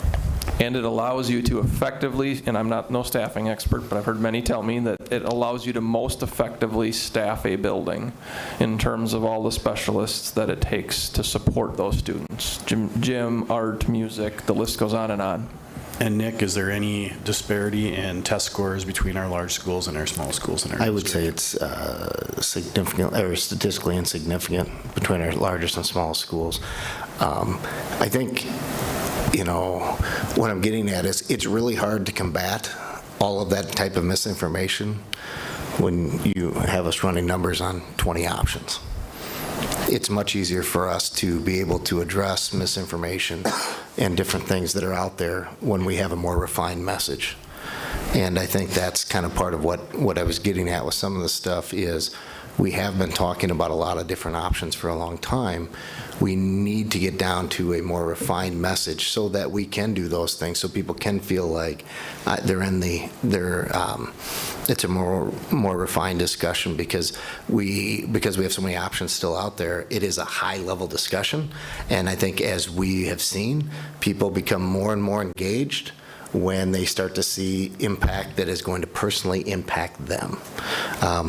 And it allows you to effectively, and I'm no staffing expert, but I've heard many tell me that it allows you to most effectively staff a building in terms of all the specialists that it takes to support those students. Gym, art, music, the list goes on and on. And Nick, is there any disparity in test scores between our large schools and our small schools in our I would say it's significant, or statistically insignificant between our largest and smallest schools. I think, what I'm getting at is it's really hard to combat all of that type of misinformation when you have us running numbers on 20 options. It's much easier for us to be able to address misinformation and different things that are out there when we have a more refined message. And I think that's kind of part of what I was getting at with some of the stuff is we have been talking about a lot of different options for a long time. We need to get down to a more refined message so that we can do those things, so people can feel like it's a more refined discussion, because we have so many options still out there. It is a high-level discussion, and I think as we have seen, people become more and more engaged when they start to see impact that is going to personally impact them.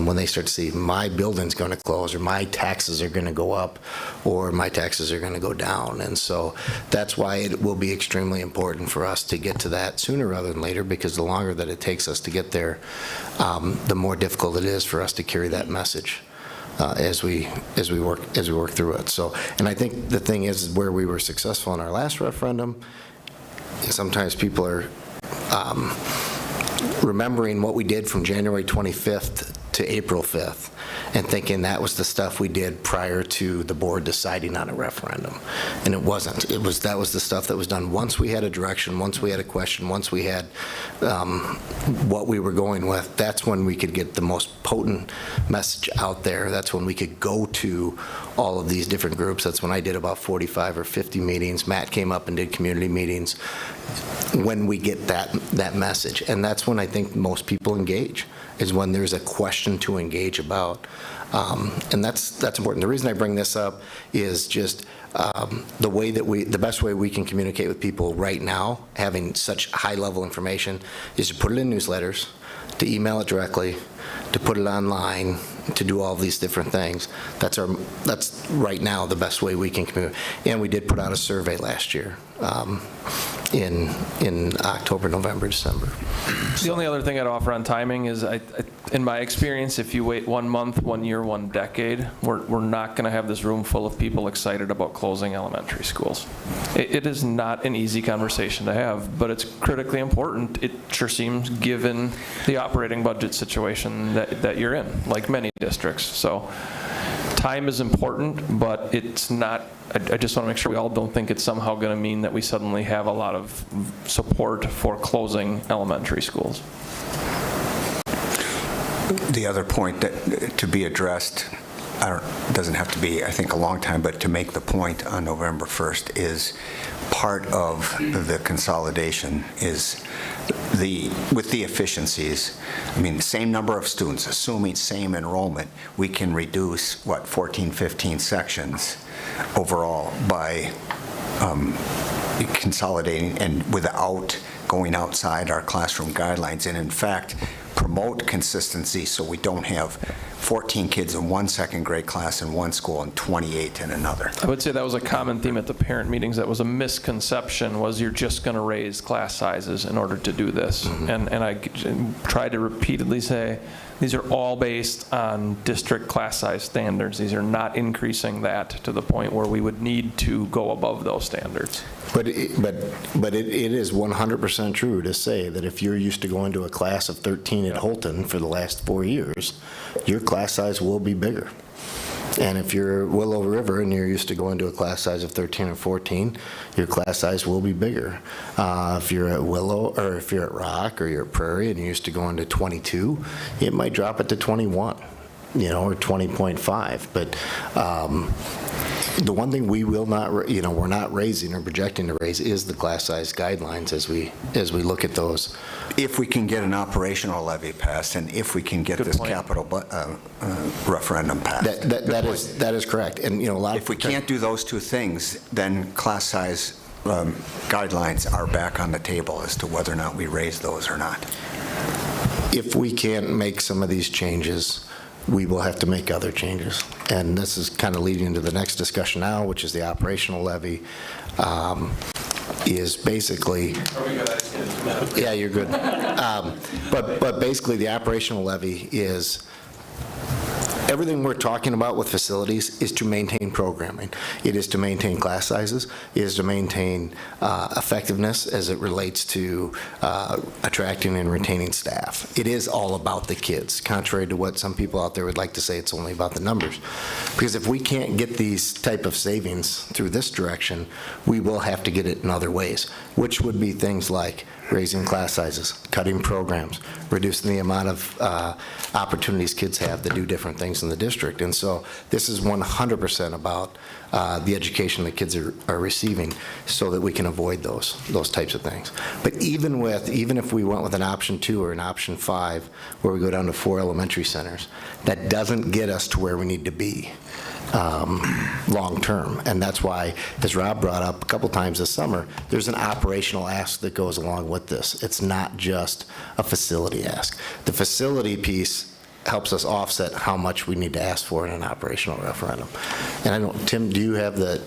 When they start to see my building's going to close, or my taxes are going to go up, or my taxes are going to go down. And so that's why it will be extremely important for us to get to that sooner rather than later, because the longer that it takes us to get there, the more difficult it is for us to carry that message. As we work through it. So, and I think the thing is where we were successful in our last referendum, sometimes people are remembering what we did from January 25th to April 5th and thinking that was the stuff we did prior to the board deciding on a referendum. And it wasn't. That was the stuff that was done once we had a direction, once we had a question, once we had what we were going with. That's when we could get the most potent message out there. That's when we could go to all of these different groups. That's when I did about 45 or 50 meetings. Matt came up and did community meetings. When we get that message, and that's when I think most people engage, is when there's a question to engage about, and that's important. The reason I bring this up is just the best way we can communicate with people right now, having such high-level information, is to put it in newsletters, to email it directly, to put it online, to do all these different things. That's right now the best way we can communicate. And we did put out a survey last year in October, November, December. The only other thing I'd offer on timing is, in my experience, if you wait 1 month, 1 year, 1 decade, we're not going to have this room full of people excited about closing elementary schools. It is not an easy conversation to have, but it's critically important, it sure seems, given the operating budget situation that you're in, like many districts. So time is important, but it's not, I just want to make sure we all don't think it's somehow going to mean that we suddenly have a lot of support for closing elementary schools. The other point that to be addressed, doesn't have to be, I think, a long time, but to make the point on November 1st is part of the consolidation is with the efficiencies. I mean, the same number of students, assuming same enrollment, we can reduce, 14, 15 sections overall by consolidating and without going outside our classroom guidelines, and in fact, promote consistency so we don't have 14 kids in one second grade class in one school and 28 in another. I would say that was a common theme at the parent meetings. That was a misconception, was you're just going to raise class sizes in order to do this. Mm-hmm. And I tried to repeatedly say, these are all based on district class size standards. These are not increasing that to the point where we would need to go above those standards. But it is 100% true to say that if you're used to going to a class of 13 at Holton for the last 4 years, your class size will be bigger. And if you're Willow River and you're used to going to a class size of 13 or 14, your class size will be bigger. If you're at Willow, or if you're at Rock, or you're at Prairie and you're used to going to 22, it might drop it to 21, or 20.5. But the one thing we will not, we're not raising or projecting to raise is the class size guidelines as we look at those. If we can get an operational levy passed, and if we can get this capital referendum passed. That is correct. And if we can't do those two things, then class size guidelines are back on the table as to whether or not we raise those or not. If we can't make some of these changes, we will have to make other changes. And this is kind of leading into the next discussion now, which is the operational levy. Is basically, yeah, you're good. But basically the operational levy is everything we're talking about with facilities is to maintain programming. It is to maintain class sizes. It is to maintain effectiveness as it relates to attracting and retaining staff. It is all about the kids, contrary to what some people out there would like to say it's only about the numbers. Because if we can't get these type of savings through this direction, we will have to get it in other ways, which would be things like raising class sizes, cutting programs, reducing the amount of opportunities kids have to do different things in the district. And so this is 100% about the education that kids are receiving so that we can avoid those types of things. But even if we went with an option 2 or an option 5, where we go down to 4 elementary centers, that doesn't get us to where we need to be long-term. And that's why, as Rob brought up a couple times this summer, there's an operational ask that goes along with this. It's not just a facility ask. The facility piece helps us offset how much we need to ask for in an operational referendum. And I don't, Tim, do you have the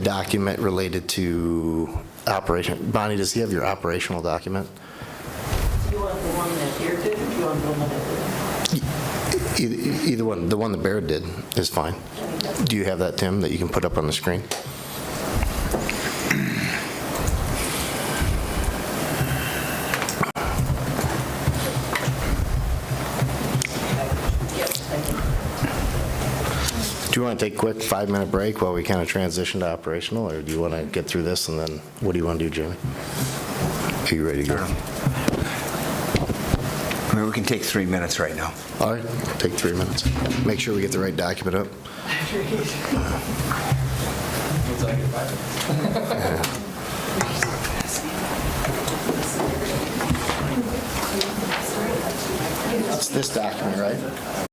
document related to operation? Bonnie, does he have your operational document? Do you want the one that here did, or do you want the one that did? Either one. The one that Baird did is fine. Do you have that, Tim, that you can put up on the screen? Do you want to take a quick 5-minute break while we kind of transition to operational, or do you want to get through this and then what do you want to do, Jimmy? Are you ready to go? I mean, we can take 3 minutes right now. All right, take 3 minutes. Make sure we get the right document up. It's this document, right?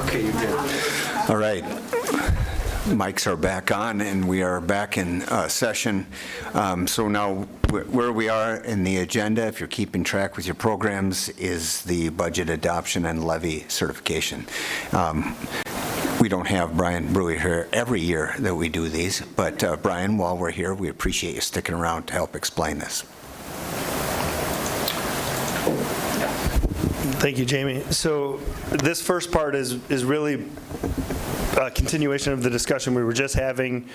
Okay, you did. All right. Mics are back on, and we are back in session. So now, where we are in the agenda, if you're keeping track with your programs, is the budget adoption and levy certification. We don't have Brian Brewer here every year that we do these, but Brian, while we're here, we appreciate you sticking around to help explain this. Thank you, Jamie. So this first part is really a continuation of the discussion we were just having.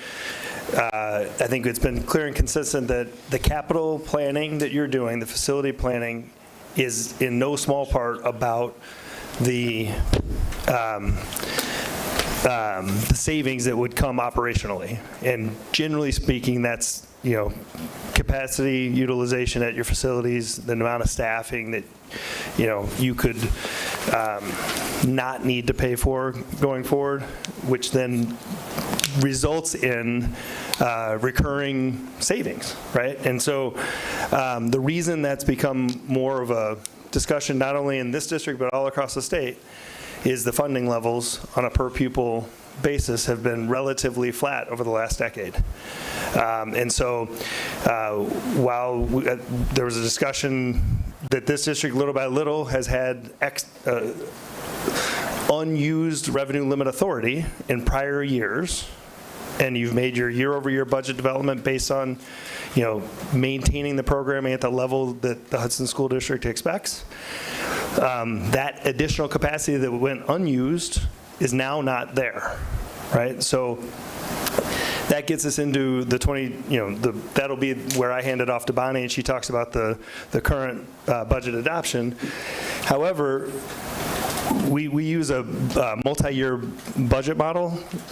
I think it's been clear and consistent that the capital planning that you're doing, the facility planning, is in no small part about the savings that would come operationally. And generally speaking, that's, capacity utilization at your facilities, the amount of staffing that, you could not need to pay for going forward, which then results in recurring savings, right? And so the reason that's become more of a discussion, not only in this district, but all across the state, is the funding levels on a per pupil basis have been relatively flat over the last decade. And so while there was a discussion that this district, little by little, has had unused revenue limit authority in prior years, and you've made your year-over-year budget development based on, maintaining the programming at the level that the Hudson School District expects, that additional capacity that went unused is now not there, right? So that gets us into the that'll be where I hand it off to Bonnie, and she talks about the current budget adoption. However, we use a multi-year budget model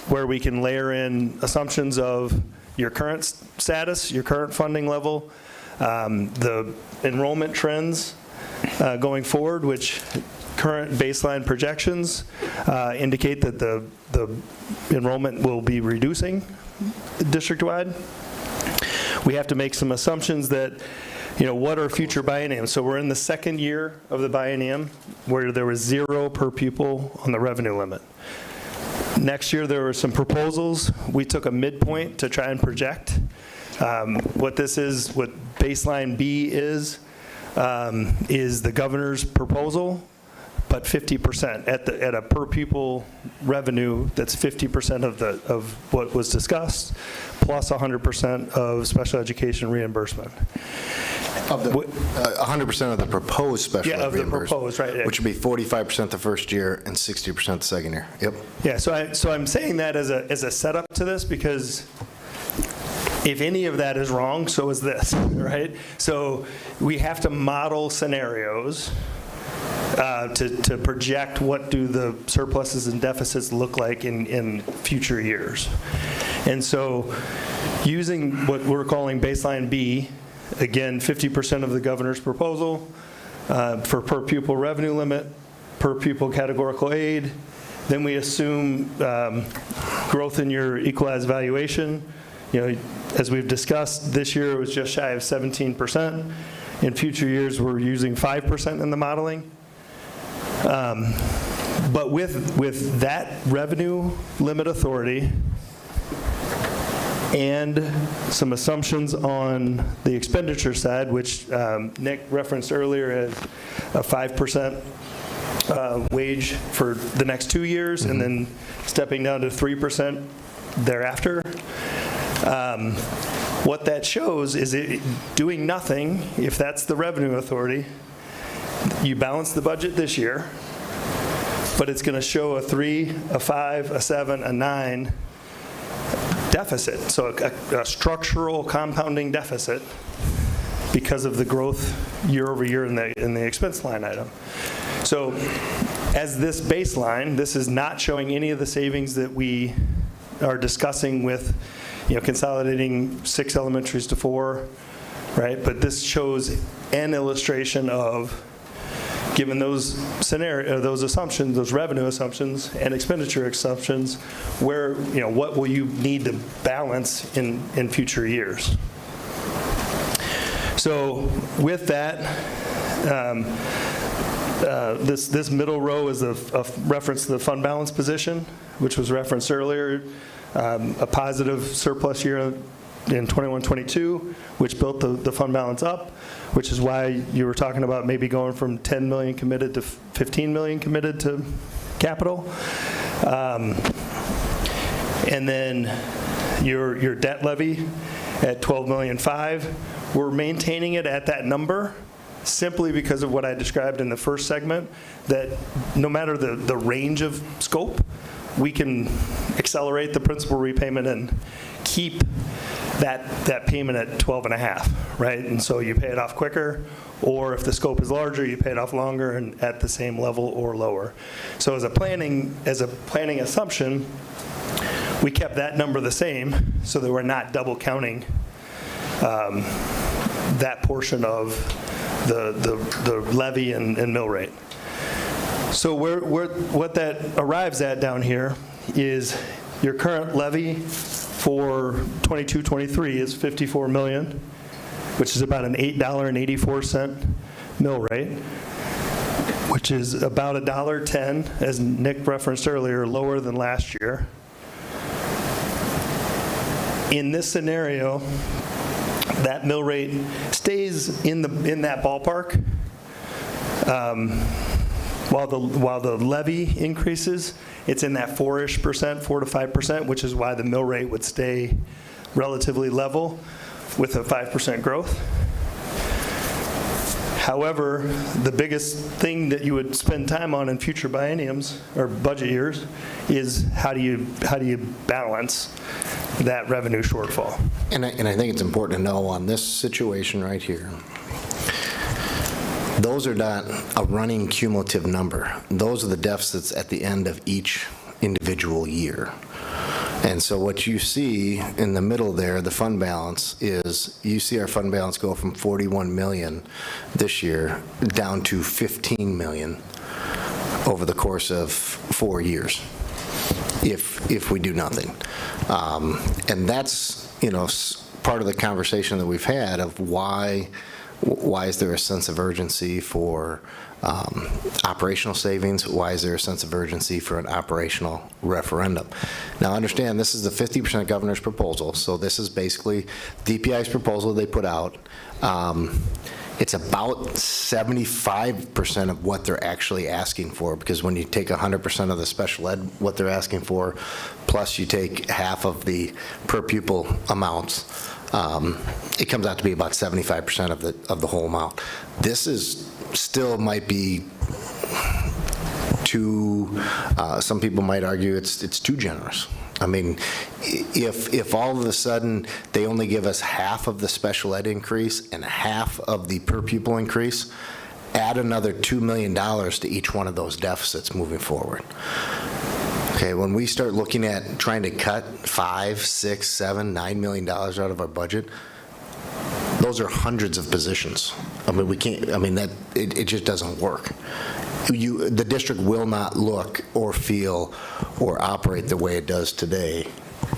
where we can layer in assumptions of your current status, your current funding level, the enrollment trends going forward, which current baseline projections indicate that the enrollment will be reducing district-wide. We have to make some assumptions that, what are future bienniums? So we're in the second year of the biennium where there was 0 per pupil on the revenue limit. Next year, there were some proposals. We took a midpoint to try and project what this is, what baseline B is the governor's proposal, but 50% at a per pupil revenue. That's 50% of what was discussed, plus 100% of special education reimbursement. 100% of the proposed special ed reimbursement. The proposed, right. Which would be 45% the first year and 60% the second year. Yep. Yeah, so I'm saying that as a setup to this, because if any of that is wrong, so is this, right? So we have to model scenarios to project what do the surpluses and deficits look like in future years. And so using what we're calling baseline B, again, 50% of the governor's proposal for per pupil revenue limit, per pupil categorical aid. Then we assume growth in your equalized valuation. As we've discussed, this year it was just shy of 17%. In future years, we're using 5% in the modeling. But with that revenue limit authority and some assumptions on the expenditure side, which Nick referenced earlier as a 5% wage for the next 2 years, and then stepping down to 3% thereafter. What that shows is doing nothing, if that's the revenue authority, you balance the budget this year, but it's going to show a 3, a 5, a 7, a 9 deficit. So a structural compounding deficit because of the growth year over year in the expense line item. So as this baseline, this is not showing any of the savings that we are discussing with consolidating 6 elementaries to 4, right? But this shows an illustration of, given those those assumptions, those revenue assumptions and expenditure assumptions, where, what will you need to balance in future years. So with that, This middle row is a reference to the fund balance position, which was referenced earlier, a positive surplus year in 21-22, which built the fund balance up, which is why you were talking about maybe going from 10 million committed to 15 million committed to capital. And then your debt levy at 12.5 million, we're maintaining it at that number simply because of what I described in the first segment, that no matter the range of scope, we can accelerate the principal repayment and keep that payment at 12.5, right? And so you pay it off quicker, or if the scope is larger, you pay it off longer and at the same level or lower. So as a planning assumption, we kept that number the same so that we're not double counting that portion of the levy and mill rate. So what that arrives at down here is your current levy for 22-23 is 54 million, which is about an $8.84 mill rate, which is about $1.10, as Nick referenced earlier, lower than last year. In this scenario, that mill rate stays in that ballpark. While the levy increases, it's in that 4-ish%, 4 to 5%, which is why the mill rate would stay relatively level with a 5% growth. However, the biggest thing that you would spend time on in future bienniums or budget years is how do you balance that revenue shortfall? And I think it's important to know on this situation right here, those are not a running cumulative number. Those are the deficits at the end of each individual year. And so what you see in the middle there, the fund balance, is you see our fund balance go from 41 million this year down to 15 million over the course of 4 years if we do nothing. And that's, part of the conversation that we've had of why is there a sense of urgency for operational savings? Why is there a sense of urgency for an operational referendum? Now, understand, this is the 50% governor's proposal, so this is basically DPI's proposal they put out. It's about 75% of what they're actually asking for, because when you take 100% of the special ed, what they're asking for, plus you take half of the per pupil amounts, it comes out to be about 75% of the whole amount. This is still might be too, some people might argue it's too generous. I mean, if all of a sudden they only give us half of the special ed increase and half of the per pupil increase, add another $2 million to each one of those deficits moving forward. Okay, when we start looking at trying to cut $5, $6, $7, $9 million out of our budget, those are hundreds of positions. I mean, we can't, I mean, it just doesn't work. The district will not look or feel or operate the way it does today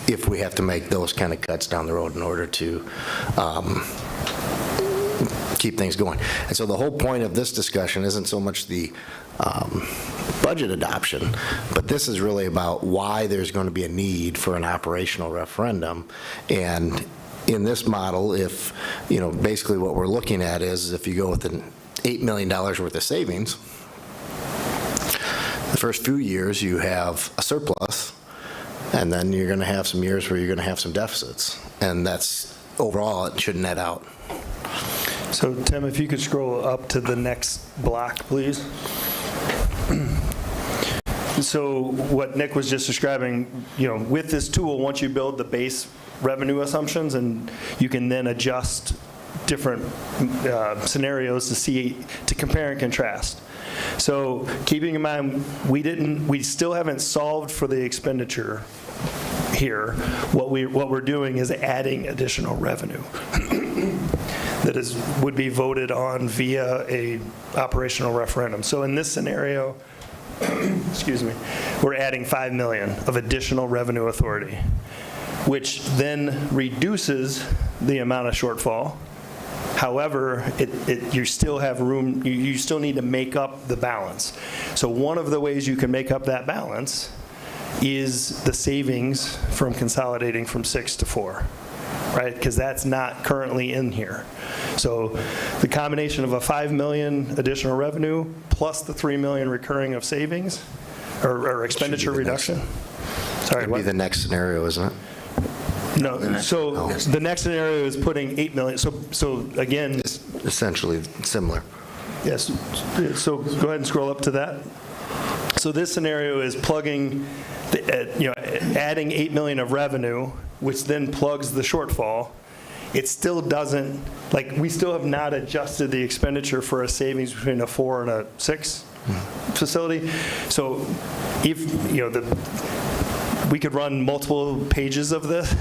if we have to make those kind of cuts down the road in order to keep things going. And so the whole point of this discussion isn't so much the budget adoption, but this is really about why there's going to be a need for an operational referendum. And in this model, if, basically what we're looking at is if you go with an $8 million worth of savings, the first few years you have a surplus, and then you're going to have some years where you're going to have some deficits. And that's, overall, it should net out. So, Tim, if you could scroll up to the next block, please. So what Nick was just describing, with this tool, once you build the base revenue assumptions, and you can then adjust different scenarios to compare and contrast. So keeping in mind, we still haven't solved for the expenditure here. What we're doing is adding additional revenue that would be voted on via a operational referendum. So in this scenario, excuse me, we're adding $5 million of additional revenue authority, which then reduces the amount of shortfall. However, you still have room, you still need to make up the balance. So one of the ways you can make up that balance is the savings from consolidating from 6 to 4, right? Because that's not currently in here. So the combination of a $5 million additional revenue plus the $3 million recurring of savings or expenditure reduction. Sorry, That'd be the next scenario, isn't it? No, so the next scenario is putting 8 million, so again. It's essentially similar. Yes, so go ahead and scroll up to that. So this scenario is plugging, adding 8 million of revenue, which then plugs the shortfall. It still doesn't, we still have not adjusted the expenditure for a savings between a 4 and a 6 facility. So if, we could run multiple pages of this,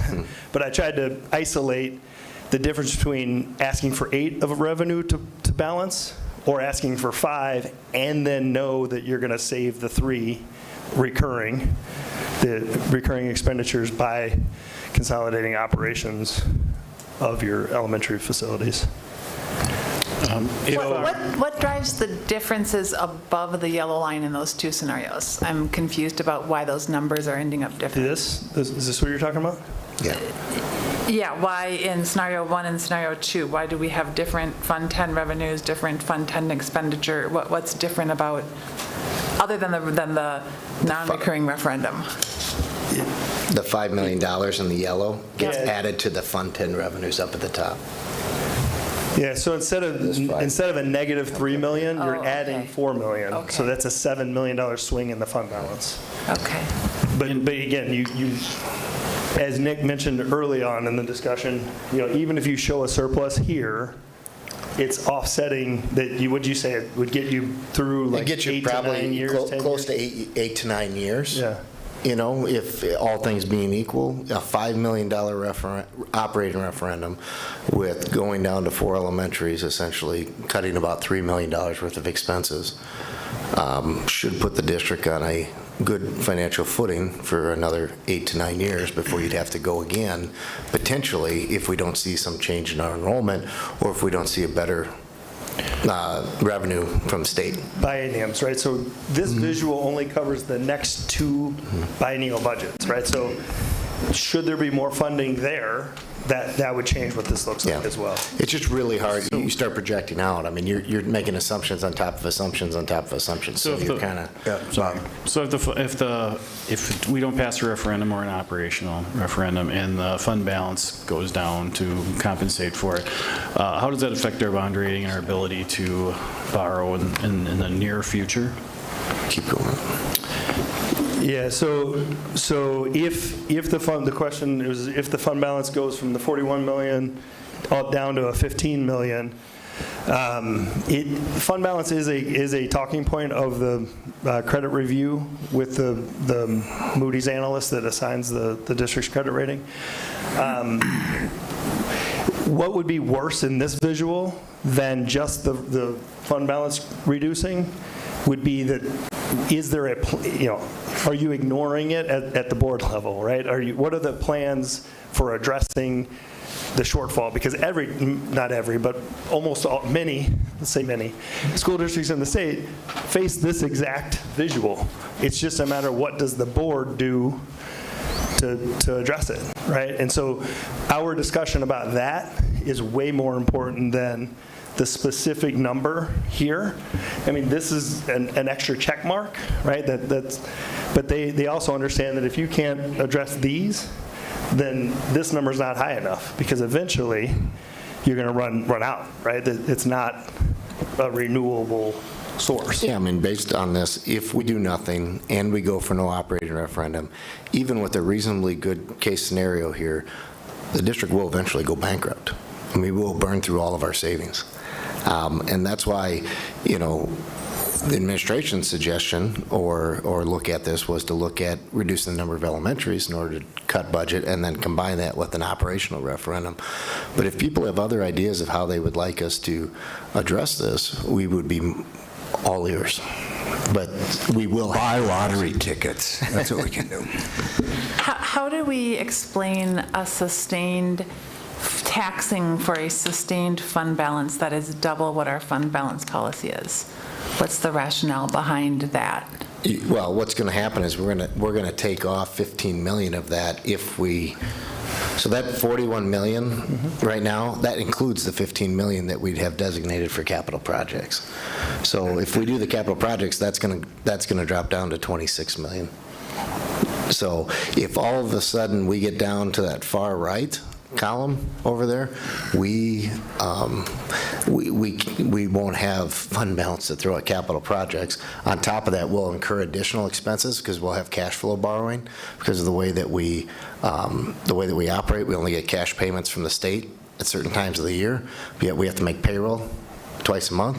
but I tried to isolate the difference between asking for 8 of revenue to balance or asking for 5 and then know that you're going to save the 3 recurring expenditures by consolidating operations of your elementary facilities. What drives the differences above the yellow line in those two scenarios? I'm confused about why those numbers are ending up different. Is this what you're talking about? Yeah. Yeah, why in scenario 1 and scenario 2, why do we have different Fund 10 revenues, different Fund 10 expenditure? What's different about, other than the non-recurring referendum? The $5 million in the yellow gets added to the Fund 10 revenues up at the top. Yeah, so instead of a negative $3 million, you're adding $4 million. Okay. So that's a $7 million swing in the fund balance. Okay. But again, you, as Nick mentioned early on in the discussion, even if you show a surplus here, it's offsetting that. Would you say it would get you through It gets you 8 probably to 9 years? close to 8 to 9 years. Yeah. If all things being equal, a $5 million operating referendum with going down to 4 elementaries, essentially cutting about $3 million worth of expenses, should put the district on a good financial footing for another 8 to 9 years before you'd have to go again, potentially, if we don't see some change in our enrollment or if we don't see a better revenue from the state. Bienniums, right? So this visual only covers the next 2 biennial budgets, right? So should there be more funding there, that would change what this looks like as well. It's just really hard. You start projecting out. I mean, you're making assumptions on top of assumptions on top of assumptions. So you're kind of. So if we don't pass a referendum or an operational referendum and the fund balance goes down to compensate for it, how does that affect our bond rating and our ability to borrow in the near future? Keep going. Yeah, so if the question is if the fund balance goes from the 41 million up down to a 15 million, fund balance is a talking point of the credit review with the Moody's analyst that assigns the district's credit rating. What would be worse in this visual than just the fund balance reducing would be that is there are you ignoring it at the board level, right? What are the plans for addressing the shortfall? Because not every, but almost many school districts in the state face this exact visual. It's just a matter of what does the board do to address it, right? And so our discussion about that is way more important than the specific number here. I mean, this is an extra check mark, right? But they also understand that if you can't address these, then this number's not high enough because eventually you're going to run out, right? It's not a renewable source. Yeah, I mean, based on this, if we do nothing and we go for no operating referendum, even with a reasonably good case scenario here, the district will eventually go bankrupt. I mean, we'll burn through all of our savings. And that's why, the administration's suggestion or look at this was to look at reducing the number of elementaries in order to cut budget and then combine that with an operational referendum. But if people have other ideas of how they would like us to address this, we would be all ears. But we will buy lottery tickets. That's what we can do. How do we explain a sustained taxing for a sustained fund balance that is double what our fund balance policy is? What's the rationale behind that? Well, what's going to happen is we're going to take off 15 million of that if we, so that 41 million right now, that includes the 15 million that we'd have designated for capital projects. So if we do the capital projects, that's going to drop down to 26 million. So if all of a sudden we get down to that far right column over there, we won't have fund balance to throw at capital projects. On top of that, we'll incur additional expenses because we'll have cash flow borrowing because of the way that we operate. We only get cash payments from the state at certain times of the year, but yet we have to make payroll twice a month.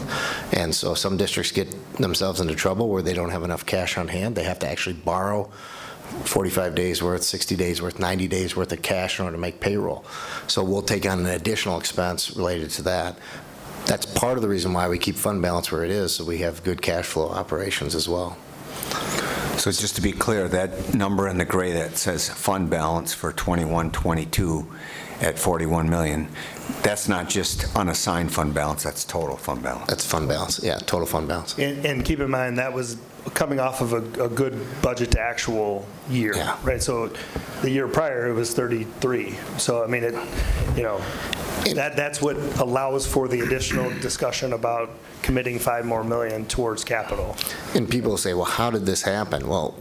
And so some districts get themselves into trouble where they don't have enough cash on hand. They have to actually borrow 45 days worth, 60 days worth, 90 days worth of cash in order to make payroll. So we'll take on an additional expense related to that. That's part of the reason why we keep fund balance where it is, so we have good cash flow operations as well. So just to be clear, that number in the gray that says fund balance for 21-22 at 41 million, that's not just unassigned fund balance, that's total fund balance. That's fund balance, yeah, total fund balance. And keep in mind, that was coming off of a good budget to actual year, right? So the year prior, it was 33. So, I mean, that's what allows for the additional discussion about committing $5 more million towards capital. And people say, well, how did this happen? Well,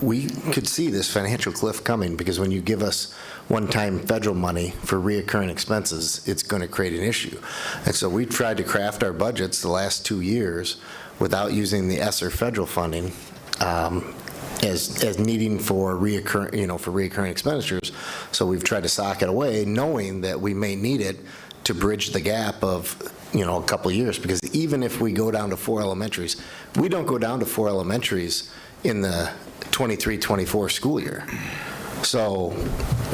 we could see this financial cliff coming because when you give us one-time federal money for reoccurring expenses, it's going to create an issue. And so we've tried to craft our budgets the last 2 years without using the ESSER federal funding as needing for reoccurring expenditures. So we've tried to sock it away, knowing that we may need it to bridge the gap of a couple of years. Because even if we go down to 4 elementaries, we don't go down to 4 elementaries in the 23-24 school year. So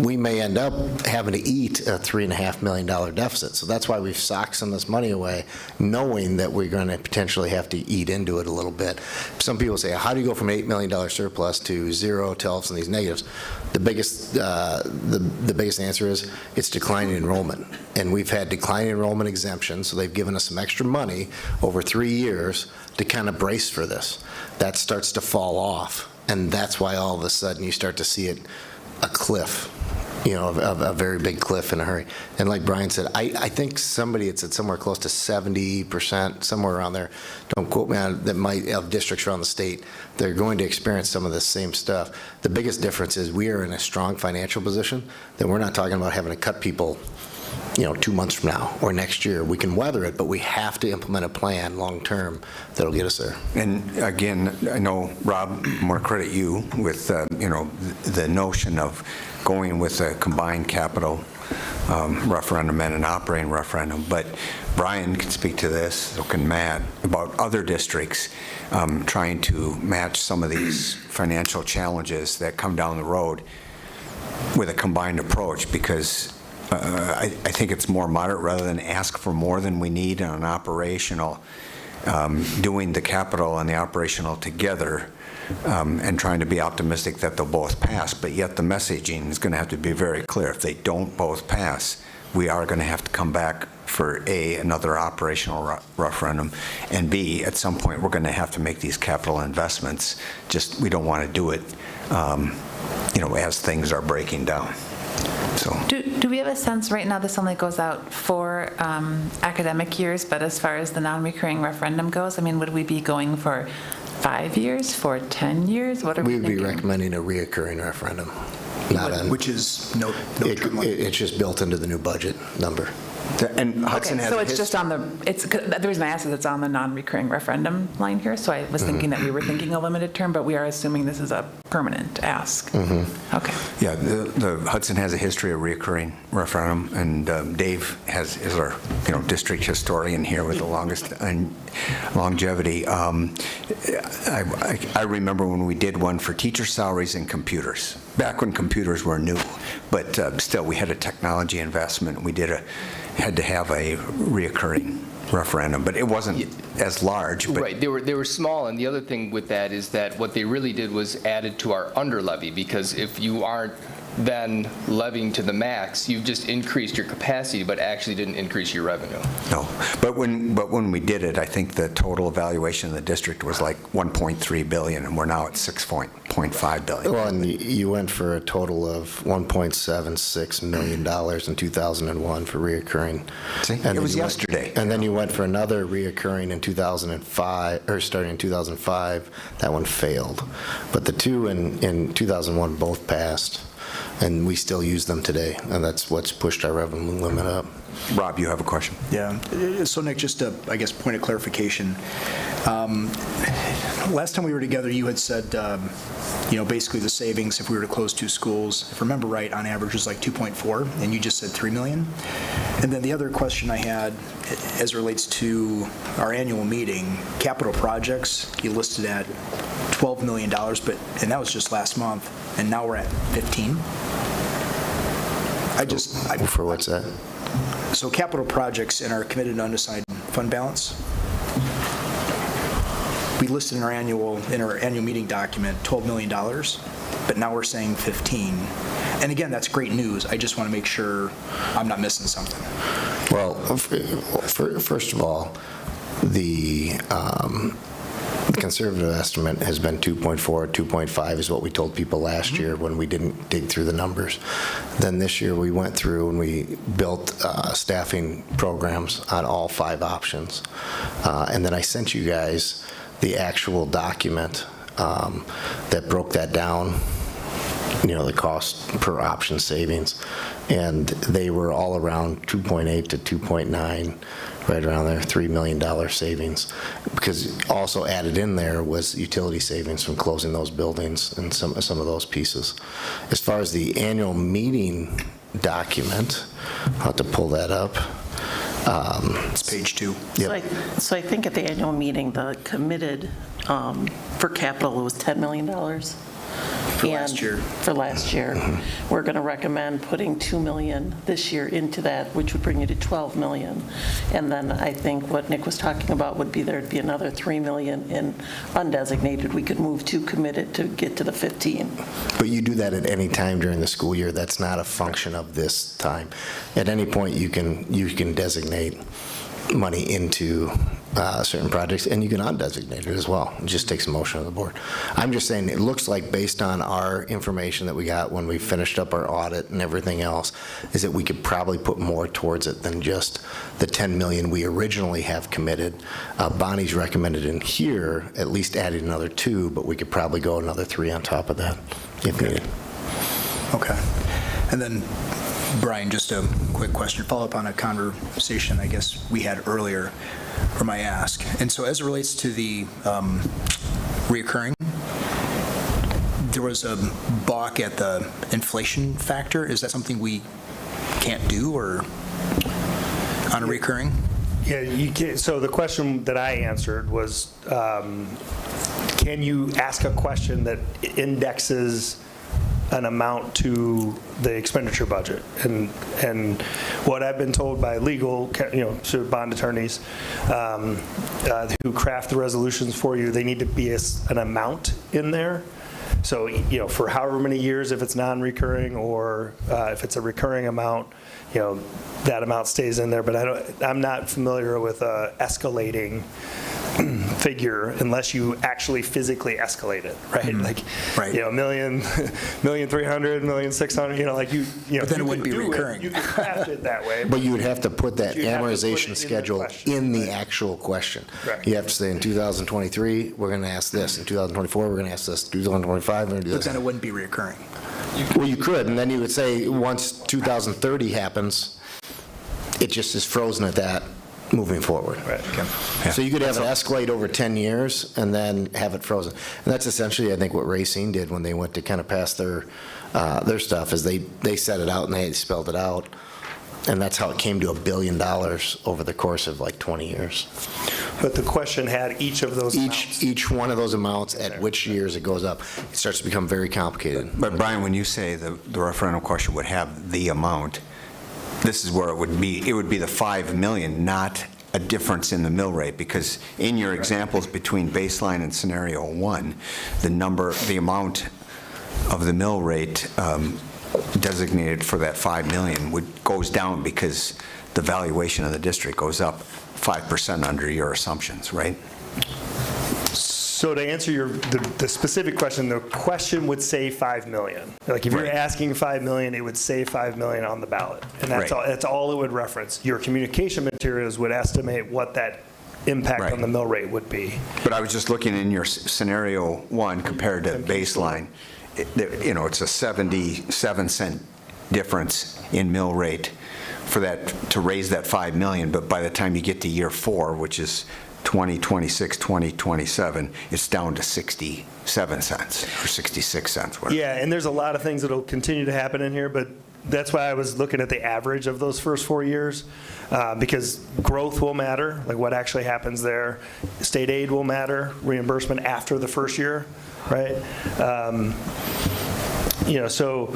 we may end up having to eat a $3.5 million deficit. So that's why we've socked some of this money away, knowing that we're going to potentially have to eat into it a little bit. Some people say, how do you go from $8 million surplus to 0 to all of a sudden these negatives? The biggest answer is it's declining enrollment. And we've had declining enrollment exemptions, so they've given us some extra money over 3 years to kind of brace for this. That starts to fall off. And that's why all of a sudden you start to see it a cliff, a very big cliff in a hurry. And like Brian said, I think somebody had said somewhere close to 70%, somewhere around there, don't quote me on it, that might have districts around the state, they're going to experience some of the same stuff. The biggest difference is we are in a strong financial position that we're not talking about having to cut people 2 months from now or next year. We can weather it, but we have to implement a plan long-term that'll get us there. And again, I know, Rob, more credit you with, the notion of going with a combined capital referendum and an operating referendum. But Brian can speak to this, so can Matt, about other districts trying to match some of these financial challenges that come down the road with a combined approach, because I think it's more moderate rather than ask for more than we need on an operational, doing the capital and the operational together and trying to be optimistic that they'll both pass. But yet the messaging is going to have to be very clear. If they don't both pass, we are going to have to come back for A, another operational referendum, and B, at some point we're going to have to make these capital investments. Just we don't want to do it as things are breaking down. So. Do we have a sense right now, this only goes out for academic years, but as far as the non-recurring referendum goes, I mean, would we be going for 5 years, for 10 years? What are we thinking? We'd be recommending a reoccurring referendum. Which is no term limit. It's just built into the new budget number. And Hudson has so it's just on the reason I asked is it's on the non-recurring referendum line here, so I was thinking that we were thinking a limited term, but we are assuming this is a permanent ask. Mm-hmm. Okay. Yeah, the Hudson has a history of reoccurring referendum, and Dave is our district historian here with the longest longevity. I remember when we did one for teacher salaries and computers, back when computers were new, but still we had a technology investment. We had to have a reoccurring referendum, but it wasn't as large. But right, they were small, and the other thing with that is that what they really did was added to our under levy, because if you aren't than levying to the max. You've just increased your capacity, but actually didn't increase your revenue. No, but when we did it, I think the total evaluation of the district was like 1.3 billion, and we're now at 6.5 billion. Well, and you went for a total of $1.76 million in 2001 for reoccurring. See, it was yesterday. And then you went for another reoccurring in 2005, or starting in 2005. That one failed. But the two in 2001 both passed, and we still use them today, and that's what's pushed our revenue limit up. Rob, you have a question? Yeah. So Nick, just a, I guess, point of clarification. Last time we were together, you had said, basically the savings, if we were to close 2 schools, if I remember right, on average was like 2.4, and you just said 3 million. And then the other question I had, as it relates to our annual meeting, capital projects, you listed at $12 million, and that was just last month, and now we're at 15. For what's that? So capital projects in our committed and unassigned fund balance, we listed in our annual meeting document $12 million, but now we're saying 15. And again, that's great news. I just want to make sure I'm not missing something. Well, first of all, the conservative estimate has been 2.4, 2.5 is what we told people last year when we didn't dig through the numbers. Then this year we went through and we built staffing programs on all 5 options. And then I sent you guys the actual document that broke that down, the cost per option savings. And they were all around 2.8 to 2.9, right around there, $3 million savings. Because also added in there was utility savings from closing those buildings and some of those pieces. As far as the annual meeting document, I'll have to pull that up. It's page 2. Yep. So I think at the annual meeting, the committed for capital was $10 million. For last year. For last year. Mm-hmm. We're going to recommend putting $2 million this year into that, which would bring you to $12 million. And then I think what Nick was talking about would be there'd be another $3 million in undesignated. We could move to committed to get to the 15. But you do that at any time during the school year. That's not a function of this time. At any point, you can designate money into certain projects, and you can undesignate it as well. It just takes a motion of the board. I'm just saying, it looks like based on our information that we got when we finished up our audit and everything else, is that we could probably put more towards it than just the 10 million we originally have committed. Bonnie's recommended in here at least adding another 2, but we could probably go another 3 on top of that if needed. Okay. And then, Brian, just a quick question, follow up on a conversation I guess we had earlier from my ask. And so as it relates to the reoccurring, there was a balk at the inflation factor. Is that something we can't do or on a reoccurring? Yeah, you can. So the question that I answered was, can you ask a question that indexes an amount to the expenditure budget? And what I've been told by legal, so bond attorneys who craft the resolutions for you, they need to be an amount in there. So, for however many years, if it's non-recurring or if it's a recurring amount, that amount stays in there. But I'm not familiar with escalating figure unless you actually physically escalate it, right? Mm-hmm. Like, right. $1.3 million, $1.6 million, But then it wouldn't be recurring. You can craft it that way. But you would have to put that You have to put it amortization in the schedule question, in the actual question. Right. You have to say in 2023, we're going to ask this. In 2024, we're going to ask this. 2025, we're going to do But this. then it wouldn't be reoccurring. Well, you could, and then you would say, once 2030 happens, it just is frozen at that moving forward. Right. Okay. So you could have it escalate over 10 years and then have it frozen. And that's essentially, I think, what Racine did when they went to kind of pass their stuff, is they set it out and they spelled it out. And that's how it came to $1 billion over the course of like 20 years. But the question had each of those amounts. Each one of those amounts, at which years it goes up, it starts to become very complicated. But Brian, when you say the referendum question would have the amount, this is where it would be the 5 million, not a difference in the mill rate, because in your examples between baseline and scenario 1, the amount of the mill rate designated for that 5 million goes down because the valuation of the district goes up 5% under your assumptions, right? So to answer the specific question, the question would say 5 million. Like if you're asking 5 million, it would say 5 million on the ballot. And that's all it would reference. Your communication materials would estimate what that impact on the mill rate would be. But I was just looking in your scenario 1 compared to baseline. It's a 77-cent difference in mill rate for that, to raise that 5 million. But by the time you get to year 4, which is 2026, 2027, it's down to 67 cents or 66 cents. Whatever. Yeah, and there's a lot of things that will continue to happen in here, but that's why I was looking at the average of those first 4 years, because growth will matter, like what actually happens there. State aid will matter, reimbursement after the first year, right? So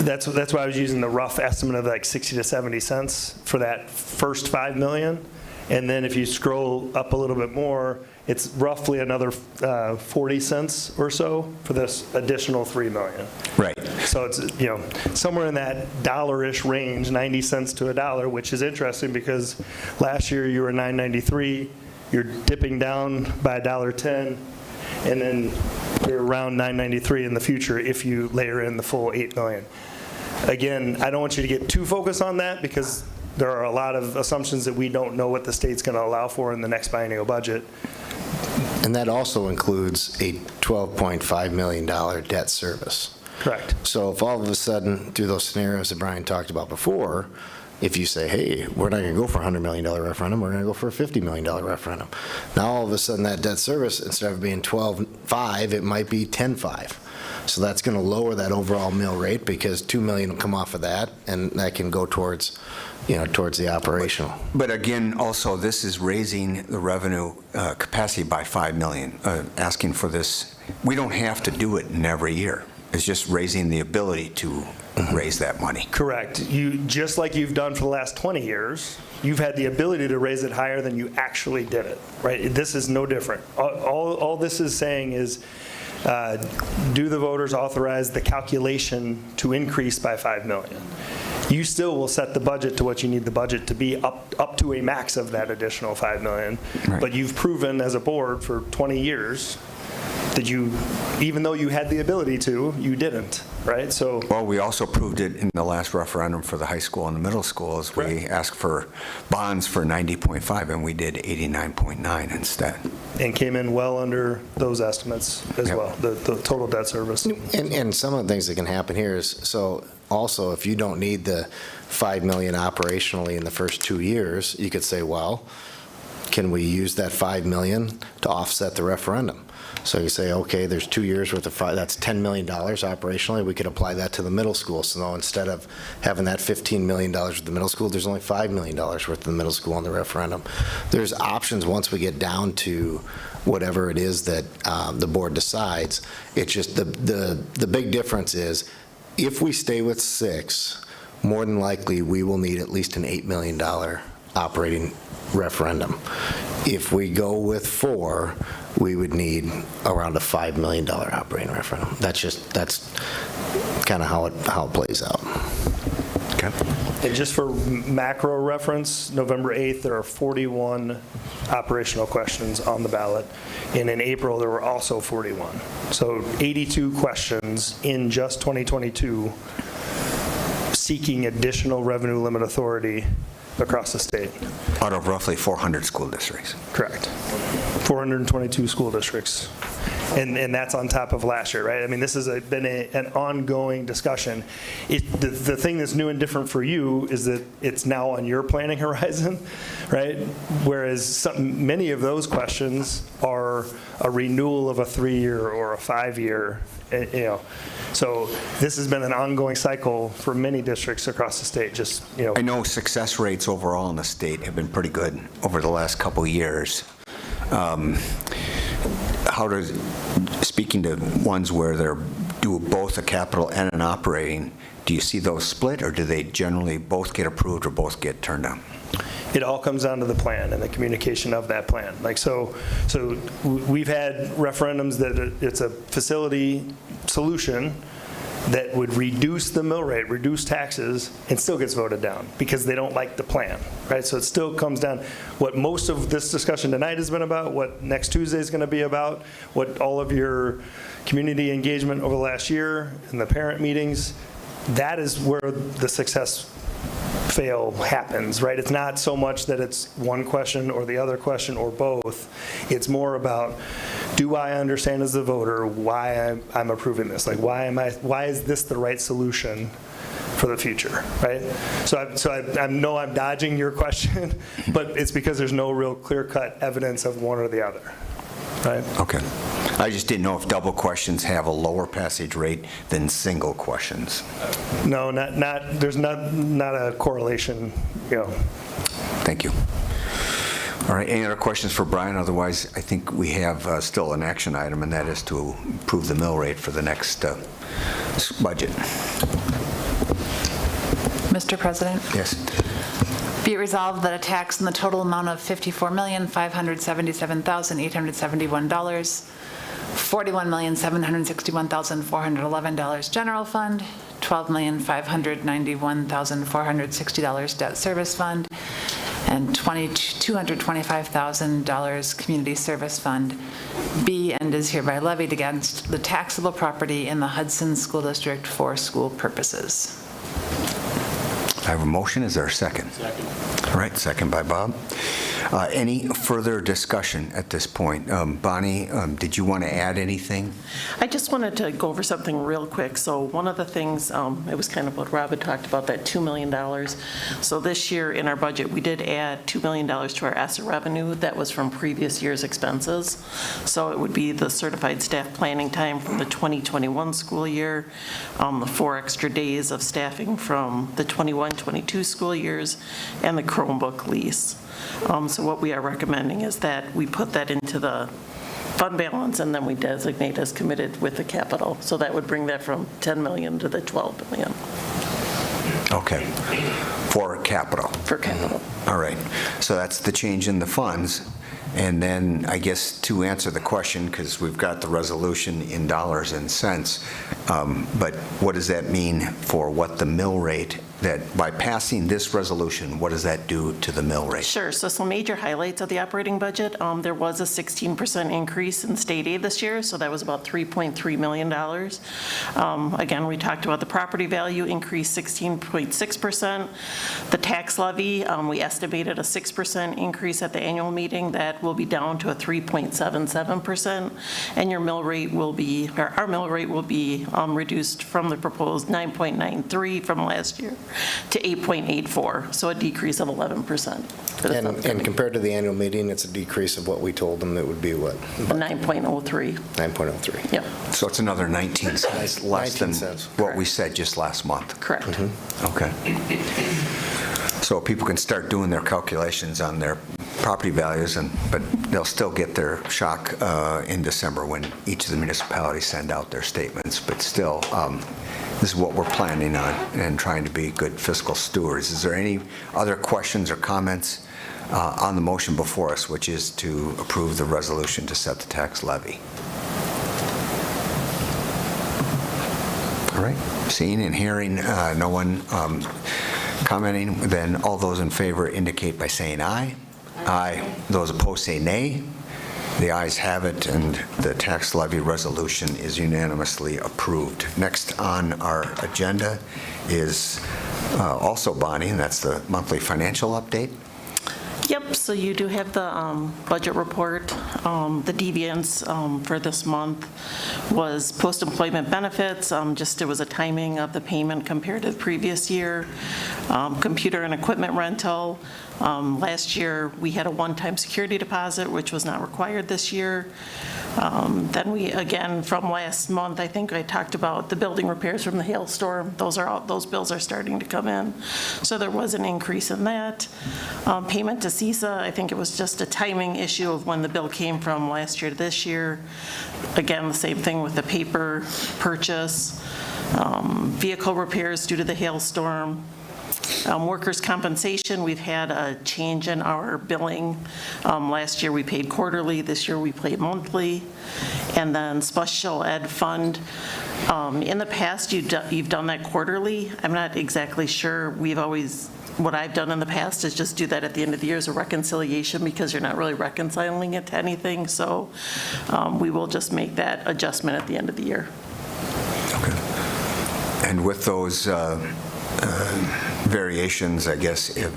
that's why I was using the rough estimate of like 60 to 70 cents for that first 5 million. And then if you scroll up a little bit more, it's roughly another 40 cents or so for this additional 3 million. Right. So it's, somewhere in that dollar-ish range, 90 cents to a dollar, which is interesting because last year you were $9.93, you're dipping down by $1.10, and then you're around $9.93 in the future if you layer in the full 8 million. Again, I don't want you to get too focused on that because there are a lot of assumptions that we don't know what the state's going to allow for in the next biennial budget. And that also includes a $12.5 million debt service. Correct. So if all of a sudden, through those scenarios that Brian talked about before, if you say, hey, we're not going to go for a $100 million referendum, we're going to go for a $50 million referendum. Now all of a sudden that debt service, instead of being 12.5, it might be 10.5. So that's going to lower that overall mill rate because $2 million will come off of that, and that can go towards the operational. But again, also, this is raising the revenue capacity by 5 million, asking for this. We don't have to do it in every year. It's just raising the ability to raise that money. Correct. Just like you've done for the last 20 years, you've had the ability to raise it higher than you actually did it, right? This is no different. All this is saying is, do the voters authorize the calculation to increase by 5 million? You still will set the budget to what you need the budget to be up to a max of that additional 5 million. Right. But you've proven as a board for 20 years that even though you had the ability to, you didn't, right? So. Well, we also proved it in the last referendum for the high school and the middle schools. We asked for bonds for 90.5 and we did 89.9 instead. And came in well under those estimates as well, the total debt service. And some of the things that can happen here is, so also if you don't need the 5 million operationally in the first 2 years, you could say, well, can we use that 5 million to offset the referendum? So you say, okay, there's 2 years worth of, that's $10 million operationally. We could apply that to the middle school. So now instead of having that $15 million with the middle school, there's only $5 million worth of the middle school on the referendum. There's options once we get down to whatever it is that the board decides. It's just the big difference is if we stay with 6, more than likely we will need at least an $8 million operating referendum. If we go with 4, we would need around a $5 million operating referendum. That's kind of how it plays out. Okay. And just for macro reference, November 8th, there are 41 operational questions on the ballot. And in April, there were also 41. So 82 questions in just 2022 seeking additional revenue limit authority across the state. Out of roughly 400 school districts. Correct. 422 school districts. And that's on top of last year, right? I mean, this has been an ongoing discussion. The thing that's new and different for you is that it's now on your planning horizon, right? Whereas many of those questions are a renewal of a 3-year or a 5-year, So this has been an ongoing cycle for many districts across the state. I know success rates overall in the state have been pretty good over the last couple of years. Speaking to ones where they're do both a capital and an operating, do you see those split, or do they generally both get approved or both get turned down? It all comes down to the plan and the communication of that plan. So we've had referendums that it's a facility solution, that would reduce the mill rate, reduce taxes, and still gets voted down because they don't like the plan, right? So it still comes down, what most of this discussion tonight has been about, what next Tuesday is going to be about, what all of your community engagement over the last year and the parent meetings, that is where the success fail happens, right? It's not so much that it's one question or the other question or both. It's more about, do I understand as a voter why I'm approving this? Like, why is this the right solution for the future, right? I know I'm dodging your question, but it's because there's no real clear-cut evidence of one or the other, right? Okay. I just didn't know if double questions have a lower passage rate than single questions. No, there's not a correlation, Thank you. All right, any other questions for Brian? Otherwise, I think we have still an action item, and that is to approve the mill rate for the next budget. Mr. President? Yes. Be it resolved that a tax in the total amount of $54,577,871, $41,761,411 general fund, $12,591,460 debt service fund, and $225,000 community service fund be and is hereby levied against the taxable property in the Hudson School District for school purposes. I have a motion. Is there a second? Second. All right, second by Bob. Any further discussion at this point? Bonnie, did you want to add anything? I just wanted to go over something real quick. So one of the things, it was kind of what Rob had talked about, that $2 million. So this year in our budget, we did add $2 million to our ESSA revenue that was from previous year's expenses. So it would be the certified staff planning time from the 2021 school year, the 4 extra days of staffing from the 21-22 school years, and the Chromebook lease. So what we are recommending is that we put that into the fund balance and then we designate as committed with the capital. So that would bring that from 10 million to the 12 million. Okay. For capital. For capital. All right. So that's the change in the funds. And then I guess to answer the question, because we've got the resolution in dollars and cents, but what does that mean for what the mill rate, that by passing this resolution, what does that do to the mill rate? Sure. So some major highlights of the operating budget. There was a 16% increase in state aid this year, so that was about $3.3 million. Again, we talked about the property value increased 16.6%. The tax levy, we estimated a 6% increase at the annual meeting. That will be down to a 3.77%, and your mill rate will be, or our mill rate will be reduced from the proposed 9.93 from last year to 8.84, so a decrease of 11%. And compared to the annual meeting, it's a decrease of what we told them it would be, what? 9.03. 9.03. Yeah. So it's another 19 cents less 19 than cents. what we said just last month. Correct. Okay. So people can start doing their calculations on their property values, but they'll still get their shock in December when each of the municipalities send out their statements. But still, this is what we're planning on and trying to be good fiscal stewards. Is there any other questions or comments on the motion before us, which is to approve the resolution to set the tax levy? All right. Seeing and hearing no one commenting, then all those in favor indicate by saying aye. Aye. Those opposed say nay. The ayes have it, and the tax levy resolution is unanimously approved. Next on our agenda is also Bonnie, and that's the monthly financial update. Yep, so you do have the budget report. The deviance for this month was post-employment benefits. It was a timing of the payment compared to the previous year. Computer and equipment rental. Last year, we had a one-time security deposit, which was not required this year. Then we, again, from last month, I think I talked about the building repairs from the hailstorm. Those bills are starting to come in. So there was an increase in that. Payment to CISA, I think it was just a timing issue of when the bill came from last year to this year. Again, the same thing with the paper purchase. Vehicle repairs due to the hailstorm. Workers' compensation, we've had a change in our billing. Last year we paid quarterly, this year we paid monthly. And then special ed fund, in the past you've done that quarterly. I'm not exactly sure. What I've done in the past is just do that at the end of the year as a reconciliation because you're not really reconciling it to anything. So we will just make that adjustment at the end of the year. Okay. And with those variations, I guess, if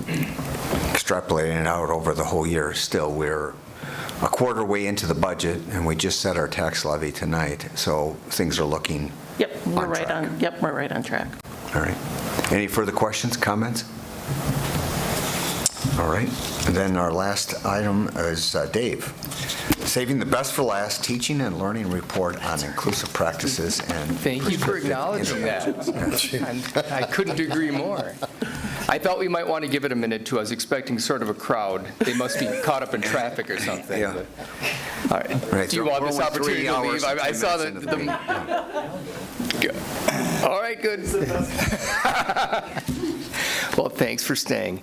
extrapolating it out over the whole year, still we're a quarter way into the budget, and we just set our tax levy tonight, so things are looking We're right on track. All right. Any further questions, comments? All right. And then our last item is Dave. Saving the best for last, teaching and learning report on inclusive practices and Thank you for acknowledging that. I couldn't agree more. I thought we might want to give it a minute too. I was expecting sort of a crowd. They must be caught up in traffic or something. Yeah. All right. Right, Do you so want this we're opportunity 3 to hours leave? and 10 I saw minutes into the meeting. Good. All right, good. Well, thanks for staying.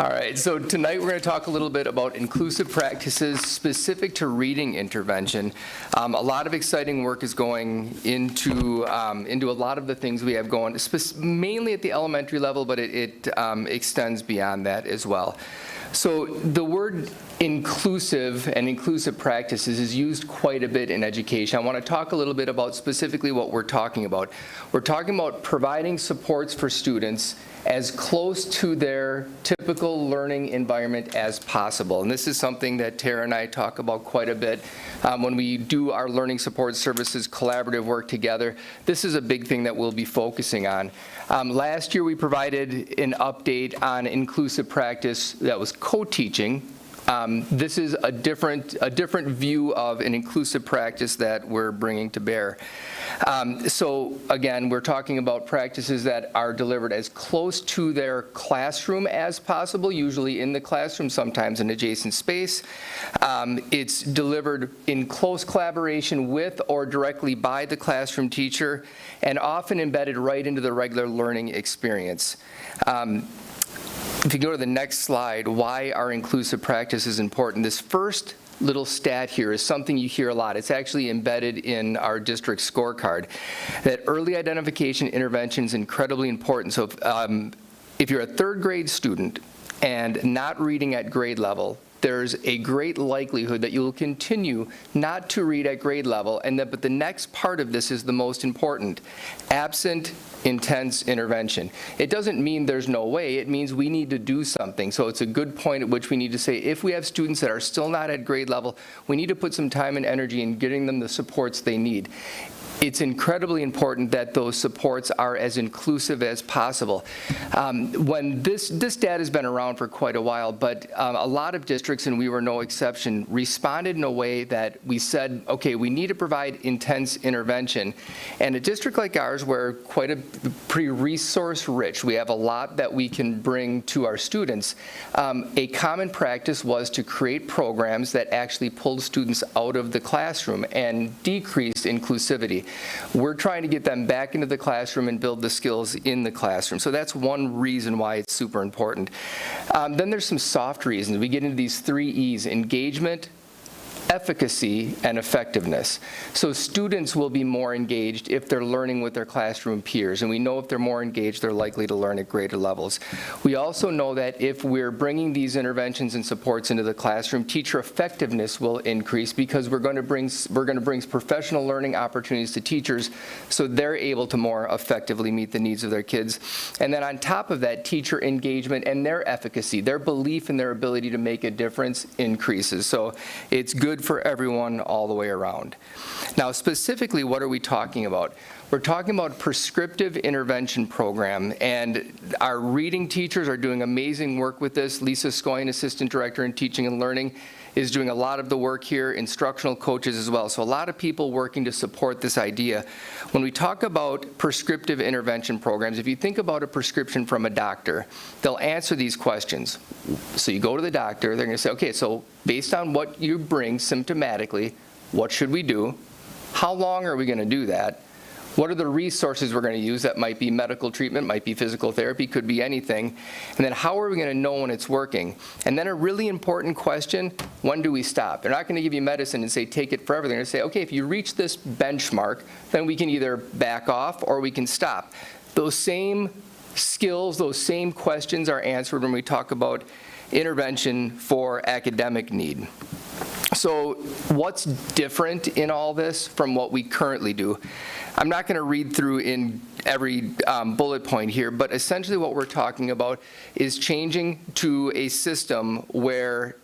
All right, so tonight we're going to talk a little bit about inclusive practices specific to reading intervention. A lot of exciting work is going into a lot of the things we have going, mainly at the elementary level, but it extends beyond that as well. So the word inclusive and inclusive practices is used quite a bit in education. I want to talk a little bit about specifically what we're talking about. We're talking about providing supports for students as close to their typical learning environment as possible. And this is something that Tara and I talk about quite a bit when we do our learning support services collaborative work together. This is a big thing that we'll be focusing on. Last year we provided an update on inclusive practice that was co-teaching. This is a different view of an inclusive practice that we're bringing to bear. So again, we're talking about practices that are delivered as close to their classroom as possible, usually in the classroom, sometimes in adjacent space. It's delivered in close collaboration with or directly by the classroom teacher, and often embedded right into the regular learning experience. If you go to the next slide, why are inclusive practices important? This first little stat here is something you hear a lot. It's actually embedded in our district scorecard, that early identification intervention is incredibly important. So if you're a third grade student and not reading at grade level, there's a great likelihood that you will continue not to read at grade level, but the next part of this is the most important. Absent intense intervention. It doesn't mean there's no way, it means we need to do something. So it's a good point at which we need to say, if we have students that are still not at grade level, we need to put some time and energy in getting them the supports they need. It's incredibly important that those supports are as inclusive as possible. When this data has been around for quite a while, but a lot of districts, and we were no exception, responded in a way that we said, okay, we need to provide intense intervention. And a district like ours, we're pretty resource rich. We have a lot that we can bring to our students. A common practice was to create programs that actually pulled students out of the classroom and decreased inclusivity. We're trying to get them back into the classroom and build the skills in the classroom. So that's one reason why it's super important. Then there's some soft reasons. We get into these 3 E's: engagement, efficacy, and effectiveness. So students will be more engaged if they're learning with their classroom peers, and we know if they're more engaged, they're likely to learn at greater levels. We also know that if we're bringing these interventions and supports into the classroom, teacher effectiveness will increase because we're going to bring professional learning opportunities to teachers so they're able to more effectively meet the needs of their kids. And then on top of that, teacher engagement and their efficacy, their belief in their ability to make a difference increases. So it's good for everyone all the way around. Now, specifically, what are we talking about? We're talking about prescriptive intervention program, and our reading teachers are doing amazing work with this. Lisa Scoyne, Assistant Director in Teaching and Learning, is doing a lot of the work here, instructional coaches as well. So a lot of people working to support this idea. When we talk about prescriptive intervention programs, if you think about a prescription from a doctor, they'll answer these questions. So you go to the doctor, they're going to say, okay, so based on what you bring symptomatically, what should we do? How long are we going to do that? What are the resources we're going to use? That might be medical treatment, might be physical therapy, could be anything. And then how are we going to know when it's working? And then a really important question, when do we stop? They're not going to give you medicine and say, take it forever. They're going to say, okay, if you reach this benchmark, then we can either back off or we can stop. Those same skills, those same questions are answered when we talk about intervention for academic need. So what's different in all this from what we currently do? I'm not going to read through in every bullet point here, but essentially what we're talking about is changing to a system where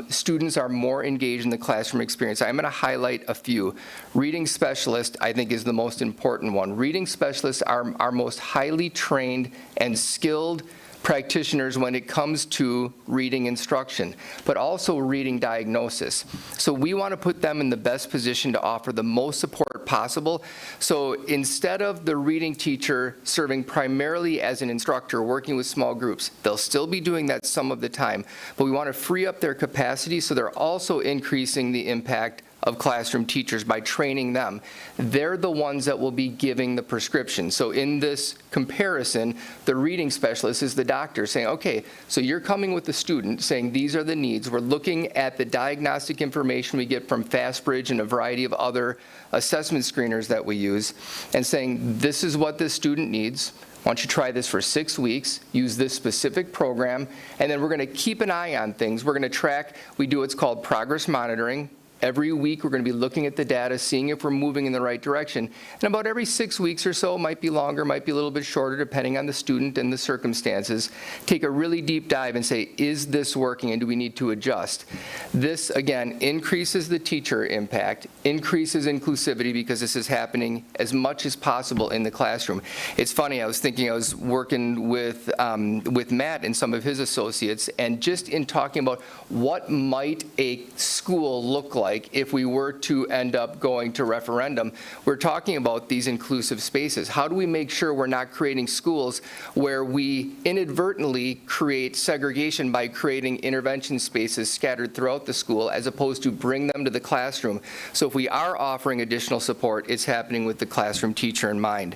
students are more engaged in the classroom experience. I'm going to highlight a few. Reading specialist, I think, is the most important one. Reading specialists are our most highly trained and skilled practitioners when it comes to reading instruction, but also reading diagnosis. So we want to put them in the best position to offer the most support possible. So instead of the reading teacher serving primarily as an instructor working with small groups, they'll still be doing that some of the time, but we want to free up their capacity so they're also increasing the impact of classroom teachers by training them. They're the ones that will be giving the prescription. So in this comparison, the reading specialist is the doctor saying, okay, so you're coming with the student saying these are the needs. We're looking at the diagnostic information we get from FastBridge and a variety of other assessment screeners that we use and saying this is what this student needs. Why don't you try this for 6 weeks, use this specific program, and then we're going to keep an eye on things. We're going to track, we do what's called progress monitoring. Every week, we're going to be looking at the data, seeing if we're moving in the right direction. And about every 6 weeks or so, might be longer, might be a little bit shorter, depending on the student and the circumstances, take a really deep dive and say, is this working and do we need to adjust? This, again, increases the teacher impact, increases inclusivity because this is happening as much as possible in the classroom. It's funny, I was thinking I was working with Matt and some of his associates, and just in talking about what might a school look like if we were to end up going to referendum, we're talking about these inclusive spaces. How do we make sure we're not creating schools where we inadvertently create segregation by creating intervention spaces scattered throughout the school as opposed to bring them to the classroom? So if we are offering additional support, it's happening with the classroom teacher in mind.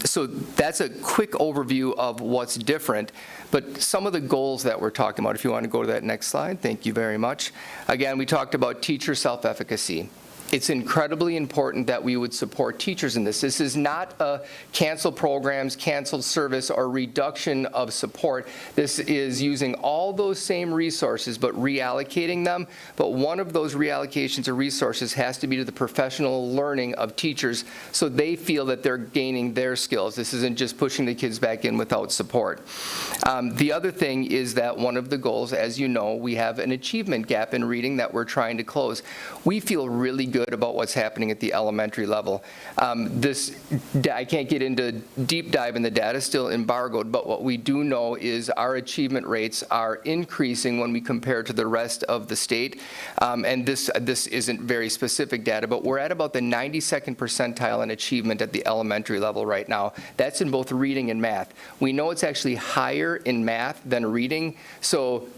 So that's a quick overview of what's different. But some of the goals that we're talking about, if you want to go to that next slide, thank you very much. Again, we talked about teacher self-efficacy. It's incredibly important that we would support teachers in this. This is not a cancel programs, canceled service, or reduction of support. This is using all those same resources but reallocating them. But one of those reallocations of resources has to be to the professional learning of teachers so they feel that they're gaining their skills. This isn't just pushing the kids back in without support. The other thing is that one of the goals, as you know, we have an achievement gap in reading that we're trying to close. We feel really good about what's happening at the elementary level. I can't get into deep dive in the data, still embargoed, but what we do know is our achievement rates are increasing when we compare to the rest of the state. And this isn't very specific data, but we're at about the 92nd percentile in achievement at the elementary level right now. That's in both reading and math. We know it's actually higher in math than reading, so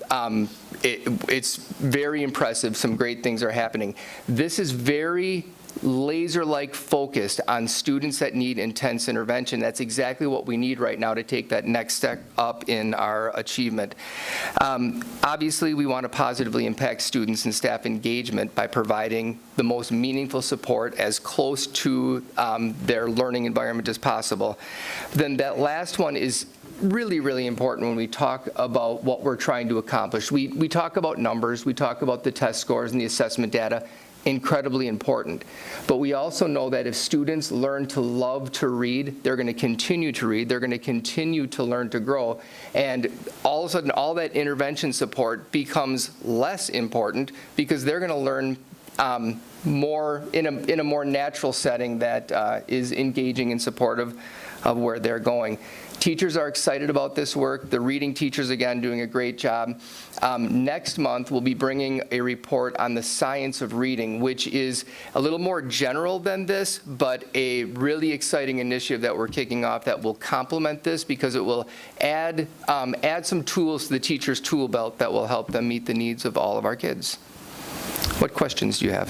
it's very impressive. Some great things are happening. This is very laser-like focused on students that need intense intervention. That's exactly what we need right now to take that next step up in our achievement. Obviously, we want to positively impact students and staff engagement by providing the most meaningful support as close to their learning environment as possible. Then that last one is really, really important when we talk about what we're trying to accomplish. We talk about numbers, we talk about the test scores and the assessment data, incredibly important. But we also know that if students learn to love to read, they're going to continue to read, they're going to continue to learn to grow, and all of a sudden all that intervention support becomes less important because they're going to learn more in a more natural setting that is engaging and supportive of where they're going. Teachers are excited about this work. The reading teachers, again, doing a great job. Next month, we'll be bringing a report on the science of reading, which is a little more general than this, but a really exciting initiative that we're kicking off that will complement this because it will add some tools to the teacher's tool belt that will help them meet the needs of all of our kids. What questions do you have?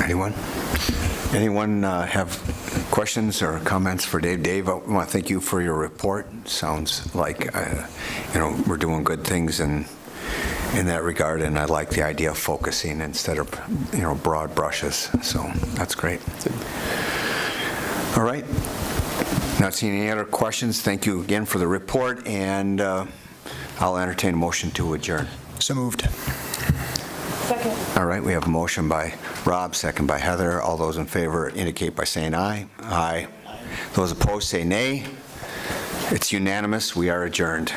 Anyone? Anyone have questions or comments for Dave? Dave, I want to thank you for your report. Sounds like, we're doing good things in that regard, and I like the idea of focusing instead of, broad brushes. So that's great. All right. Not seeing any other questions. Thank you again for the report, and I'll entertain a motion to adjourn. So moved. Second. All right, we have a motion by Rob, second by Heather. All those in favor indicate by saying aye. Aye. Those opposed say nay. It's unanimous. We are adjourned.